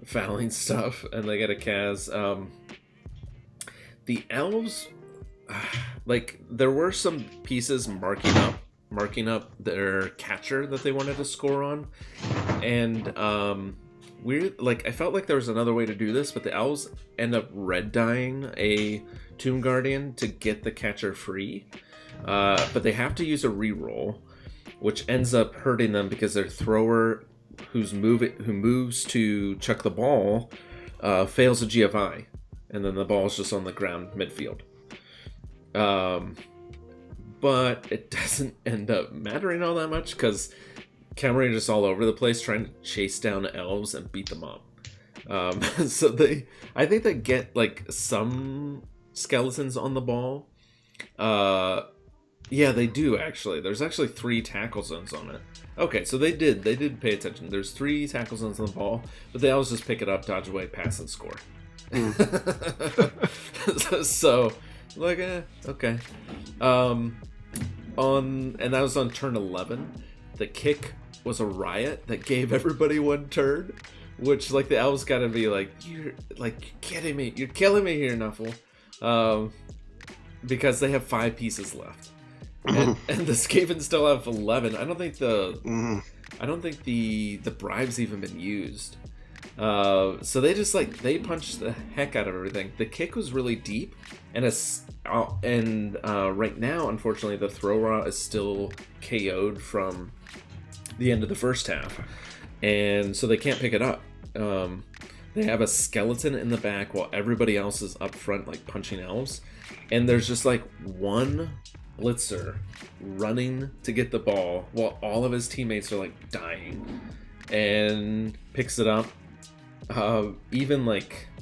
fouling stuff, and they get a Kaz. The Elves, there were some pieces marking up their catcher that they wanted to score on, and I felt like there was another way to do this, but the Elves end up red dyeing a Tomb Guardian to get the catcher free. But they have to use a reroll, which ends up hurting them because their thrower, who moves to chuck the ball, fails a GFI, and then the ball's just on the ground midfield. But it doesn't end up mattering all that much because Khemri are just all over the place trying to chase down Elves and beat them up. So I think they get some skeletons on the ball. Yeah, they do actually. There's actually 3 tackle zones on it. Okay, so they did pay attention. There's 3 tackle zones on the ball, but they always just pick it up, dodge away, pass, and score. So okay. And that was on turn 11. The kick was a riot that gave everybody 1 turn, which the Elves gotta be you're kidding me, you're killing me here, Nuffle. Because they have 5 pieces left, and the Skaven still have 11. I don't think the bribe's even been used. So they just they punched the heck out of everything. The kick was really deep, and right now, unfortunately, the throw raw is still KO'd from the end of the first half, and so they can't pick it up. They have a skeleton in the back while everybody else is up front punching Elves, and there's just one blitzer running to get the ball while all of his teammates are dying, and picks it up. Even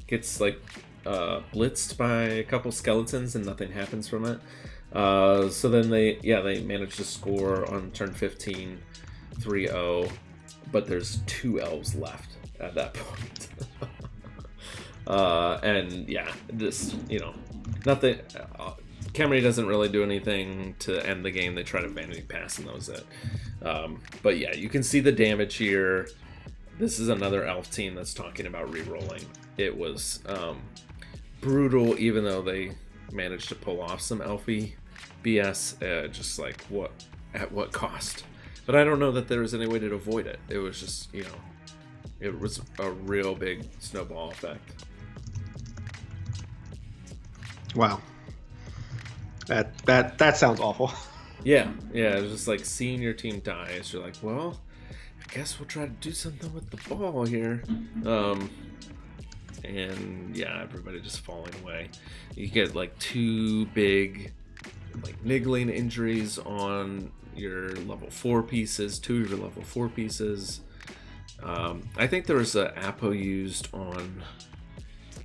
gets blitzed by a couple skeletons and nothing happens from it. So then they manage to score on turn 15 3-0. but there's 2 elves left at that point. And yeah, this, nothing. Khemri doesn't really do anything to end the game. They try to vanity pass, and that was it. But yeah, you can see the damage here. This is another elf team that's talking about re-rolling. It was brutal, even though they managed to pull off some elfy BS. Just like, at what cost? But I don't know that there was any way to avoid it. It was just, it was a real big snowball effect. Wow. That sounds awful. Yeah, it's just like seeing your team die. It's you're like, well, I guess we'll try to do something with the ball here. And yeah, everybody just falling away. You get like 2 big, like niggling injuries on your level 4 pieces, 2 of your level 4 pieces. I think there was a Apo used on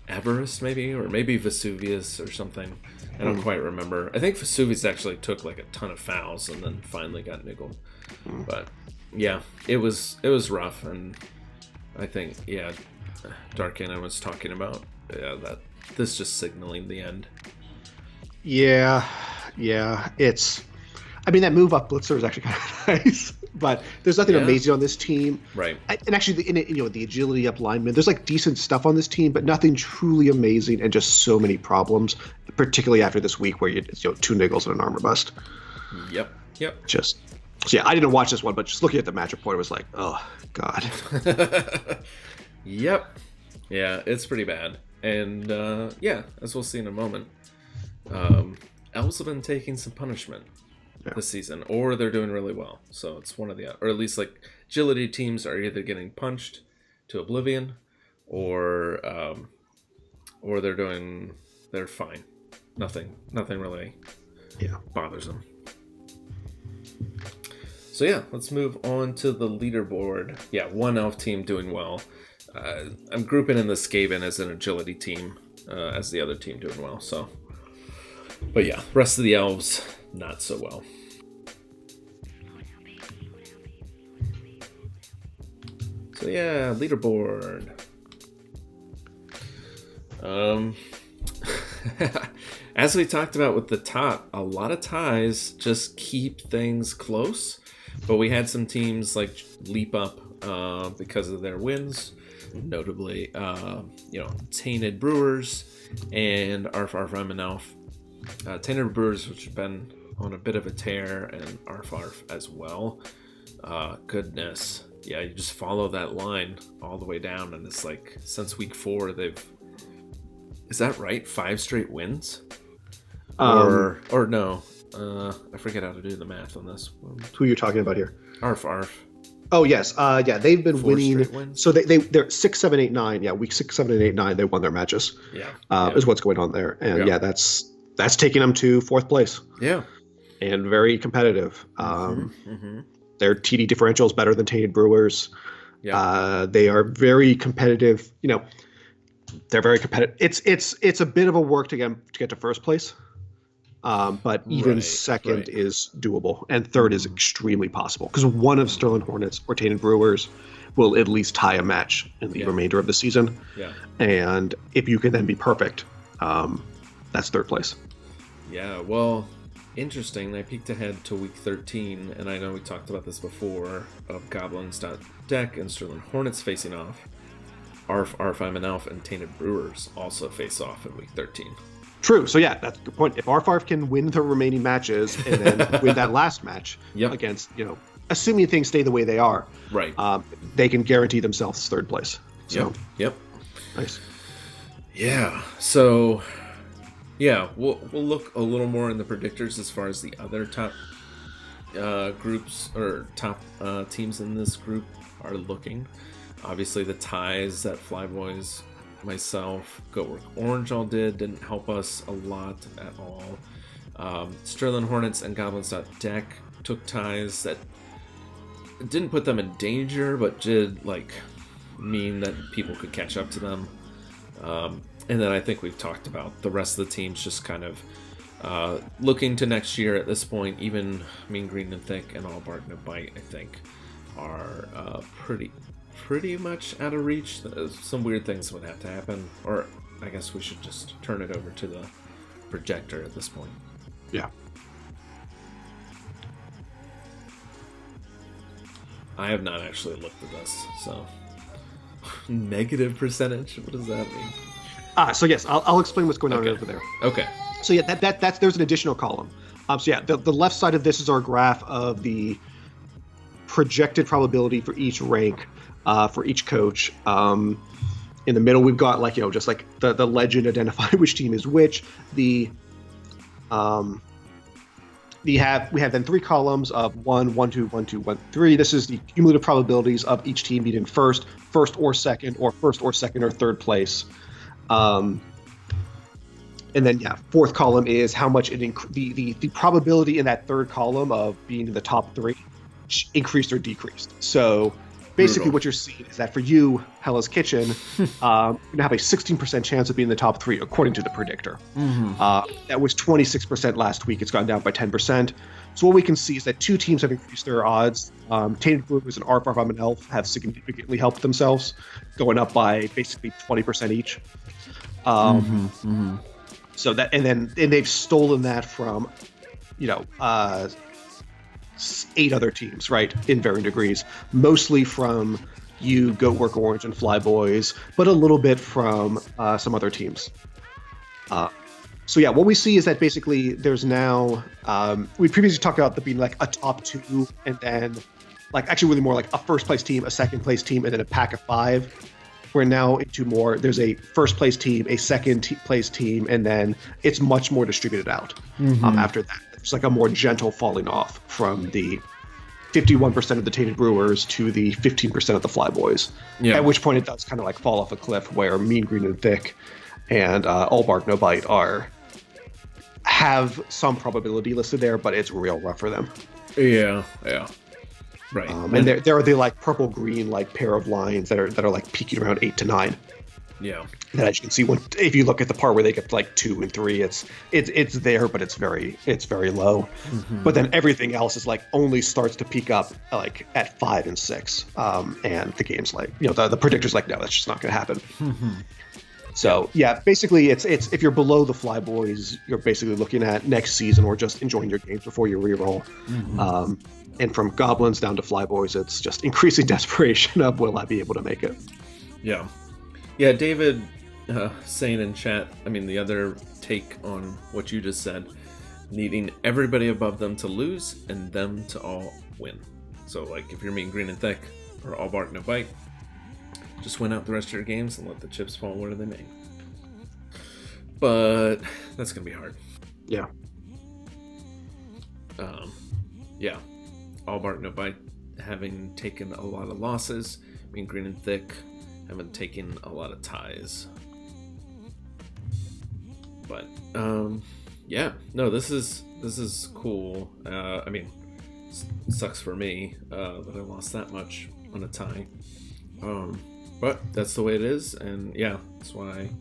Everest, maybe, or maybe Vesuvius or something. I don't quite remember. I think Vesuvius actually took like a ton of fouls and then finally got niggled. But yeah, it was rough, and I think Dark Anna was talking about that this just signaling the end. Yeah, it's. I mean, that move up blitzer is actually kind of nice, but there's nothing amazing on this team. Right. And actually, the agility up lineman, there's like decent stuff on this team, but nothing truly amazing, and just so many problems, particularly after this week where it's 2 niggles and an armor bust. Yep. Just. So yeah, I didn't watch this one, but just looking at the match report, it was like, oh god. Yep. Yeah, it's pretty bad. And as we'll see in a moment, elves have been taking some punishment this season, or they're doing really well. So it's one of the, or at least like agility teams are either getting punched to oblivion, or they're fine. Nothing really bothers them. So yeah, let's move on to the leaderboard. Yeah, one elf team doing well. I'm grouping in the Skaven as an agility team, as the other team doing well. So, but yeah, rest of the elves not so well. So yeah, leaderboard. As we talked about with the top, a lot of ties just keep things close, but we had some teams like leap up because of their wins, notably Tainted Brewers and Arf I'm Elf. Tainted Brewers, which have been on a bit of a tear, and Arf as well. Goodness. Yeah, you just follow that line all the way down, and it's like since week 4 is that right? 5 straight wins? Or no. I forget how to do the math on this. Who you're talking about here? Arf. Oh yes, they've been 4 winning. Wins? So they're 6, 7, 8, 9. Yeah, week 6, 7, and 8, 9. They won their matches. Is what's going on there, and that's taking them to 4th place. Yeah, and very competitive. Their TD differential is better than Tainted Brewers. Yeah, they are very competitive. They're very competitive. It's a bit of a work to get to 1st place. But even 2nd is doable, and 3rd is extremely possible, because one of Sterling Hornets or Tainted Brewers will at least tie a match in the remainder of the season. Yeah. And if you can then be perfect, that's 3rd place. Yeah, well, interesting. I peeked ahead to week 13, and I know we talked about this before, of Goblins.Deck and Sterling Hornets facing off. Arf I'm an Elf, and Tainted Brewers also face off in week 13. True. So yeah, that's the point. If Arf can win the remaining matches and then win that last match against, assuming things stay the way they are, they can guarantee themselves 3rd place. So, Yep. Nice. Yeah. So, yeah, we'll look a little more in the predictors as far as the other top groups or top teams in this group are looking. Obviously, the ties that Flyboys, myself, Goatwork Orange all didn't help us a lot at all. Sterling Hornets and Goblins.Deck took ties that didn't put them in danger, but did mean that people could catch up to them. And then I think we've talked about the rest of the teams just kind of looking to next year at this point, even Mean Green and Thick and All Bark No Bite, I think, are pretty much out of reach. Some weird things would have to happen, or I guess we should just turn it over to the projector at this point. Yeah. I have not actually looked at this, so negative percentage. What does that mean? So yes, I'll explain what's going on over there. Okay. So yeah, that's there's an additional column. So yeah, the left side of this is our graph of the projected probability for each rank, for each coach. In the middle, we've got like just like the legend identifying which team is which. We have then 3 columns of 1, 1, 2, 1, 2, 1, 3. This is the cumulative probabilities of each team being in first or second, or third place. And then fourth column is how much the probability in that third column of being in the top 3 increased or decreased. So basically what you're seeing is that for you, Hella's Kitchen, you're going to have a 16% chance of being in the top 3 according to the predictor. That was 26% last week. It's gone down by 10%. So what we can see is that 2 teams have increased their odds. Tainted Brewers and Arf and Elf have significantly helped themselves, going up by basically 20% each. So that, and they've stolen that from, 8 other teams, right, in varying degrees, mostly from you, Goatwork Orange, and Flyboys, but a little bit from some other teams. So yeah, what we see is that basically there's now, we previously talked about there being like a top 2, and then like actually really more like a first place team, a second place team, and then a pack of 5. We're now into more, there's a first place team, a second place team, and then it's much more distributed out after that. It's like a more gentle falling off from the 51% of the Tainted Brewers to the 15% of the Flyboys. At which point it does kind of like fall off a cliff where Mean, Green, and Thick and All Bark, No Bite have some probability listed there, but it's real rough for them. Yeah. Right. And there are the like purple-green like pair of lines that are like peaking around 8 to 9. Yeah. That as you can see, if you look at the part where they get to like 2 and 3, it's there, but it's very low. But then everything else is like only starts to peak up like at 5 and 6. And the game's like, the predictor's like, no, that's just not going to happen. So yeah, basically it's if you're below the Flyboys, you're basically looking at next season or just enjoying your games before you reroll. And from Goblins down to Flyboys, it's just increasing desperation of will I be able to make it. Yeah. Yeah, David saying in chat, I mean, the other take on what you just said, needing everybody above them to lose and them to all win. So, like, if you're Mean, Green, and Thick, or All Bark, No Bite, just win out the rest of your games and let the chips fall where they may. But that's going to be hard. Yeah. Yeah. All Bark, No Bite having taken a lot of losses, Mean, Green, and Thick haven't taken a lot of ties. But yeah, no, this is cool. I mean, sucks for me that I lost that much on a tie. But that's the way it is, and yeah, that's why I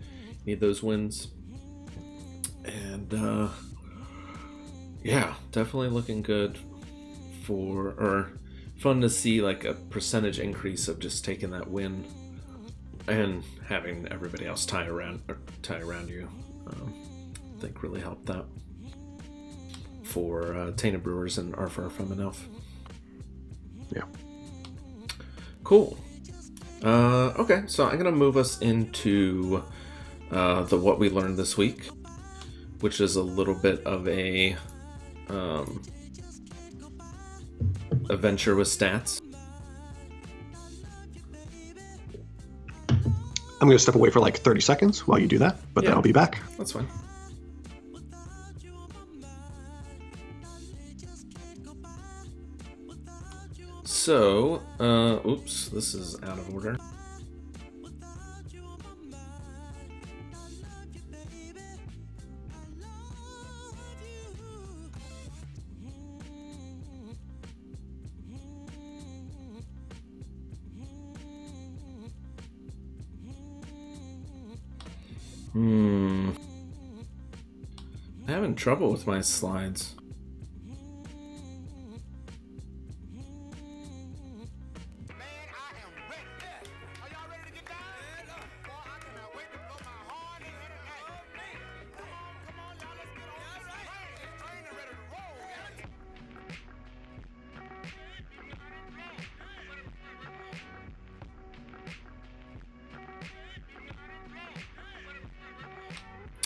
need those wins. And yeah, definitely looking good or fun to see like a percentage increase of just taking that win and having everybody else tie around you. I think really helped that for Tainted Brewers and Arfar from an Elf. Yeah. Cool. Okay, so I'm gonna move us into the what we learned this week, which is a little bit of a venture with stats. I'm going to step away for like 30 seconds while you do that, but then I'll be back. That's fine. So, oops, this is out of order. I'm having trouble with my slides.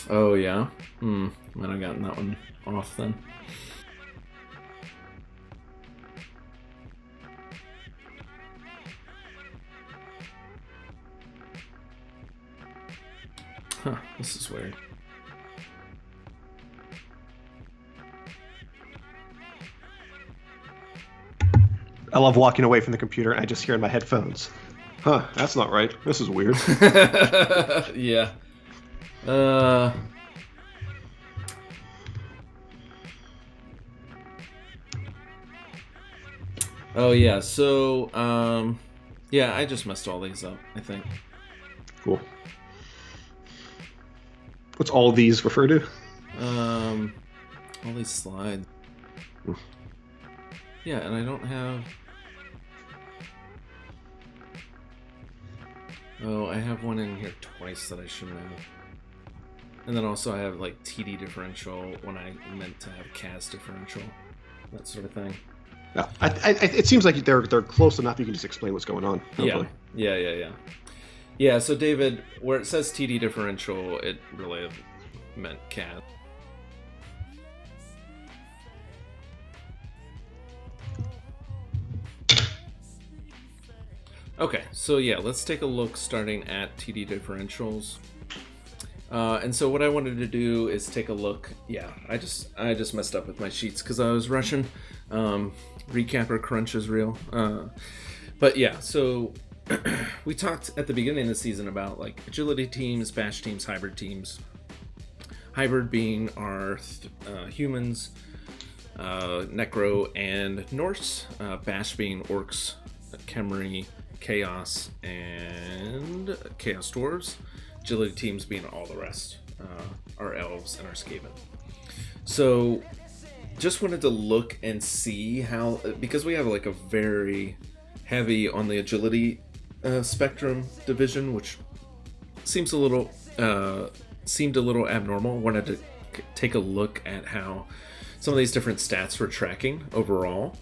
Oh, yeah? Might have gotten that one off then. Huh, this is weird. I love walking away from the computer and I just hear in my headphones, huh, that's not right. This is weird. Yeah. Oh, yeah, so, yeah, I just messed all these up, I think. Cool. What's all these refer to? All these slides. Yeah, and I don't have... Oh, I have one in here twice that I shouldn't have. And then also I have, like, TD differential when I meant to have CAS differential. That sort of thing. Yeah, it seems like they're close enough you can just explain what's going on. Hopefully. Yeah. Yeah, so David, where it says TD differential, it really meant CAS. Okay, so yeah, let's take a look starting at TD differentials. And so what I wanted to do is take a look. Yeah, I just messed up with my sheets because I was rushing. Recapper crunch is real. But yeah, so we talked at the beginning of the season about like agility teams, bash teams, hybrid teams. Hybrid being our humans, Necro and Norse. Bash being orcs, Khemri, Chaos, and Chaos Dwarves. Agility teams being all the rest, our elves and our Skaven. So just wanted to look and see how, because we have like a very heavy on the agility spectrum division, which seemed a little abnormal. Wanted to take a look at how some of these different stats were tracking overall,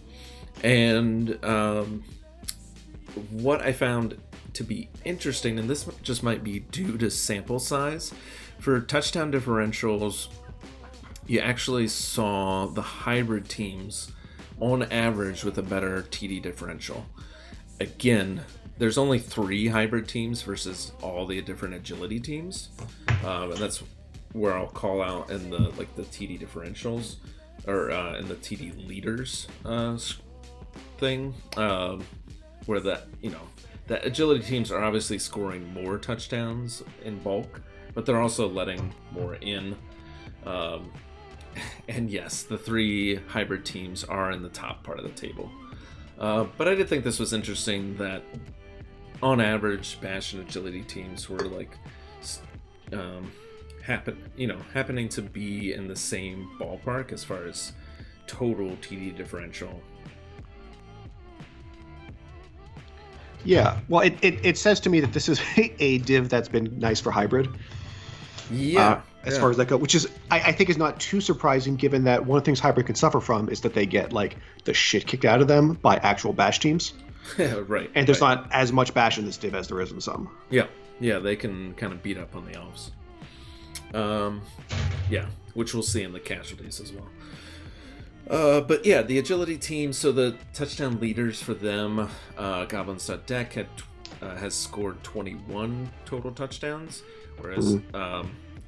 and what I found to be interesting, and this just might be due to sample size, for touchdown differentials, you actually saw the hybrid teams on average with a better TD differential. Again, there's only 3 hybrid teams versus all the different agility teams, and that's where I'll call out in the TD differentials, or in the TD leaders thing, where that agility teams are obviously scoring more touchdowns in bulk, but they're also letting more in. And yes, the 3 hybrid teams are in the top part of the table. But I did think this was interesting that on average, bash and agility teams were like happening to be in the same ballpark as far as total TD differential. Yeah, well, it says to me that this is a div that's been nice for hybrid. Yeah. As far as that goes, which is, I think is not too surprising given that one of the things hybrid can suffer from is that they get like the shit kicked out of them by actual bash teams. Right. And there's not as much bash in this div as there is in some. Yeah, they can kind of beat up on the elves. Yeah, which we'll see in the casualties as well. But yeah, the agility team, so the touchdown leaders for them, Goblins.deck has scored 21 total touchdowns, whereas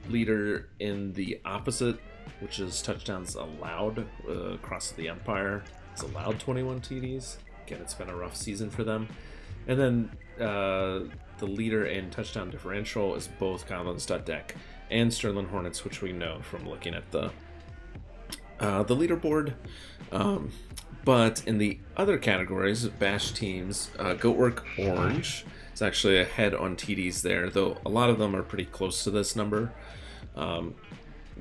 leader in the opposite, which is touchdowns allowed across the Empire, has allowed 21 TDs. Again, it's been a rough season for them. And then the leader in touchdown differential is both Goblins.deck and Sterling Hornets, which we know from looking at the leaderboard. But in the other categories, bash teams, Goatwork Orange is actually ahead on TDs there, though a lot of them are pretty close to this number.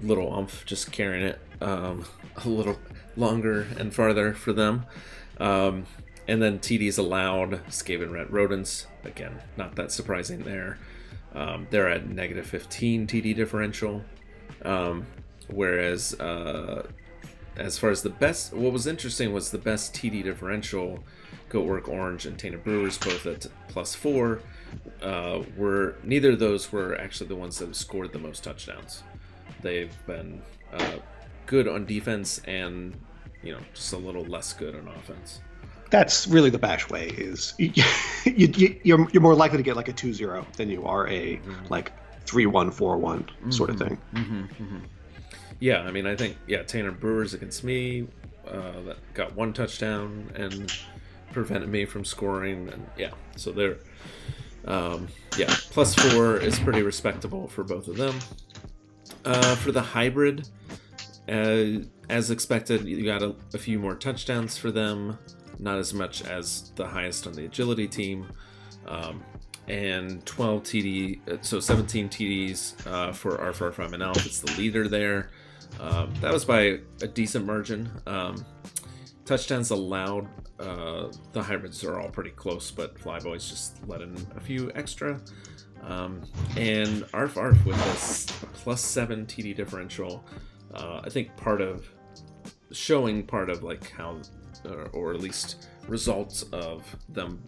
Little umph just carrying it a little longer and farther for them. And then TDs allowed, Skaven Red Rodents, again, not that surprising there. They're at negative 15 TD differential. Whereas as far as the best, what was interesting was the best TD differential, Goatwork Orange and Tainted Brewers, both at +4, neither of those were actually the ones that scored the most touchdowns. they've been good on defense and just a little less good on offense. That's really the Bash way. Is you're more likely to get like a 2-0 than you are a like 3-1, 4-1 sort of thing. Yeah, I mean, I think Tanner Brewer's against me that got 1 touchdown and prevented me from scoring, and so they're +4 is pretty respectable for both of them. For the hybrid, as expected, you got a few more touchdowns for them. Not as much as the highest on the agility team, and 12 TD, so 17 TDs for R45 and Elf. It's the leader there. That was by a decent margin. Touchdowns allowed, the hybrids are all pretty close, but Flyboys just let in a few extra. And Arf with this +7 TD differential, I think showing part of like how, or at least results of them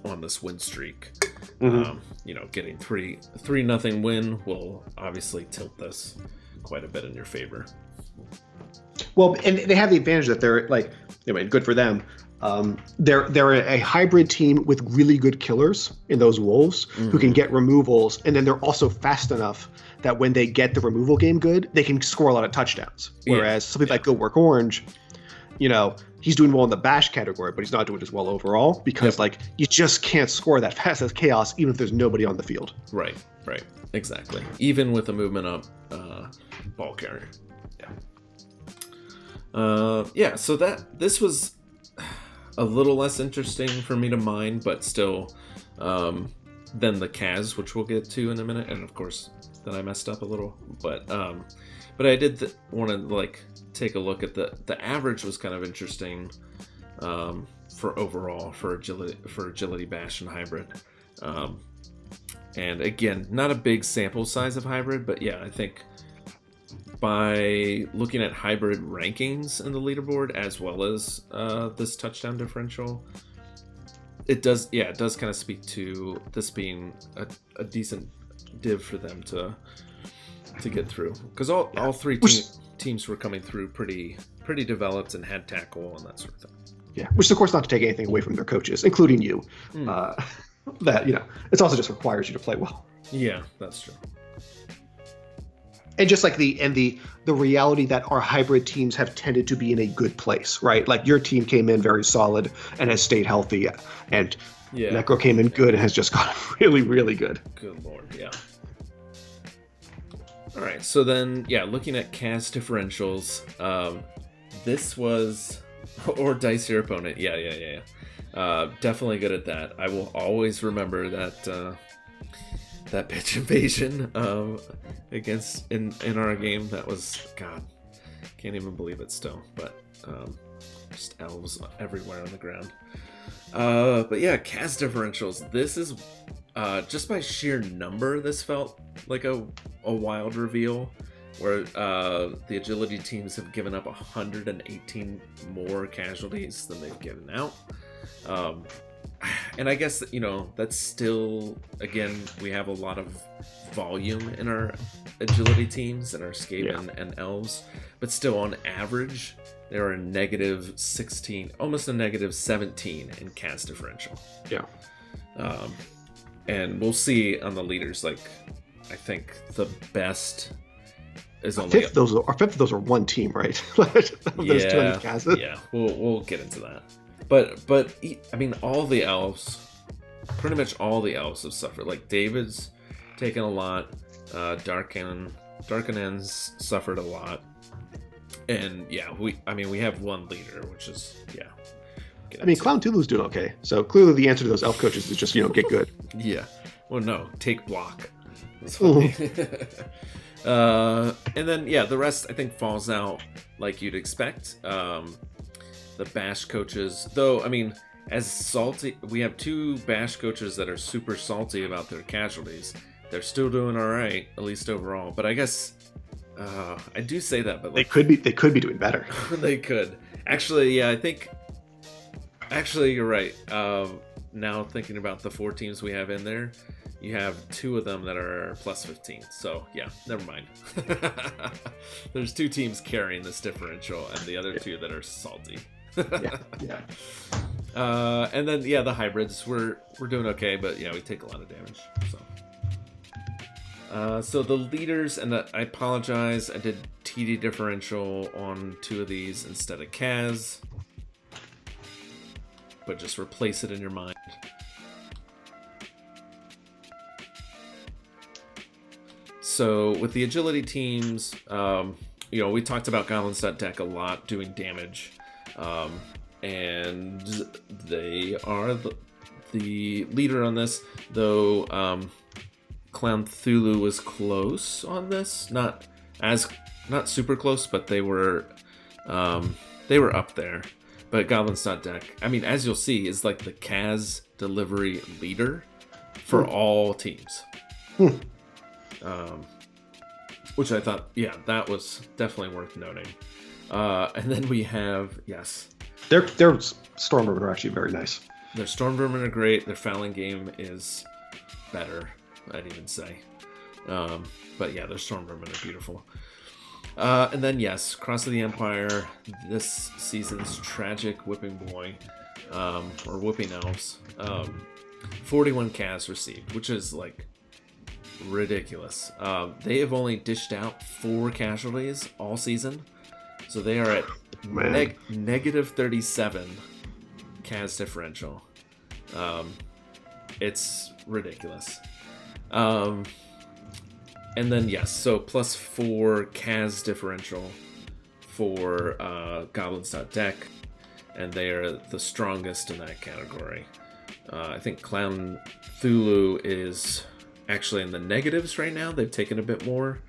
on this win streak. Getting 3-0 win will obviously tilt this quite a bit in your favor. Well, and they have the advantage that they're like, anyway, good for them. They're a hybrid team with really good killers in those wolves who can get removals, and then they're also fast enough that when they get the removal game good, they can score a lot of touchdowns. Whereas something like Go Work Orange, he's doing well in the Bash category, but he's not doing as well overall because like you just can't score that fast as Chaos even if there's nobody on the field. Right, exactly. Even with a movement up ball carrier. So this was a little less interesting for me to mine, but still than the Kaz, which we'll get to in a minute, and of course then I messed up a little, but I did want to like take a look at the average. Was kind of interesting for overall for agility Bash and hybrid, and again, not a big sample size of hybrid, but I think by looking at hybrid rankings in the leaderboard as well as this touchdown differential, it does kind of speak to this being a decent div for them to get through, because all three teams were coming through pretty developed and had tackle and that sort of thing. Yeah, which is of course not to take anything away from their coaches, including you. That it's also just requires you to play well. Yeah, that's true. And just like the reality that our hybrid teams have tended to be in a good place, right? Like your team came in very solid and has stayed healthy, and Necro came in good and has just gotten really, really good. Good lord, yeah. All right, so then looking at cast differentials, this was or dice your opponent. Definitely good at that. I will always remember that pitch invasion against in our game. That was, God, can't even believe it still, but just elves everywhere on the ground. But cast differentials, this is just by sheer number, this felt like a wild reveal, where the agility teams have given up 118 more casualties than they've given out. And I guess, that's still, again, we have a lot of volume in our agility teams and our Skaven and elves, but still on average, they are a -16, almost a -17 in cast differential. Yeah. And we'll see on the leaders, like, I think the best is only... Fifth of those are one team, right? Those 200 casts. Yeah, we'll get into that. But I mean, pretty much all the elves have suffered. Like, David's taken a lot. Darkenen's suffered a lot. And we have one leader, which is Clown Tulu's doing okay. So clearly the answer to those elf coaches is just get good. Yeah. Well, no, take block. That's funny. And then the rest I think falls out like you'd expect. The Bash coaches, though, I mean, as salty, we have 2 Bash coaches that are super salty about their casualties. They're still doing all right, at least overall. But I guess I do say that, but like, they could be doing better. They could actually. I think actually you're right. Now thinking about the 4 teams we have in there, you have 2 of them that are plus 15. So yeah, never mind. There's 2 teams carrying this differential, and the other 2 that are salty. Yeah. And then the hybrids we're doing okay, but we take a lot of damage. So the leaders, and I apologize, I did TD differential on 2 of these instead of Kaz, but just replace it in your mind. So with the agility teams, we talked about Goblins.deck a lot doing damage, and they are the leader on this, though Clown Cthulhu was close on this, not super close, but they were up there. But Goblins.deck, I mean, as you'll see, is like the Kaz delivery leader for all teams. Which I thought, that was definitely worth noting. And then we have, Their Stormvermin are actually very nice. Their Stormvermin are great. Their Fouling game is better, I'd even say. But yeah, their Stormvermin are beautiful. And then Cross of the Empire, this season's tragic whipping boy, or whipping elves. 41 Kaz received, which is like ridiculous. They have only dished out 4 casualties all season, so they are at negative 37 Kaz differential. It's ridiculous. And then so plus 4 Kaz differential for Goblins.deck, and they are the strongest in that category. I think Clown Cthulhu is actually in the negatives right now. They've taken a bit more,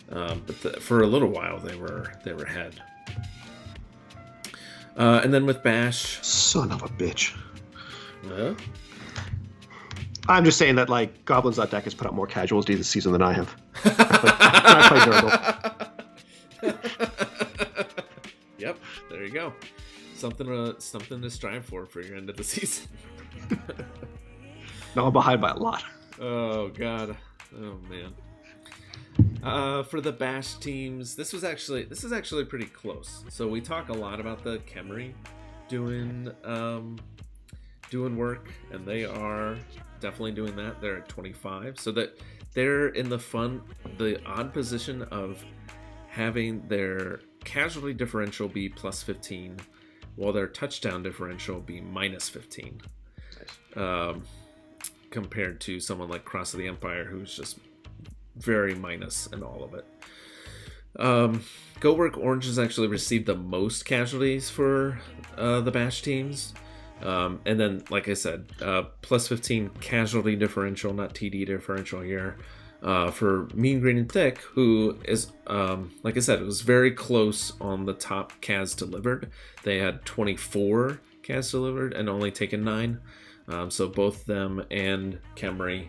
but for a little while they were ahead. And then with Bash, son of a bitch. Yeah. I'm just saying that like Goblins.deck has put out more casualties this season than I have. I play Durable. Yep, there you go. Something to strive for your end of the season. No, I'm behind by a lot. Oh god. Oh man. For the Bash teams, this is actually pretty close. So we talk a lot about the Khemri doing work, and they are definitely doing that. They're at 25, so that they're in the odd position of having their casualty differential be plus 15, while their touchdown differential be minus 15. Nice. Compared to someone like Cross of the Empire, who's just very minus in all of it. Go Work Orange has actually received the most casualties for the Bash teams. And then, like I said, plus 15 casualty differential, not TD differential here, for Mean Green and Thick, who is, like I said, it was very close on the top Kaz delivered. They had 24 Kaz delivered and only taken 9. So both them and Khemri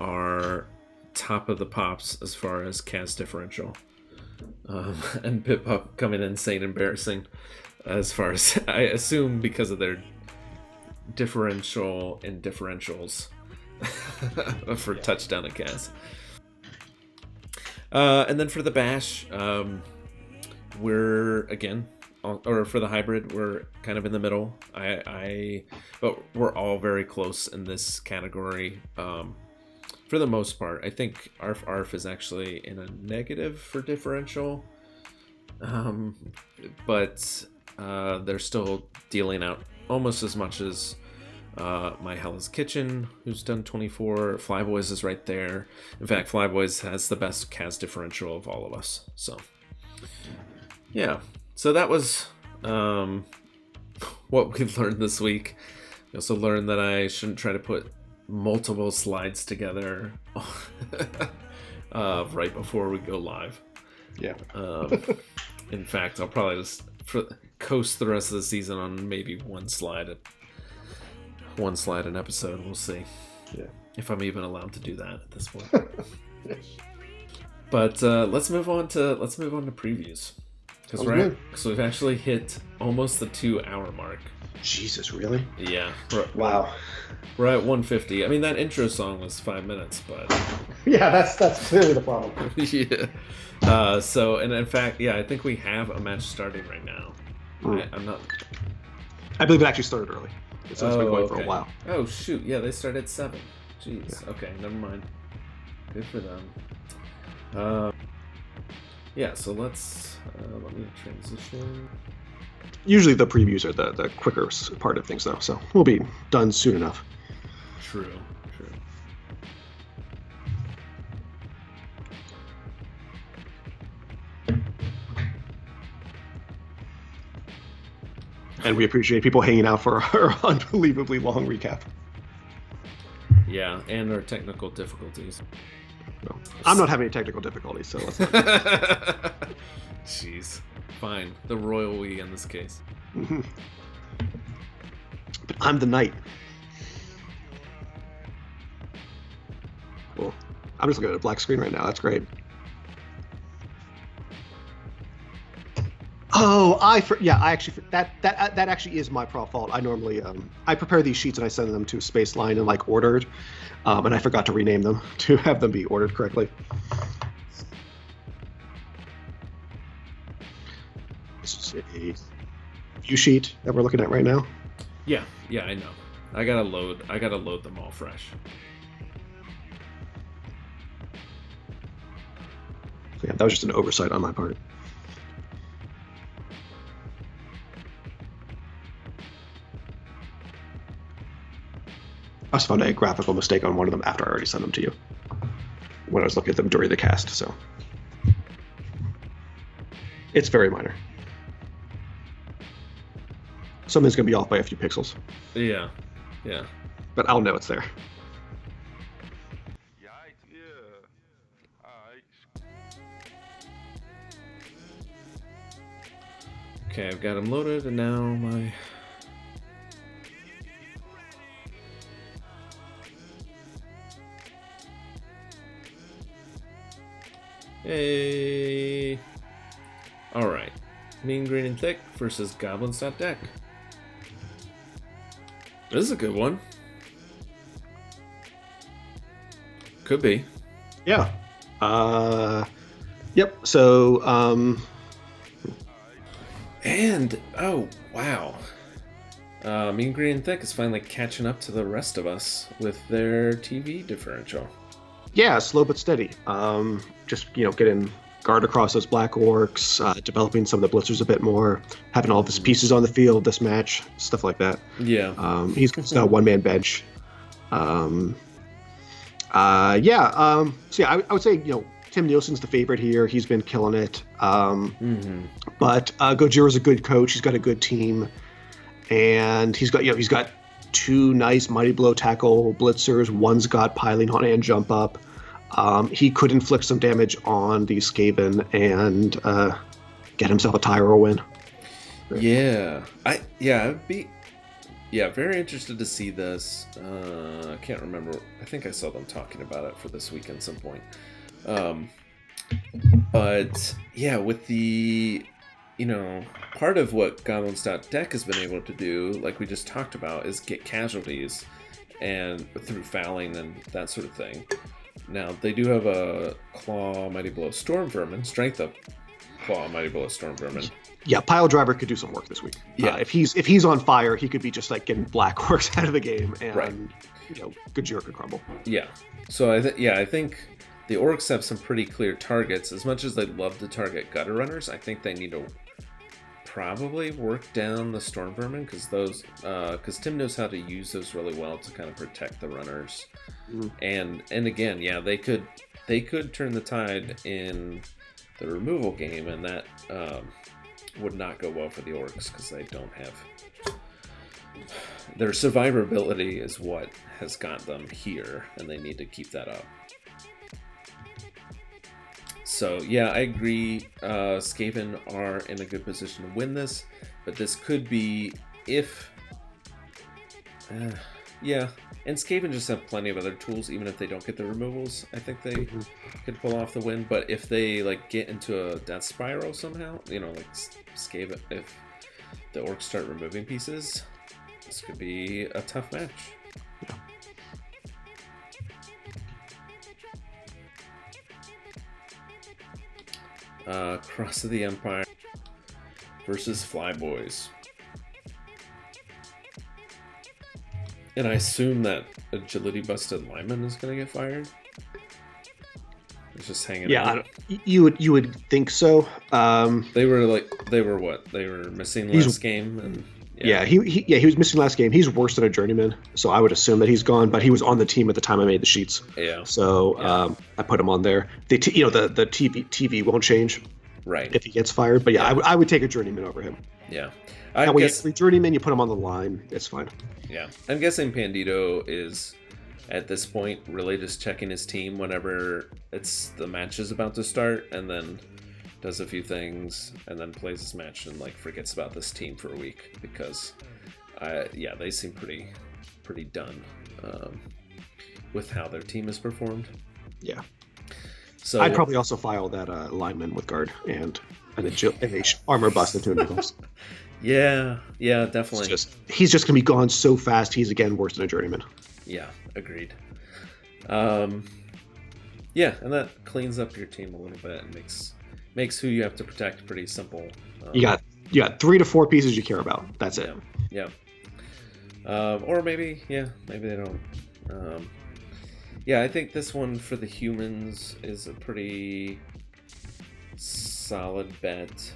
are top of the pops as far as Kaz differential. And Pip Pup coming in insane embarrassing as far as, I assume, because of their differential and differentials for touchdown and Kaz. And then for the Bash, we're again, or for the hybrid, we're kind of in the middle. But we're all very close in this category. For the most part, I think ARF is actually in a negative for differential. But they're still dealing out almost as much as my Hell's Kitchen, who's done 24. Flyboys is right there. In fact, Flyboys has the best Kaz differential of all of us. So, yeah. So that was what we learned this week. We also learned that I shouldn't try to put multiple slides together right before we go live. Yeah. In fact, I'll probably just coast the rest of the season on maybe one slide an episode. We'll see. Yeah. If I'm even allowed to do that at this point. But let's move on to previews. Because good. so we've actually hit almost the 2-hour mark. Jesus, really? Yeah. Wow. We're at 150. I mean, that intro song was 5 minutes, but Yeah, that's clearly the problem. yeah. So, and in fact, yeah, I think we have a match starting right now. I'm not. I believe it actually started early. So it's been going for a while. Oh shoot! Yeah, they start at 7. Jeez. Yeah. Okay, never mind. Good for them. Yeah. So let me transition. Usually the previews are the quicker part of things, though, so we'll be done soon enough. True. And we appreciate people hanging out for our unbelievably long recap. Yeah, and our technical difficulties. No, I'm not having any technical difficulties, so let's not. Jeez. Fine. The royal we in this case. Mm-hmm. But I'm the knight. Cool. I'm just looking at a black screen right now. That's great. Oh, that actually is my fault. I normally I prepare these sheets and I send them to Spaceline and like ordered, and I forgot to rename them to have them be ordered correctly. This is a view sheet that we're looking at right now. Yeah, I know. I gotta load them all fresh. So yeah, that was just an oversight on my part. I just found a graphical mistake on one of them after I already sent them to you when I was looking at them during the cast, so it's very minor. Something's going to be off by a few pixels. Yeah. But I'll know it's there. Yeaaight, yeah. Aight. Okay, I've got them loaded, and now my... Hey! Alright. Mean, Green, and Thick versus Goblins.deck. This is a good one. Could be. Yeah. Yep. So, And, oh, wow. Mean, Green, and Thick is finally catching up to the rest of us with their TV differential. yeah, slow but steady. Just, getting guard across those black orcs, developing some of the blitzers a bit more, having all of his pieces on the field this match, stuff like that. Yeah. He's got a one-man bench. So yeah, I would say, Tim Nielsen's the favorite here. He's been killing it. But Gojira's a good coach. He's got a good team. And he's got two nice Mighty Blow tackle blitzers. One's got piling on and jump up. He could inflict some damage on the Skaven and get himself a tie or a win. Yeah. I'd be very interested to see this. I can't remember. I think I saw them talking about it for this week at some point. But yeah, with the part of what Goblins.deck has been able to do, like we just talked about, is get casualties and through fouling and that sort of thing. Now they do have a Claw, Mighty Blow, Storm Vermin, Strength Up, Claw, Mighty Blow, Storm Vermin. Yeah, Pile Driver could do some work this week. Yeah, if he's on fire, he could be just like getting black orcs out of the game, and right. Gojira could crumble. Yeah, so I think the orcs have some pretty clear targets. As much as they'd love to target gutter runners, I think they need to probably work down the Storm Vermin because Tim knows how to use those really well to kind of protect the runners. And again, yeah, they could turn the tide in the removal game, and that would not go well for the orcs because they don't have their survivability is what has got them here, and they need to keep that up. So yeah, I agree. Skaven are in a good position to win this, but this could be if And Skaven just have plenty of other tools, even if they don't get the removals. I think they could pull off the win. But if they like get into a death spiral somehow, like Skaven, if the orcs start removing pieces, this could be a tough match. Cross of the Empire versus Flyboys. And I assume that agility busted lineman is going to get fired. He's just hanging out. You would think so. They were what? They were missing last game, and he was missing last game. He's worse than a journeyman, so I would assume that he's gone. But he was on the team at the time I made the sheets. Yeah. So I put him on there. The TV won't change, right? If he gets fired. But I would take a journeyman over him. Yeah. That way, you have 3 journeymen, you put him on the line. It's fine. Yeah, I'm guessing Pandito is at this point really just checking his team whenever the match is about to start, and then does a few things, and then plays his match and like forgets about this team for a week because, they seem pretty done with how their team has performed. Yeah. So I'd probably also file that lineman with guard and an armor bust into Nichols. Yeah, definitely. He's just gonna be gone so fast. He's again worse than a journeyman. Yeah, agreed. And that cleans up your team a little bit and makes who you have to protect pretty simple. You got 3 to 4 pieces you care about. That's it. Yeah. Or maybe they don't. I think this one for the humans is a pretty solid bet.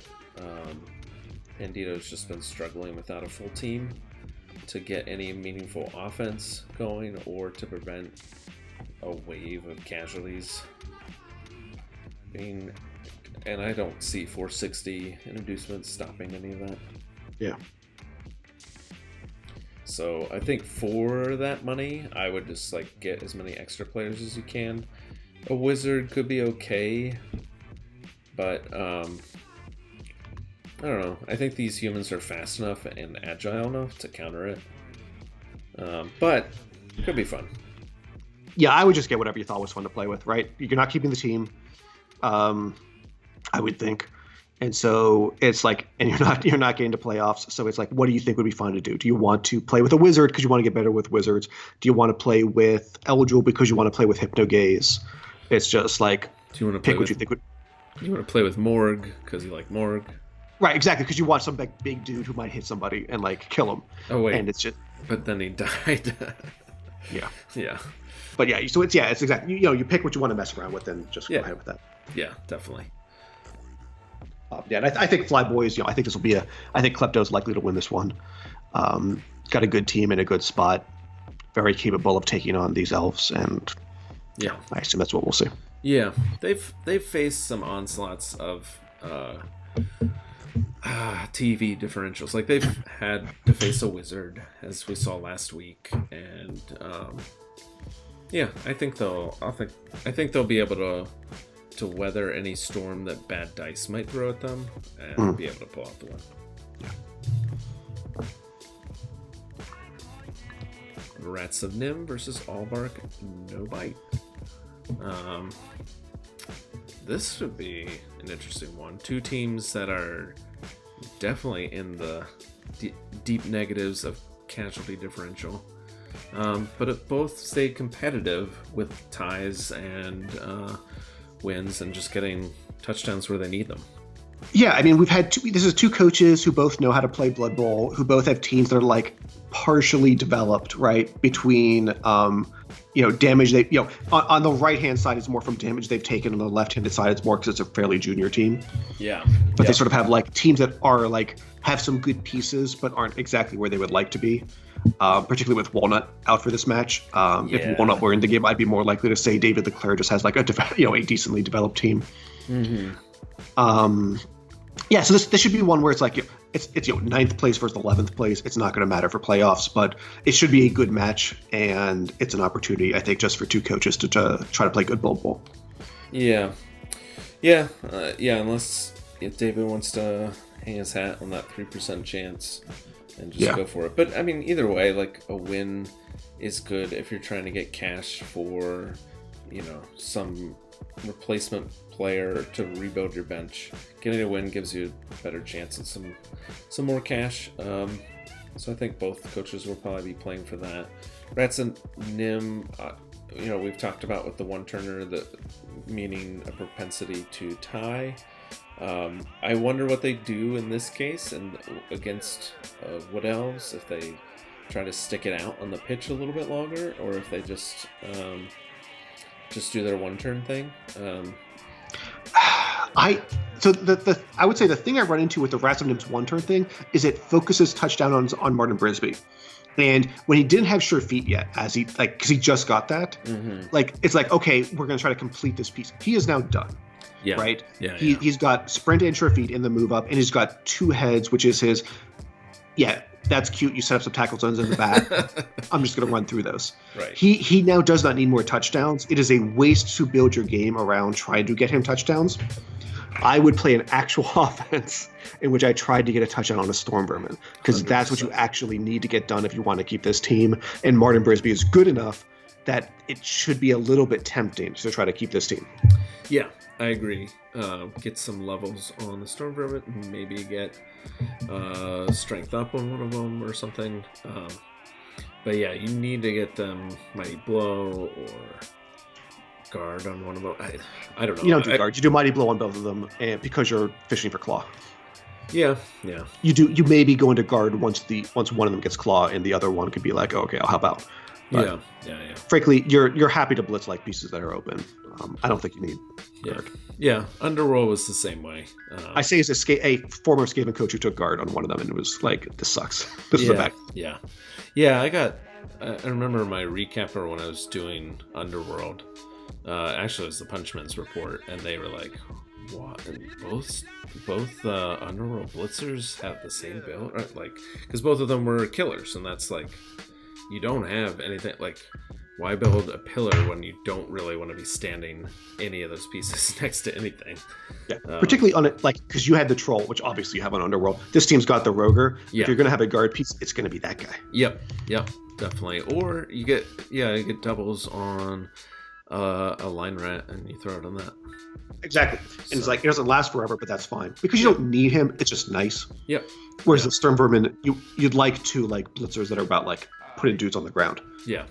Pandito's just been struggling without a full team to get any meaningful offense going or to prevent a wave of casualties. And I don't see 460 inducements stopping any of that. Yeah. So I think for that money, I would just like get as many extra players as you can. A wizard could be okay, but I don't know. I think these humans are fast enough and agile enough to counter it. But it could be fun. Yeah, I would just get whatever you thought was fun to play with, right? You're not keeping the team, I would think. And so it's like, and you're not getting to playoffs. So it's like, what do you think would be fun to do? Do you want to play with a wizard because you want to get better with wizards? Do you want to play with Eldril because you want to play with Hypnogaze? It's just like, do you want to pick what you think would. You want to play with Morg because you like Morg? Right, exactly, because you want some big dude who might hit somebody and like kill him. Oh wait, and it's just. But then he died. Yeah. But it's exactly you pick what you want to mess around with and just go ahead with that. Yeah, definitely. And I think Flyboys. I think this will be I think Klepto's likely to win this one. Got a good team in a good spot, very capable of taking on these elves, and I assume that's what we'll see. Yeah, they've faced some onslaughts of TV differentials. Like they've had to face a wizard, as we saw last week, and I think they'll be able to weather any storm that bad dice might throw at them and be able to pull out the win. Rats of Nim versus Allbark No Bite. This would be an interesting one. 2 teams that are definitely in the deep negatives of casualty differential, but it both stayed competitive with ties and wins and just getting touchdowns where they need them. Yeah, I mean, this is 2 coaches who both know how to play Blood Bowl, who both have teams that are like partially developed, right? Between damage they on the right hand side it's more from damage they've taken, on the left handed side it's more because it's a fairly junior team. But they sort of have like teams that are like have some good pieces but aren't exactly where they would like to be, particularly with Walnut out for this match. If Walnut were in the game, I'd be more likely to say David Leclerc just has like a decently developed team. So this should be one where it's like it's 9th place versus 11th place. It's not going to matter for playoffs, but it should be a good match, and it's an opportunity, I think, just for 2 coaches to try to play good Blood Bowl. Unless if David wants to hang his hat on that 3% chance and just go for it. But I mean, either way, like a win is good if you're trying to get cash for, some replacement player to rebuild your bench. Getting a win gives you a better chance at some more cash. So I think both coaches will probably be playing for that. Rats and Nim, we've talked about with the one-turner, meaning a propensity to tie. I wonder what they do in this case and against Wood Elves, if they try to stick it out on the pitch a little bit longer, or if they just do their one-turn thing. I would say the thing I run into with the Rats and Nim's one-turn thing is it focuses touchdown on Martin Brisby. And when he didn't have sure feet yet, because he just got that, it's like, okay, we're going to try to complete this piece. He is now done. Yeah. Right? Yeah. He's got sprint and sure feet in the move up, and he's got 2 heads, which is his, that's cute. You set up some tackle zones in the back. I'm just going to run through those. Right. He now does not need more touchdowns. It is a waste to build your game around trying to get him touchdowns. I would play an actual offense in which I tried to get a touchdown on a Storm Vermin, because that's what you actually need to get done if you want to keep this team. And Martin Brisby is good enough that it should be a little bit tempting to try to keep this team. Yeah, I agree. Get some levels on the Storm Vermin, maybe get strength up on one of them or something. But yeah, you need to get them Mighty Blow or guard on one of them. I don't know. You don't do guard. You do Mighty Blow on both of them, and because you're fishing for claw. Yeah. You maybe go into guard once one of them gets claw, and the other one could be like, oh, okay, I'll help out. But yeah. Frankly, you're happy to blitz like pieces that are open. I don't think you need guard. Yeah. Underworld was the same way. I say as a former Skaven coach who took guard on one of them, and it was like, this sucks. This is the back. Yeah. I remember my recapper when I was doing Underworld. Actually, it was the Punchman's report, and they were like, "What?" And both Underworld Blitzers have the same build, right? Like, because both of them were killers, and that's like, you don't have anything like. Why build a pillar when you don't really want to be standing any of those pieces next to anything? Yeah, particularly on it, like, because you had the troll, which obviously you have on Underworld. This team's got the Roger. Yeah. If you're going to have a guard piece, it's going to be that guy. Yep, definitely. Or you get doubles on a line rat and you throw it on that. Exactly. And it's like, it doesn't last forever, but that's fine. Because you don't need him, it's just nice. Yep. Whereas the Sturm Vermin, you'd like to, like, blitzers that are about, like, putting dudes on the ground. Yeah.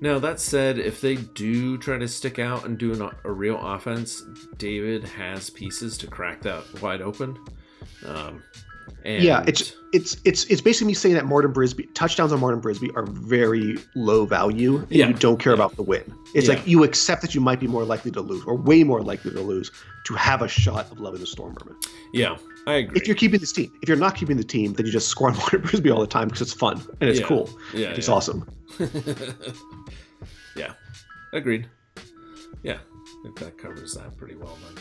Now, that said, if they do try to stick out and do a real offense, David has pieces to crack that wide open. It's basically me saying that Martin Brisby touchdowns on Martin Brisby are very low value, and you don't care about the win. It's like you accept that you might be more likely to lose, or way more likely to lose, to have a shot of loving the Storm Vermin. Yeah, I agree. If you're keeping this team, if you're not keeping the team, then you just score on Martin Brisby all the time because it's fun and it's cool. Yeah, it's awesome. Yeah, agreed. Yeah, I think that covers that pretty well then.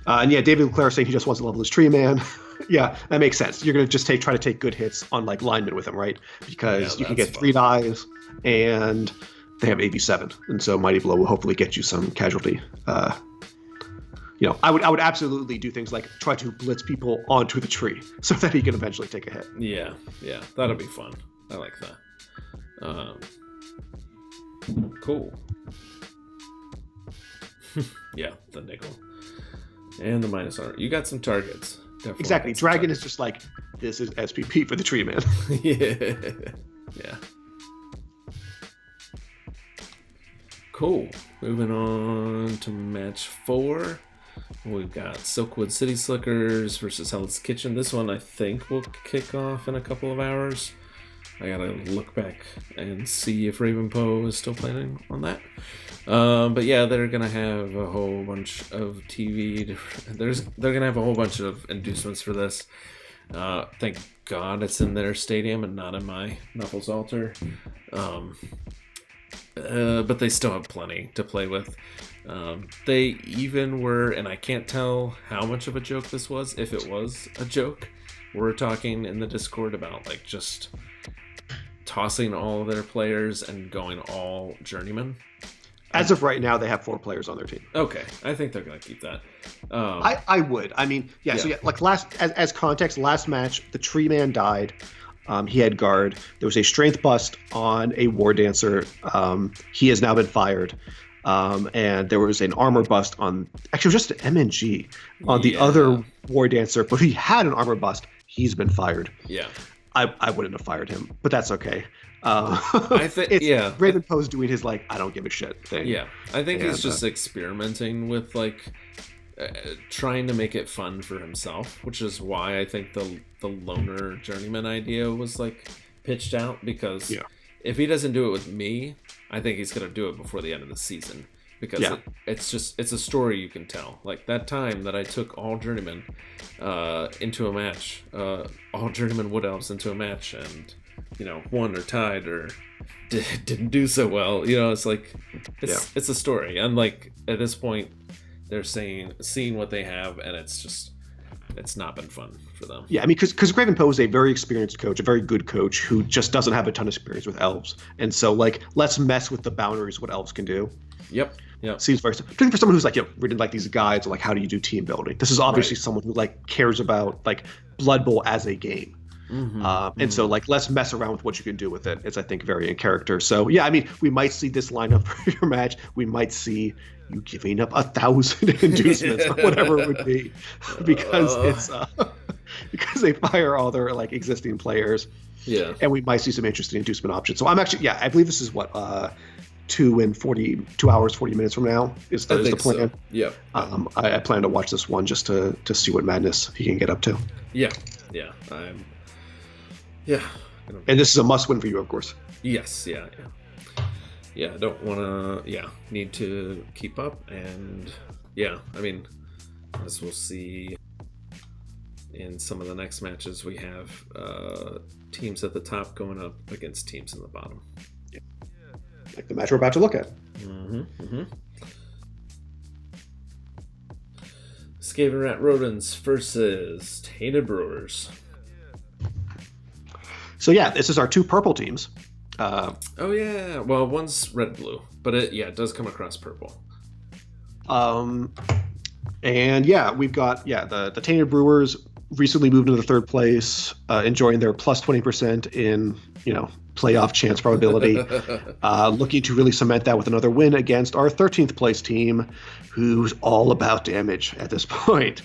And David Leclerc saying he just wants to level his tree man. Yeah, that makes sense. You're going to just try to take good hits on like linemen with him, right? Because you can get 3 dies and they have AV7. And so Mighty Blow will hopefully get you some casualty. I would absolutely do things like try to blitz people onto the tree so that he can eventually take a hit. Yeah, that'll be fun. I like that. Cool. Yeah, the nickel. And the -R. You got some targets. Definitely exactly. Dragon is just like, this is SPP for the tree man. Yeah. Cool. Moving on to match 4. We've got Silkwood City Slickers versus Hell's Kitchen. This one I think will kick off in a couple of hours. I gotta look back and see if Raven Poe is still planning on that. But yeah, they're gonna have a whole bunch of TV. They're gonna have a whole bunch of inducements for this. Thank God it's in their stadium and not in my Knuckles altar. But they still have plenty to play with. They even were, and I can't tell how much of a joke this was. If it was a joke, we're talking in the Discord about like just tossing all of their players and going all journeyman. As of right now, they have 4 players on their team. Okay, I think they're going to keep that. I would. I mean, yeah. So like as context, last match, the tree man died. He had guard. There was a strength bust on a war dancer. He has now been fired. And there was an armor bust on, actually, it was just an MNG on the other war dancer, but he had an armor bust. He's been fired. Yeah. I wouldn't have fired him, but that's okay. I think, Raven Poe's doing his, like, I don't give a shit thing. Yeah. I think he's just experimenting with, like, trying to make it fun for himself, which is why I think the loner journeyman idea was, like, pitched out, because if he doesn't do it with me, I think he's going to do it before the end of the season, because it's a story you can tell. Like that time that I took all journeymen into a match, all journeyman wood elves into a match, and won or tied or didn't do so well. It's like it's a story, and like at this point they're seeing what they have, and it's not been fun for them. Yeah, I mean, because Raven Poe is a very experienced coach, a very good coach who just doesn't have a ton of experience with elves. And so, like, let's mess with the boundaries of what elves can do. Yep. Seems very, particularly for someone who's, like, written, like, these guides, like, how do you do team building? This is obviously someone who, like, cares about, like, Blood Bowl as a game. And so, like, let's mess around with what you can do with it. It's, I think, very in character. So, yeah, I mean, we might see this lineup for your match. We might see you giving up 1,000 inducements or whatever it would be, because it's because they fire all their like existing players. Yeah, and we might see some interesting inducement options. So I'm actually, I believe this is what 2 hours 40 minutes from now is the plan. So. Yeah, I plan to watch this one just to see what madness he can get up to. Yeah. And this is a must win for you, of course. Yes. Yeah, I don't want to, need to keep up. And, I mean, as we'll see in some of the next matches, we have teams at the top going up against teams in the bottom. Yeah. Like the match we're about to look at. Skaven Rat Rodents versus Tainted Brewers. So, this is our 2 purple teams. Well, one's red-blue, but it does come across purple. And we've got the Tainted Brewers recently moved into the 3rd place, enjoying their plus 20% in playoff chance probability, looking to really cement that with another win against our 13th place team, who's all about damage at this point.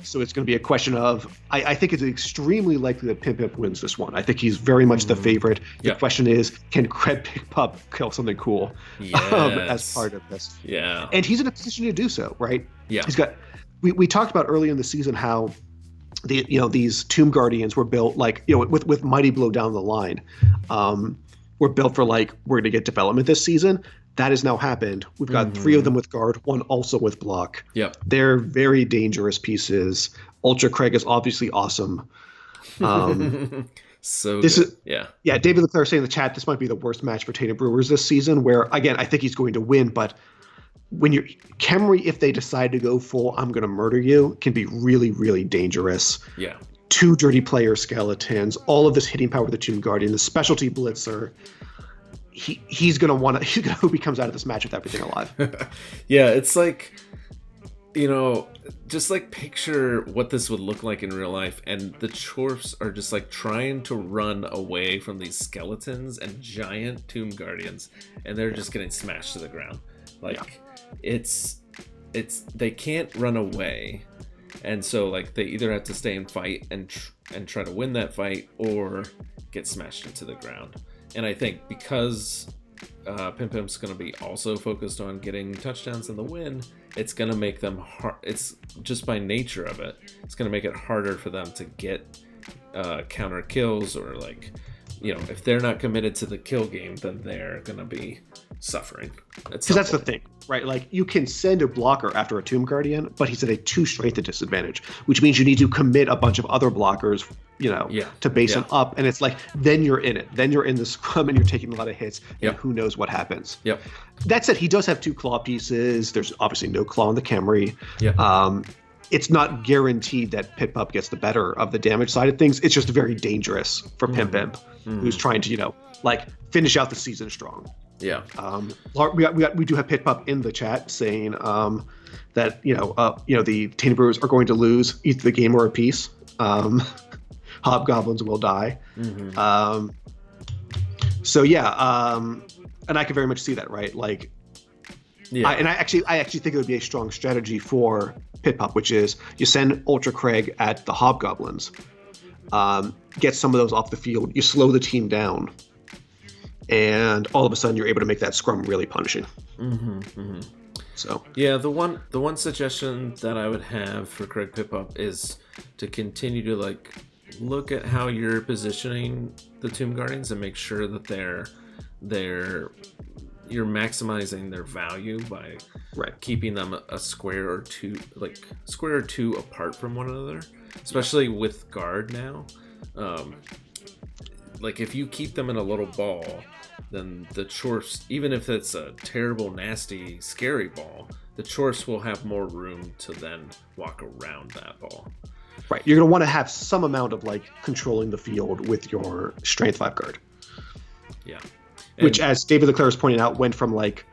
So it's going to be a question of, I think it's extremely likely that Pimp wins this one. I think he's very much the favorite. The question is, can Cred Pimp kill something cool as part of this? Yeah. And he's in a position to do so, right? Yeah. He's got. We talked about earlier in the season how these Tomb Guardians were built with Mighty Blow down the line, were built for we're going to get development this season. That has now happened. We've got 3 of them with guard, 1 also with block. Yep. They're very dangerous pieces. Ultra Craig is obviously awesome. So this good. is David Leclerc saying in the chat, this might be the worst match for Tainted Brewers this season, where again I think he's going to win, but when you're Khemri, if they decide to go full I'm gonna murder you, can be really, really dangerous. 2 dirty player skeletons, all of this hitting power with the Tomb Guardian, the specialty blitzer. He's gonna hope he comes out of this match with everything alive. It's like, just like picture what this would look like in real life, and the Chorfs are just like trying to run away from these skeletons and giant Tomb Guardians, and they're just getting smashed to the ground. It's they can't run away, and so like they either have to stay and fight and try to win that fight, or get smashed into the ground. And I think because Pimp's going to be also focused on getting touchdowns in the win, it's going to make them hard. It's just by nature of it, it's going to make it harder for them to get counter kills, or if they're not committed to the kill game, then they're going to be suffering. Because that's the thing, right? Like, you can send a blocker after a Tomb Guardian, but he's at a 2 strength disadvantage, which means you need to commit a bunch of other blockers, to base him up. And it's like, then you're in it. Then you're in the scrum and you're taking a lot of hits, and who knows what happens. That said, he does have 2 claw pieces. There's obviously no claw on the Khemri. It's not guaranteed that Pip gets the better of the damage side of things. It's just very dangerous for Pimp, who's trying to, finish out the season strong. Yeah. We do have Pit Pup in the chat saying that the Tainted Brewers are going to lose either the game or a piece. Hobgoblins will die. Mm-hmm. So yeah, and I can very much see that, right? Like, yeah. I actually think it would be a strong strategy for Pit Pup, which is you send Ultra Craig at the Hobgoblins, get some of those off the field, you slow the team down, and all of a sudden you're able to make that scrum really punishing. Mm-hmm, mm-hmm. So yeah, the one suggestion that I would have for Craig Pit Pup is to continue to like look at how you're positioning the Tomb Guardians and make sure that you're maximizing their value by keeping them a square or two apart from one another, especially with guard now. Like if you keep them in a little ball, then the Chorfs, even if it's a terrible, nasty, scary ball, the Chorfs will have more room to then walk around that ball. Right, you're gonna want to have some amount of like controlling the field with your Strength 5 guard. Yeah. Which, as David Leclerc is pointing out, went from like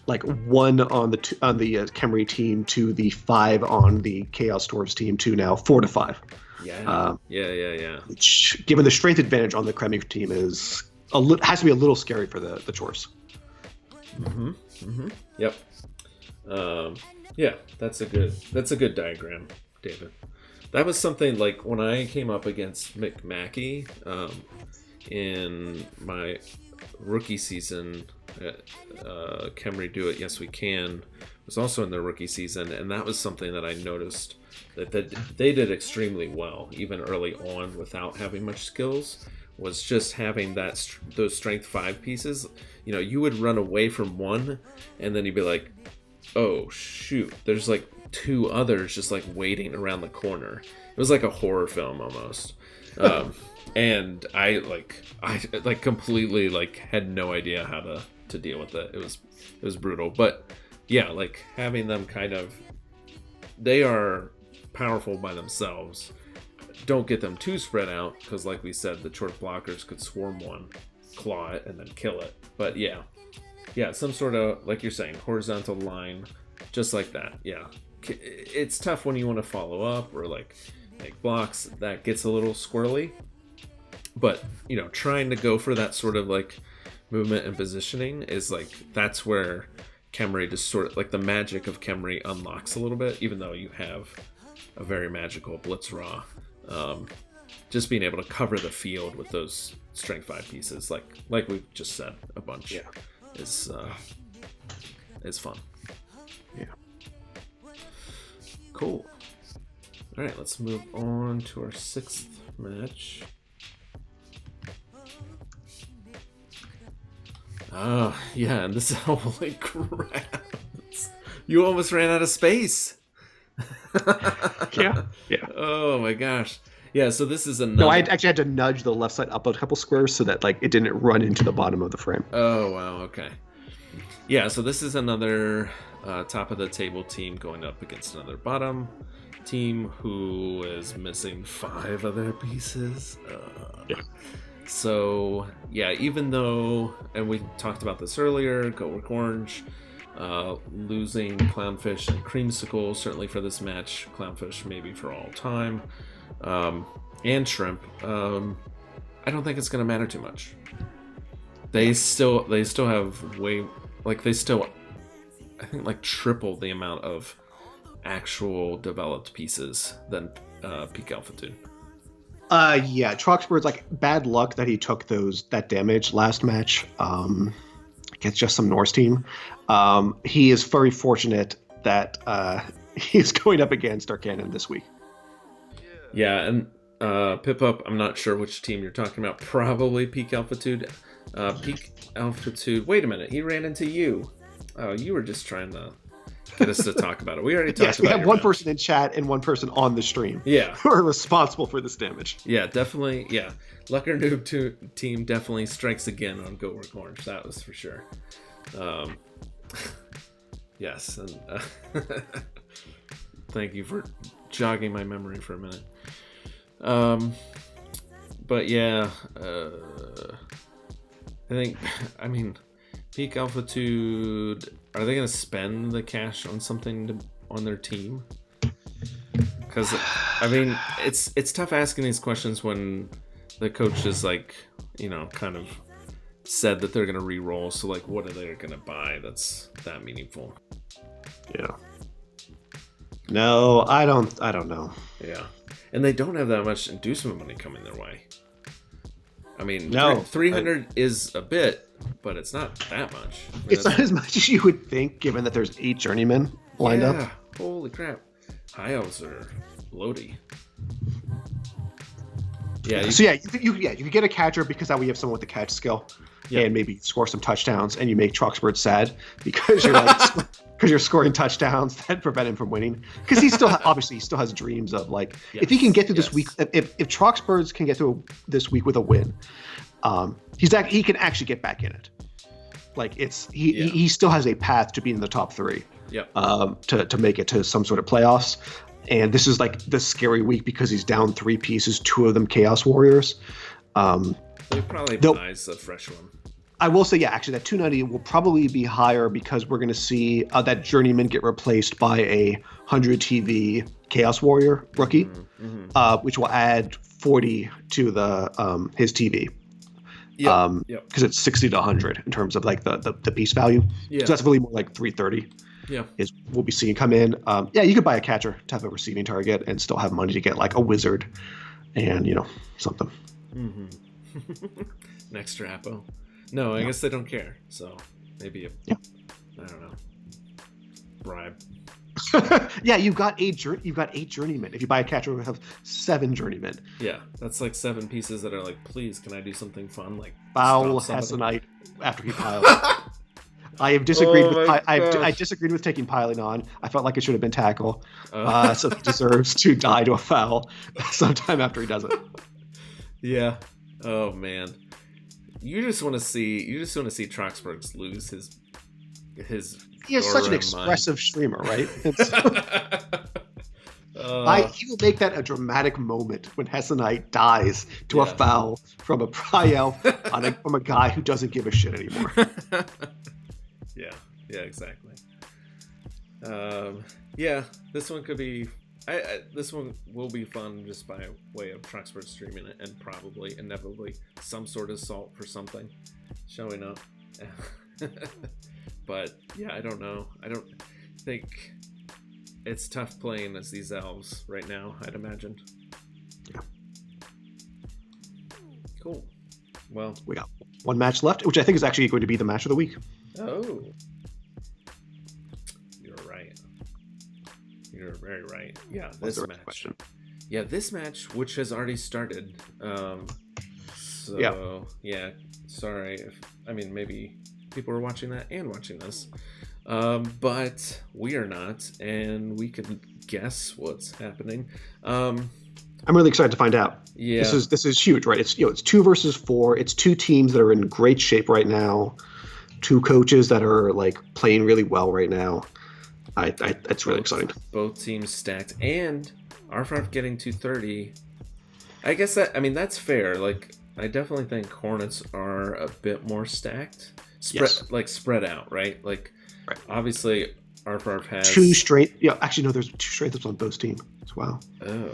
1 on the Khemri team to the 5 on the Chaos Dwarves team to now 4 to 5. Yeah. Yeah. Which, given the strength advantage on the Khemri team, has to be a little scary for the Chorfs. Mm-hmm. Mm-hmm. Yep. Yeah, that's a good diagram, David. That was something like when I came up against McMackey in my rookie season at Khemri Do It Yes We Can was also in their rookie season, and that was something that I noticed that they did extremely well even early on without having much skills, was just having those strength 5 pieces. You would run away from one and then you'd be like, oh shoot, there's like 2 others just like waiting around the corner. It was like a horror film almost. And I completely like had no idea how to deal with it. It was brutal. But yeah, like having them they are powerful by themselves. Don't get them too spread out, because like we said, the Chorf blockers could swarm one, claw it, and then kill it. But yeah, some sort of, like you're saying, horizontal line, just like that. Yeah, it's tough when you want to follow up or like make blocks. That gets a little squirrely. But trying to go for that sort of like movement and positioning is like, that's where Khemri just sort of like the magic of Khemri unlocks a little bit, even though you have a very magical Blitz Raw. Just being able to cover the field with those strength 5 pieces, like we've just said a bunch, is fun. Yeah. Cool. All right, let's move on to our 6th match. Yeah, and this is holy crap. You almost ran out of space. Yeah. Oh my gosh. Yeah, so this is another... No, I actually had to nudge the left side up a couple squares so that like it didn't run into the bottom of the frame. Oh, wow, okay. Yeah, so this is another top of the table team going up against another bottom team who is missing 5 of their pieces. Yeah. So, yeah, even though, and we talked about this earlier, Go Work Orange losing Clownfish and Creamsicle, certainly for this match, Clownfish maybe for all time, and Shrimp, I don't think it's going to matter too much. They still have I think like triple the amount of actual developed pieces than Peak Altitude. Yeah, Troxbird's like bad luck that he took that damage last match against just some Norse team. He is very fortunate that he's going up against Arcanon this week. Yeah, and Pip Up, I'm not sure which team you're talking about. Probably Peak Altitude. Peak Altitude. Wait a minute, he ran into you. Oh, you were just trying to get us to talk about it. We already talked about it. Yes, we have one person in chat and one person on the stream. Yeah. Who are responsible for this damage. Yeah, definitely. Yeah. Lucker Noob team definitely strikes again on Go Work Orange. That was for sure. Yes. And thank you for jogging my memory for a minute. But yeah, I mean, Peak altitude. Are they going to spend the cash on something on their team? Because I mean, it's tough asking these questions when the coach is like, kind of said that they're going to re-roll. So like, what are they going to buy that's that meaningful? Yeah. No, I don't know. Yeah, and they don't have that much inducement money coming their way. I mean, no, 300 is a bit, but it's not that much. I mean, it's not as much as you would think, given that there's 8 journeymen lined up. Holy crap. High elves are loady. Yeah. You could get a catcher because that way you have someone with the catch skill, and maybe score some touchdowns, and you make Troxbird sad because you're because you're scoring touchdowns that prevent him from winning. Because he still has dreams of like if he can get through this week, if Troxbirds can get through this week with a win, he can actually get back in it. Like he still has a path to being in the top 3. To make it to some sort of playoffs. And this is like the scary week because he's down 3 pieces, 2 of them Chaos Warriors. They probably buys a fresh one. I will say, actually, that 290 will probably be higher because we're going to see that Journeyman get replaced by a 100 TV Chaos Warrior rookie, which will add 40 to the his TV. Because it's 60 to 100 in terms of like the piece value. So that's really more like 330. Is we'll be seeing come in. You could buy a catcher to have a receiving target and still have money to get like a wizard and something. An extra Appo. No, I guess they don't care. So maybe I don't know. Bribe. You've got 8 journeymen. If you buy a catcher, we'll have 7 journeymen. Yeah, that's like 7 pieces that are like, please, can I do something fun? Like foul Hessenite after he piles. I have disagreed I disagreed with taking piling on. I felt like it should have been tackle. So he deserves to die to a foul sometime after he does it. Yeah. Oh man. You just want to see Troxbergs lose his he is such an expressive streamer, right? He will make that a dramatic moment when Hessenite dies to a foul from a Pry Elf from a guy who doesn't give a shit anymore. Yeah, exactly. This one could be. This one will be fun just by way of Troxford streaming it, and probably inevitably some sort of salt for something showing up. But yeah, I don't know. I don't think it's tough playing as these elves right now, I'd imagine. Yeah. Cool. Well, we got one match left, which I think is actually going to be the match of the week. Oh. You're right. You're very right. Yeah, this match. Question. Yeah, this match, which has already started. Sorry. Maybe people are watching that and watching this. But we are not, and we can guess what's happening. I'm really excited to find out. Yeah. This is huge, right? It's 2 versus 4. It's 2 teams that are in great shape right now. 2 coaches that are like playing really well right now. It's really exciting. Both teams stacked, and RFRF getting 230. I guess that's fair. Like, I definitely think Hornets are a bit more stacked. Spread out, right? Like, right. Obviously, RFRF has 2 straight. Yeah, actually, no. There's 2 strength ups on both teams as well. Oh.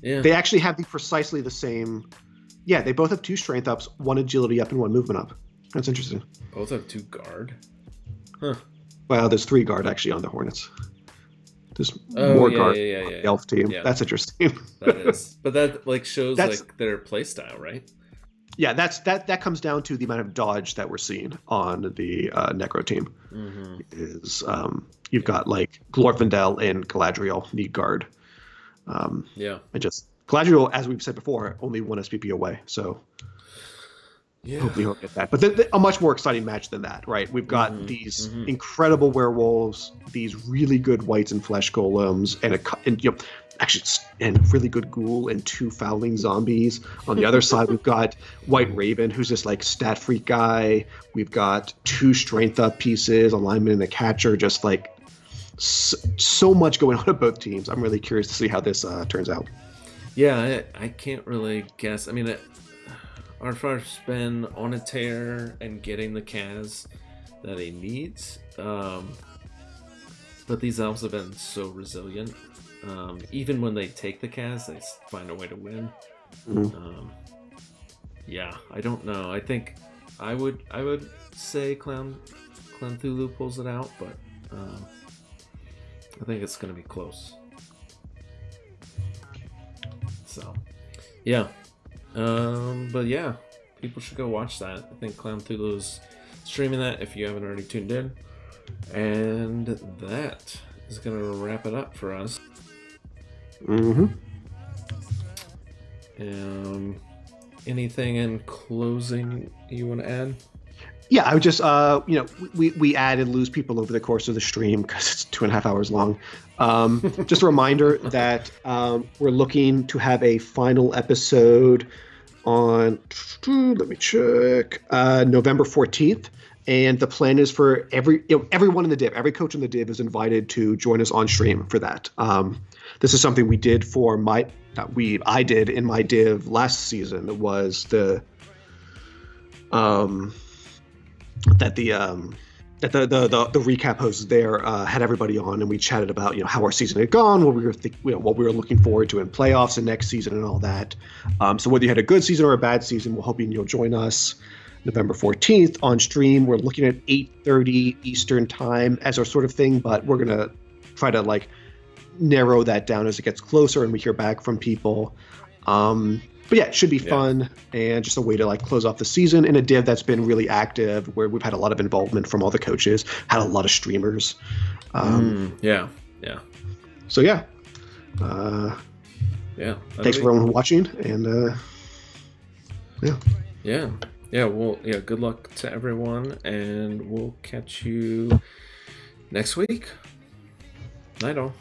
Yeah. They actually have precisely the same. Yeah, they both have 2 strength ups, 1 agility up and 1 movement up. That's interesting. Both have 2 guard. Huh. Well, there's 3 guard actually on the Hornets. There's more guard on the elf team. Yeah. That's interesting. That is, but that shows their play style, right? Yeah, that comes down to the amount of dodge that we're seeing on the Necro team. Mm-hmm. Is you've got like Glorfindel and Galadriel need guard. And just Galadriel, as we've said before, only 1 SPP away, so hopefully he'll get that. But a much more exciting match than that, right? We've got these incredible werewolves, these really good whites and flesh golems, and a really good ghoul and 2 fouling zombies. On the other side, we've got White Raven, who's this like stat freak guy. We've got 2 strength up pieces, a lineman and a catcher, just like so much going on at both teams. I'm really curious to see how this turns out. Yeah, I can't really guess. Arfar's been on a tear and getting the Kaz that he needs. But these elves have been so resilient. Even when they take the Kaz, they find a way to win. Yeah, I don't know. I think I would say Clan Thulu pulls it out, but I think it's going to be close. So, yeah. But yeah, people should go watch that. I think Clan Thulu's streaming that if you haven't already tuned in. And that is going to wrap it up for us. Anything in closing you want to add? Yeah, I would just, we add and lose people over the course of the stream because it's 2.5 hours long. Just a reminder that we're looking to have a final episode on, let me check, November 14th. And the plan is for everyone in the div, every coach in the div is invited to join us on stream for that. This is something we did for I did in my div last season. It was the recap hosts there had everybody on, and we chatted about how our season had gone, what we were looking forward to in playoffs and next season and all that. So whether you had a good season or a bad season, we're hoping you'll join us November 14th on stream. We're looking at 8:30 Eastern time as our sort of thing, but we're gonna try to narrow that down as it gets closer and we hear back from people. But yeah, it should be fun and just a way to close off the season in a div that's been really active, where we've had a lot of involvement from all the coaches, had a lot of streamers. Yeah. So yeah. Thanks for everyone watching, and good luck to everyone, and we'll catch you next week. Night all.